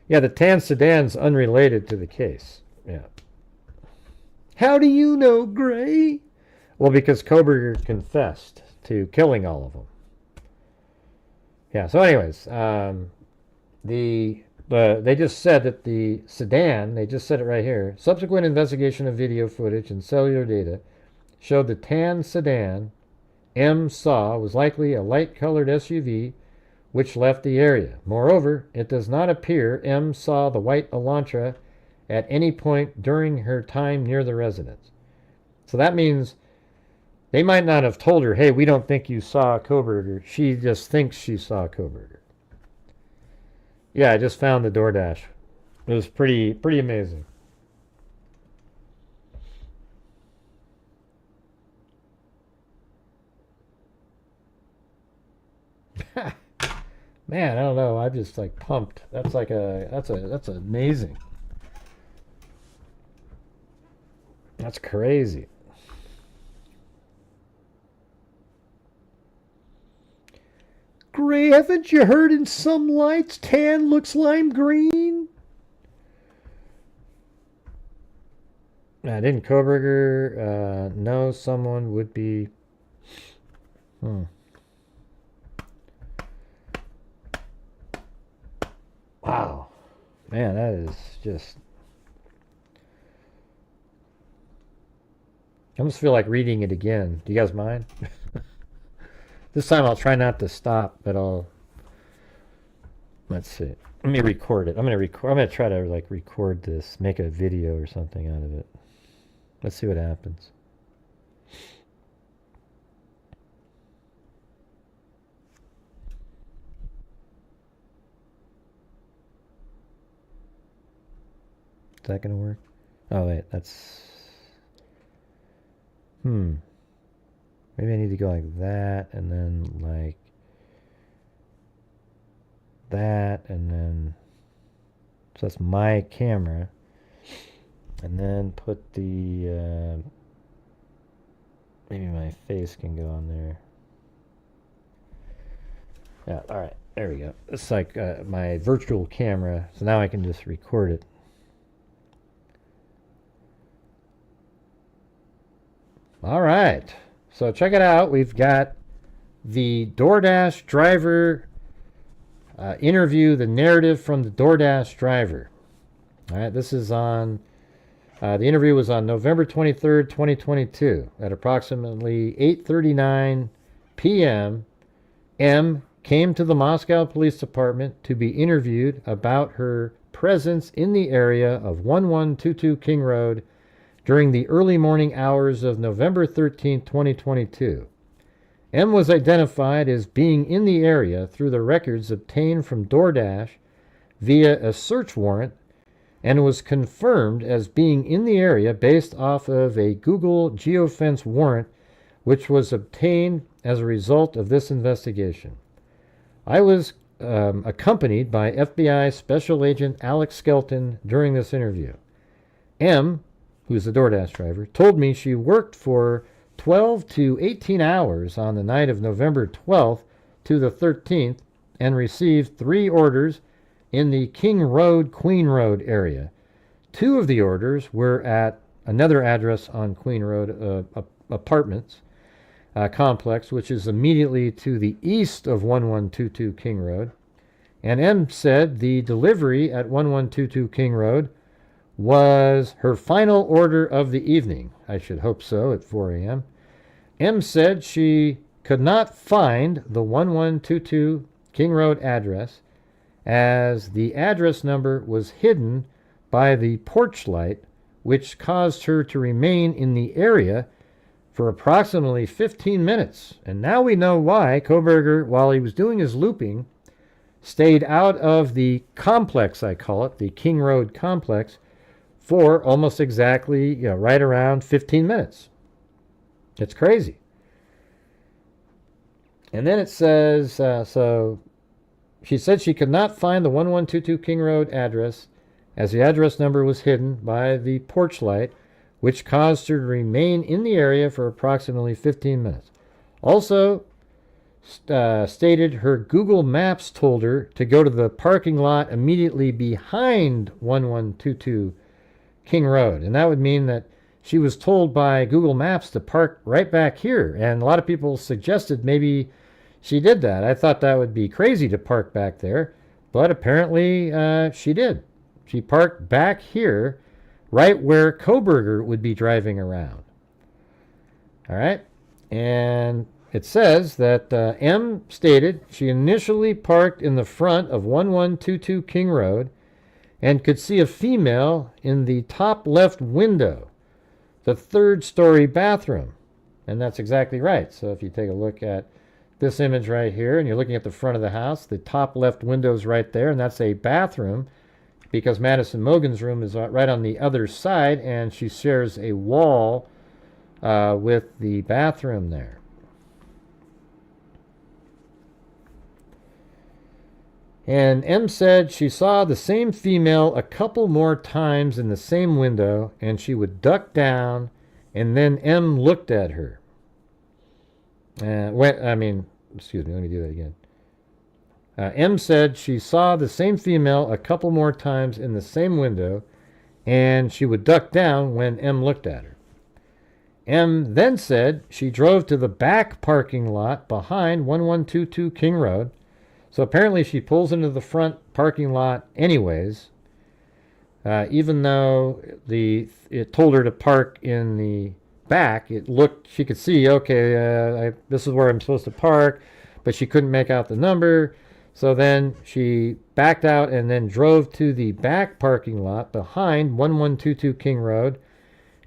Yeah, the tan sedan's unrelated to the case. Yeah. How do you know, Gray? Well, because Kohberger confessed to killing all of them. Yeah, so anyways, they just said that the sedan, they just said it right here, subsequent investigation of video footage and cellular data showed the tan sedan M saw was likely a light-colored SUV which left the area. Moreover, it does not appear M saw the white Elantra at any point during her time near the residence. So that means they might not have told her, hey, we don't think you saw Kohberger. She just thinks she saw Kohberger. Yeah, I just found the DoorDash. It was pretty amazing. Man, I don't know. I'm just like pumped. That's amazing. That's crazy. Gray, haven't you heard in some lights tan looks lime green? Didn't Kohberger know someone would be... Wow. Man, that is just... I almost feel like reading it again. Do you guys mind? This time I'll try not to stop, but let's see. Let me record it. I'm gonna try to like record this, make a video or something out of it. Let's see what happens. Is that gonna work? Oh wait, that's... Maybe I need to go like that, and then like that, and then... So that's my camera. And then put the... maybe my face can go on there. Yeah, alright, there we go. It's like my virtual camera, so now I can just record it. All right, so check it out. We've got the DoorDash driver interview, the narrative from the DoorDash driver. All right, this is on The interview was on November 23rd, 2022. At approximately 8:39 p.m., M came to the Moscow Police Department to be interviewed about her presence in the area of 1122 King Road during the early morning hours of November 13, 2022. M was identified as being in the area through the records obtained from DoorDash via a search warrant and was confirmed as being in the area based off of a Google geofence warrant which was obtained as a result of this investigation. I was accompanied by FBI Special Agent Alex Skelton during this interview. M, who's the DoorDash driver, told me she worked for 12 to 18 hours on the night of November 12th to the 13th and received 3 orders in the King Road, Queen Road area. 2 of the orders were at another address on Queen Road apartments complex, which is immediately to the east of 1122 King Road. And M said the delivery at 1122 King Road was her final order of the evening. I should hope so, at 4 a.m. M said she could not find the 1122 King Road address as the address number was hidden by the porch light, which caused her to remain in the area for approximately 15 minutes. And now we know why Kohberger, while he was doing his looping, stayed out of the complex, I call it, the King Road complex, for almost exactly, right around 15 minutes. It's crazy. And then it says, so she said she could not find the 1122 King Road address as the address number was hidden by the porch light, which caused her to remain in the area for approximately 15 minutes. Also stated her Google Maps told her to go to the parking lot immediately behind 1122 King Road. And that would mean that she was told by Google Maps to park right back here. And a lot of people suggested maybe she did that. I thought that would be crazy to park back there, but apparently she did. She parked back here, right where Kohberger would be driving around. All right. And it says that M stated she initially parked in the front of 1122 King Road and could see a female in the top left window, the 3rd-story bathroom. And that's exactly right. So if you take a look at this image right here and you're looking at the front of the house, the top left window is right there, and that's a bathroom because Madison Mogen's room is right on the other side, and she shares a wall with the bathroom there. And M said she saw the same female a couple more times in the same window, and she would duck down, and then M looked at her. Excuse me, let me do that again. M said she saw the same female a couple more times in the same window, and she would duck down when M looked at her. M then said she drove to the back parking lot behind 1122 King Road. So apparently she pulls into the front parking lot anyways, even though it told her to park in the back. She could see, okay, this is where I'm supposed to park, but she couldn't make out the number. So then she backed out and then drove to the back parking lot behind 1122 King Road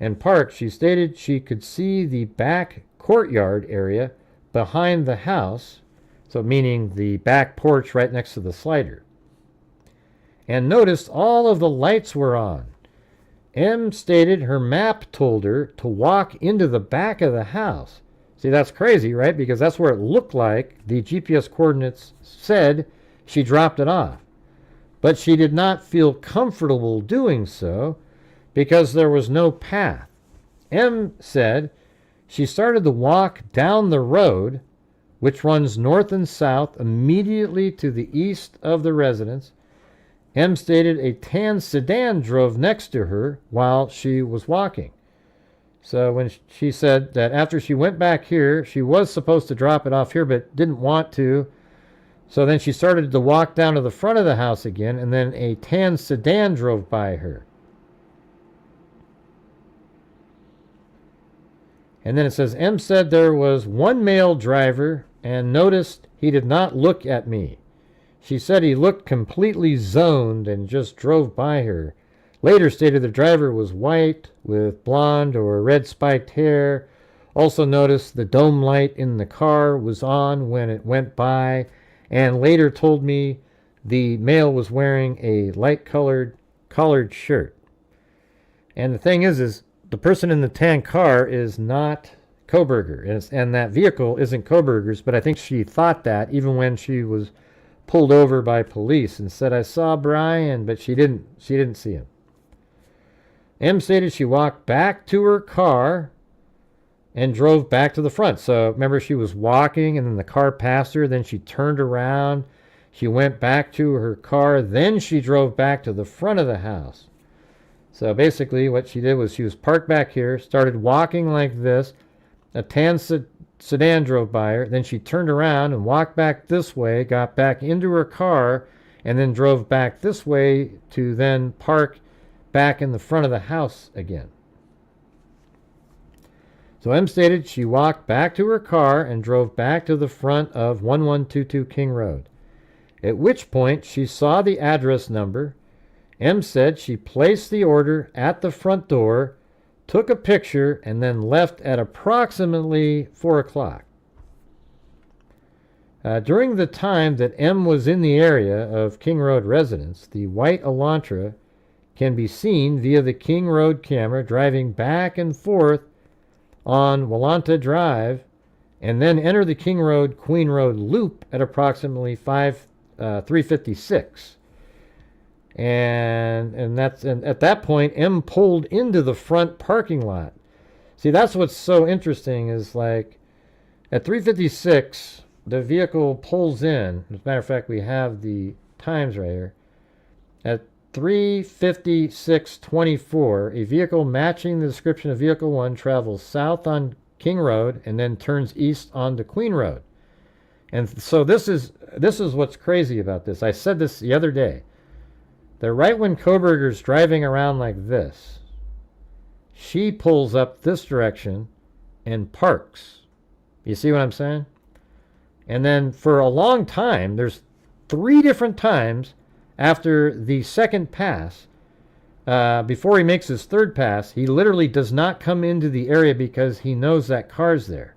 and parked. She stated she could see the back courtyard area behind the house, so meaning the back porch right next to the slider, and noticed all of the lights were on. M stated her map told her to walk into the back of the house. See, that's crazy, right? Because that's where it looked like the GPS coordinates said she dropped it off. But she did not feel comfortable doing so because there was no path. M said she started to walk down the road, which runs north and south immediately to the east of the residence. M stated a tan sedan drove next to her while she was walking. So when she said that after she went back here, she was supposed to drop it off here, but didn't want to. So then she started to walk down to the front of the house again, and then a tan sedan drove by her. And then it says, M said there was one male driver and noticed he did not look at me. She said he looked completely zoned and just drove by her. Later stated the driver was white with blonde or red spiked hair. Also noticed the dome light in the car was on when it went by, and later told me the male was wearing a light collared shirt. And the thing is the person in the tan car is not Kohberger, and that vehicle isn't Kohberger's, but I think she thought that even when she was pulled over by police and said, I saw Brian, but she didn't see him. M stated she walked back to her car and drove back to the front. So remember, she was walking and then the car passed her, then she turned around, she went back to her car, then she drove back to the front of the house. So basically what she did was she was parked back here, started walking like this, a tan sedan drove by her, then she turned around and walked back this way, got back into her car, and then drove back this way to then park back in the front of the house again. So M stated she walked back to her car and drove back to the front of 1122 King Road, at which point she saw the address number. M said she placed the order at the front door, took a picture, and then left at approximately 4 o'clock. During the time that M was in the area of King Road residence, the white Elantra can be seen via the King Road camera driving back and forth on Walanta Drive, and then enter the King Road Queen Road loop at approximately 3:56. And at that point, M pulled into the front parking lot. See, that's what's so interesting is like at 3:56, the vehicle pulls in. As a matter of fact, we have the times right here. At 3:56:24, a vehicle matching the description of Vehicle 1 travels south on King Road and then turns east onto Queen Road. And so this is what's crazy about this. I said this the other day. That right when Kohberger's driving around like this, she pulls up this direction and parks. You see what I'm saying? And then for a long time, there's 3 different times after the second pass, before he makes his third pass, he literally does not come into the area because he knows that car's there.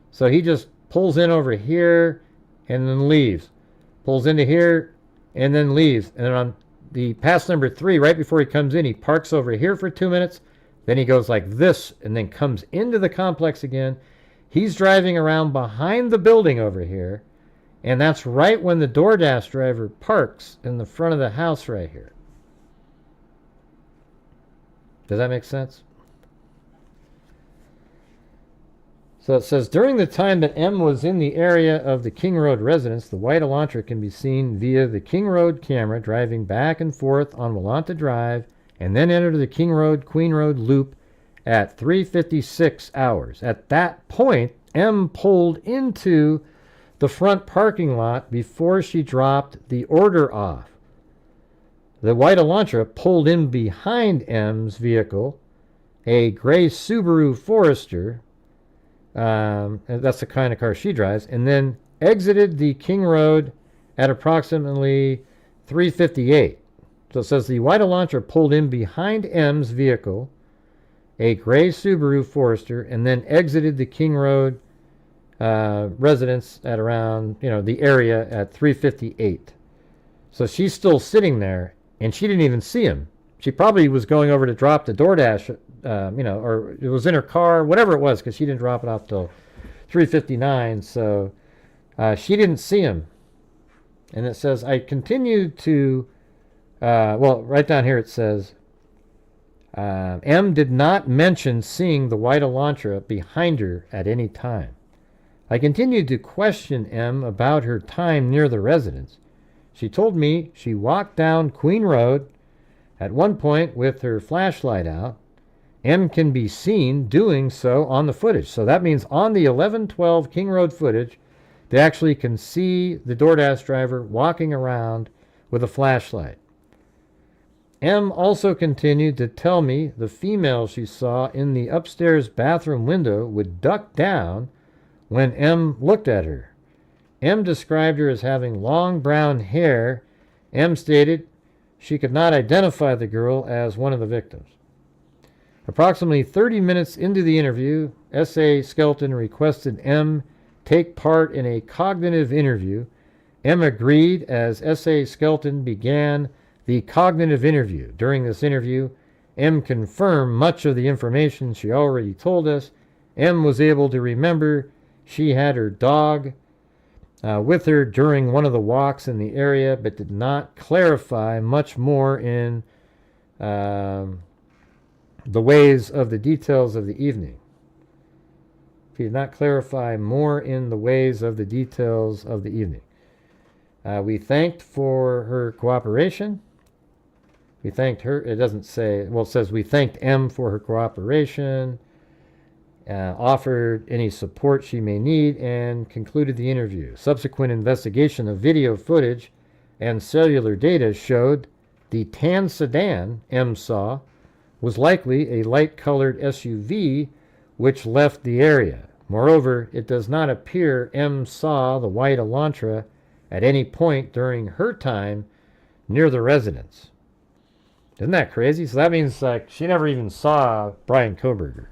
So he just pulls in over here and then leaves. Pulls into here and then leaves. And then on the pass number 3, right before he comes in, he parks over here for 2 minutes. Then he goes like this and then comes into the complex again. He's driving around behind the building over here. And that's right when the DoorDash driver parks in the front of the house right here. Does that make sense? So it says, during the time that M was in the area of the King Road residence, the white Elantra can be seen via the King Road camera driving back and forth on Walanta Drive and then enter the King Road Queen Road loop at 3:56 hours. At that point, M pulled into the front parking lot before she dropped the order off. The white Elantra pulled in behind M's vehicle, a gray Subaru Forester, that's the kind of car she drives, and then exited the King Road at approximately 3:58. So it says the white Elantra pulled in behind M's vehicle, a gray Subaru Forester, and then exited the King Road residence at around, the area at 3:58. So she's still sitting there, and she didn't even see him. She probably was going over to drop the DoorDash, or it was in her car, whatever it was, because she didn't drop it off till 3:59. So she didn't see him. And it says, I continued to, right down here it says, M did not mention seeing the white Elantra behind her at any time. I continued to question M about her time near the residence. She told me she walked down Queen Road at one point with her flashlight out. M can be seen doing so on the footage. So that means on the 1112 King Road footage, they actually can see the DoorDash driver walking around with a flashlight. M also continued to tell me the female she saw in the upstairs bathroom window would duck down when M looked at her. M described her as having long brown hair. M stated she could not identify the girl as one of the victims. Approximately 30 minutes into the interview, S.A. Skelton requested M take part in a cognitive interview. M agreed as S.A. Skelton began the cognitive interview. During this interview, M confirmed much of the information she already told us. M was able to remember she had her dog with her during one of the walks in the area, but did not clarify much more in the ways of the details of the evening. She did not clarify more in the ways of the details of the evening. We thanked for her cooperation. We thanked her. It doesn't say, well, it says we thanked M for her cooperation, offered any support she may need, and concluded the interview. Subsequent investigation of video footage and cellular data showed the tan sedan M saw was likely a light-colored SUV which left the area. Moreover, it does not appear M saw the white Elantra at any point during her time near the residence. Isn't that crazy? So that means like she never even saw Brian Kohberger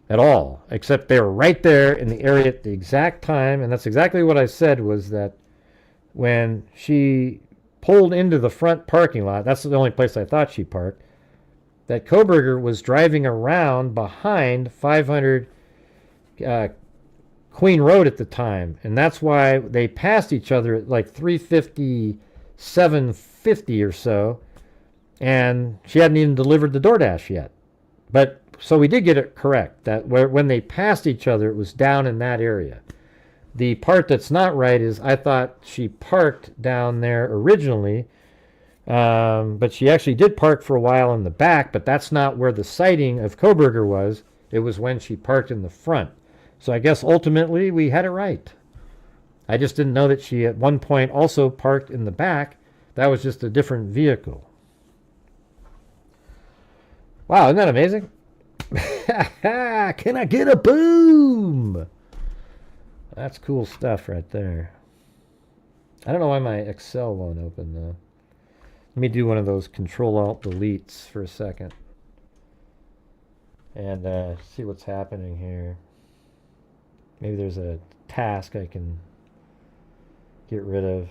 at all, except they were right there in the area at the exact time. And that's exactly what I said, was that when she pulled into the front parking lot, that's the only place I thought she parked, that Kohberger was driving around behind 500 Queen Road at the time. And that's why they passed each other at like 350, 750 or so. And she hadn't even delivered the DoorDash yet. But so we did get it correct, that when they passed each other, it was down in that area. The part that's not right is I thought she parked down there originally, but she actually did park for a while in the back, but that's not where the sighting of Kohberger was. It was when she parked in the front. So I guess ultimately we had it right. I just didn't know that she at one point also parked in the back. That was just a different vehicle. Wow, isn't that amazing? Can I get a boom? That's cool stuff right there. I don't know why my Excel won't open though. Let me do one of those Control-Alt-Deletes for a second. And see what's happening here. Maybe there's a task I can get rid of.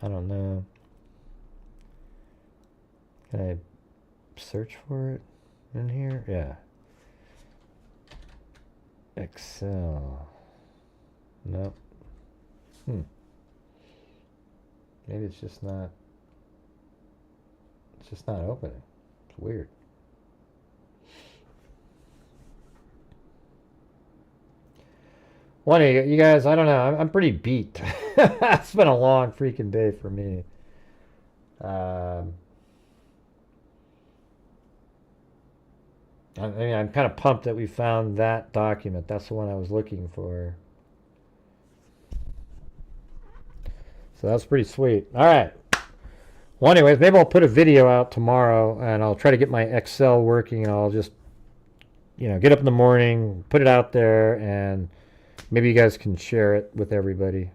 I don't know. Can I search for it in here? Yeah. Excel. Nope. Maybe it's just not opening. It's weird. Well, you guys, I don't know. I'm pretty beat. It's been a long freaking day for me. I mean, I'm kind of pumped that we found that document. That's the one I was looking for. So that's pretty sweet. All right. Well, anyways, maybe I'll put a video out tomorrow, and I'll try to get my Excel working, and I'll just, get up in the morning, put it out there, and maybe you guys can share it with everybody.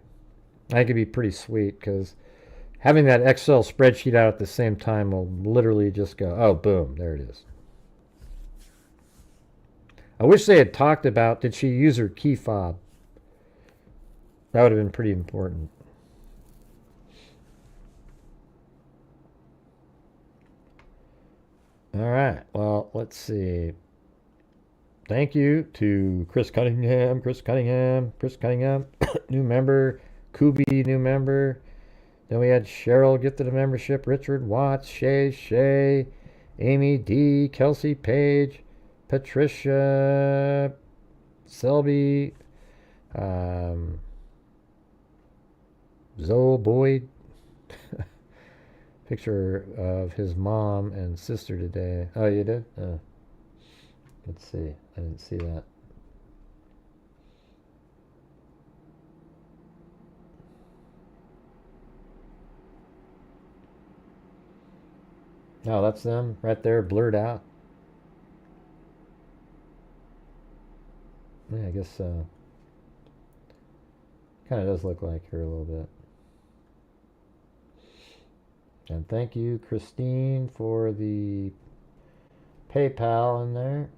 I think it'd be pretty sweet, because having that Excel spreadsheet out at the same time will literally just go, oh, boom, there it is. I wish they had talked about, did she use her key fob? That would have been pretty important. All right, well, let's see. Thank you to Chris Cunningham, new member, Kubi, new member. Then we had Cheryl get to the membership, Richard Watts, Shay, Amy D, Kelsey Page, Patricia, Selby, Zoe Boyd. Picture of his mom and sister today. Oh, you did? Oh. Let's see. I didn't see that. No, that's them right there, blurred out. Yeah, I guess kind of does look like her a little bit. And thank you, Christine, for the PayPal in there.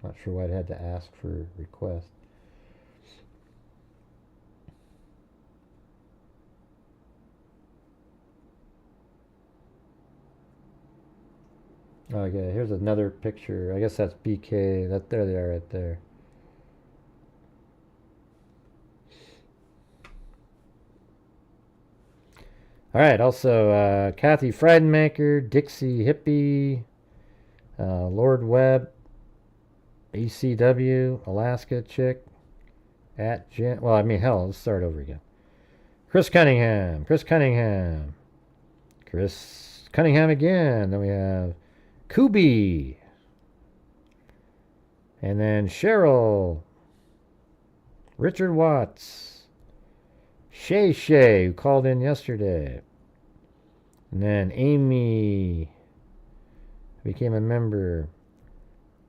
Not sure why I had to ask for request. Okay, here's another picture. I guess that's BK. There they are right there. All right, also Kathy Friedenmaker, Dixie Hippie, Lord Webb, ECW, Alaska Chick, at Jen. Well, I mean, hell, let's start over again. Chris Cunningham again. Then we have Kubi. And then Cheryl, Richard Watts, Shay, who called in yesterday. And then Amy became a member.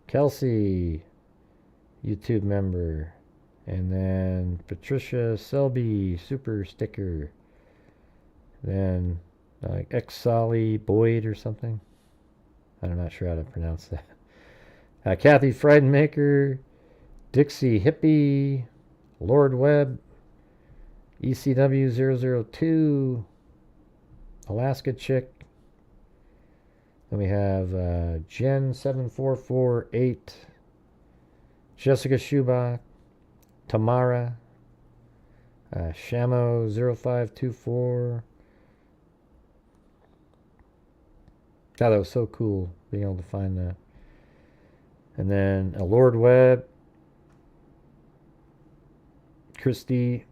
Kelsey, YouTube member. And then Patricia Selby, super sticker. Then Exali Boyd or something. I'm not sure how to pronounce that. Kathy Friedenmaker, Dixie Hippie, Lord Webb, ECW002, Alaska Chick. Then we have Jen7448, Jessica Schubach, Tamara, Shamo0524. God, that was so cool being able to find that. And then Lord Webb, Christy,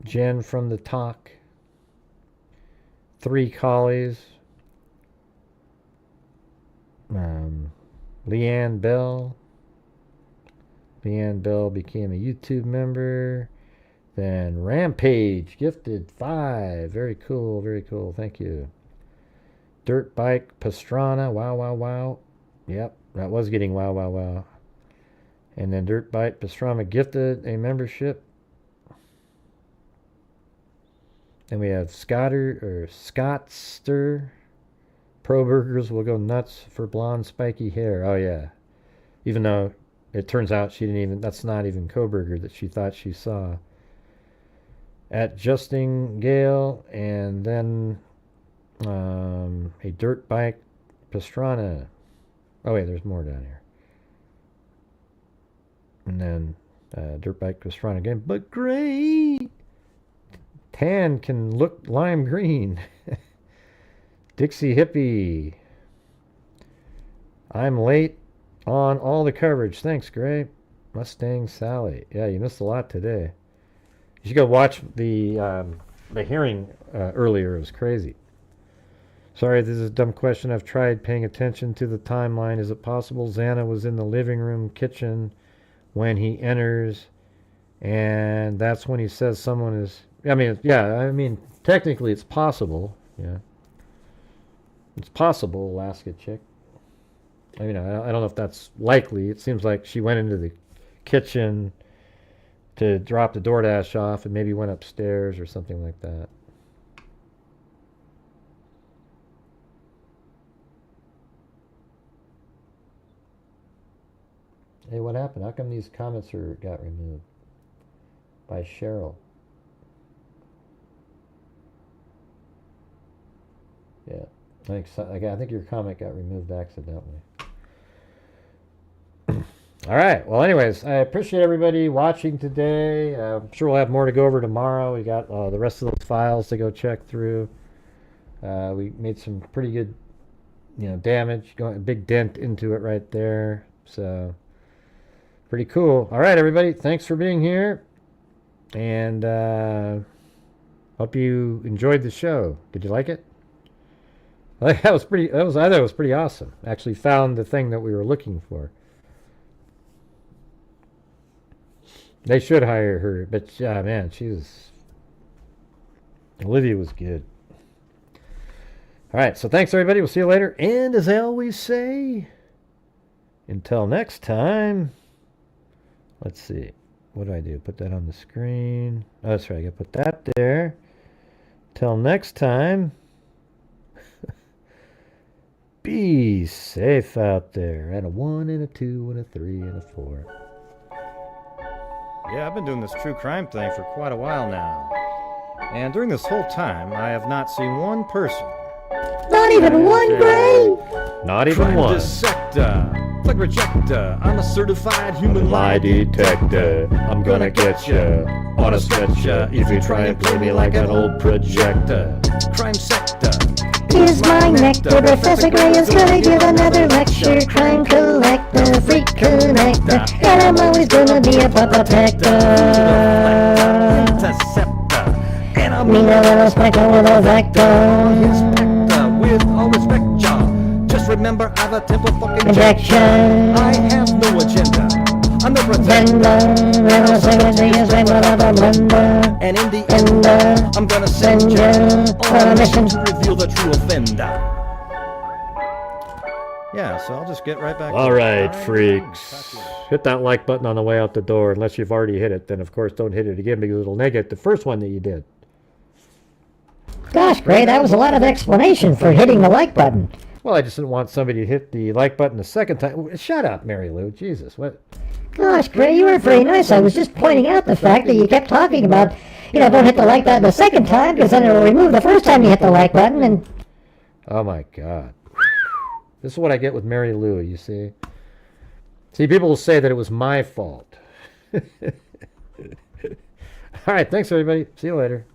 Jen from the Talk, 3 Collies, Leanne Bell. Leanne Bell became a YouTube member. Then Rampage gifted 5. Very cool, very cool. Thank you. Dirt Bike Pastrana. Wow. Yep, that was getting wow. And then Dirt Bike Pastrana gifted a membership. Then we have Scottster. Pro Burgers will go nuts for blonde spiky hair. Oh yeah. Even though it turns out she didn't even, that's not even Kohberger that she thought she saw. At Justin Gale, and then a Dirt Bike Pastrana. Oh wait, there's more down here. And then Dirt Bike Pastrana again, but gray. Tan can look lime green. Dixie Hippie. I'm late on all the coverage. Thanks, Gray. Mustang Sally. Yeah, you missed a lot today. You should go watch the hearing earlier. It was crazy. Sorry, this is a dumb question. I've tried paying attention to the timeline. Is it possible Xana was in the living room kitchen when he enters, and that's when he says someone is... I mean, technically it's possible. Yeah. It's possible, Alaska Chick. I mean, I don't know if that's likely. It seems like she went into the kitchen to drop the DoorDash off and maybe went upstairs or something like that. Hey, what happened? How come these comments got removed? By Cheryl. Yeah. I think your comment got removed accidentally. All right. Well, anyways, I appreciate everybody watching today. I'm sure we'll have more to go over tomorrow. We got the rest of those files to go check through. We made some pretty good, damage. Going a big dent into it right there. So pretty cool. All right, everybody. Thanks for being here, and hope you enjoyed the show. Did you like it? Like, that was pretty. I thought it was pretty awesome. Actually, found the thing that we were looking for. They should hire her, but man, Olivia was good. All right, so thanks everybody. We'll see you later. And as I always say, until next time. Let's see. What do I do? Put that on the screen. Oh, that's right. I gotta put that there. Till next time. Be safe out there. And a 1 and a 2 and a 3 and a 4. Yeah, I've been doing this true crime thing for quite a while now. And during this whole time, I have not seen one person. Not even one, Gray! Not even Crime one. dissector, flag rejector, I'm a certified human Lie detector. I'm gonna get ya on a stretcher if you try and play me like an old projector. Crime sector. Here's my nectar, Professor Gray is gonna give another lecture. Crime collector, freak connector, and I'm always gonna be a protector. Interceptor. And I'm Me a little speckle with a vector. Inspector with all respect, y'all. Just remember I've a temple fucking Injection. I have no agenda. I'm the pretender. Blender, little secretary is right without a blender. And in the Ender, end, I'm gonna send send you ya on a mission. to reveal the true offender. Yeah, so I'll just get right back. All to right, crime. freaks. Hit that like button on the way out the door. Unless you've already hit it, then of course don't hit it again because it'll negate the first one that you did. Gosh, Gray, that was a lot of explanation for hitting the like button. Well, I just didn't want somebody to hit the like button the second time. Shut up, Mary Lou. Jesus, what? Gosh, Gray, you weren't very nice. I was just pointing out the fact that you kept talking about, don't hit the like button the second time, because then it'll remove the first time you hit the like button, and... Oh my God. This is what I get with Mary Lou, you see? See, people will say that it was my fault. All right, thanks everybody. See you later.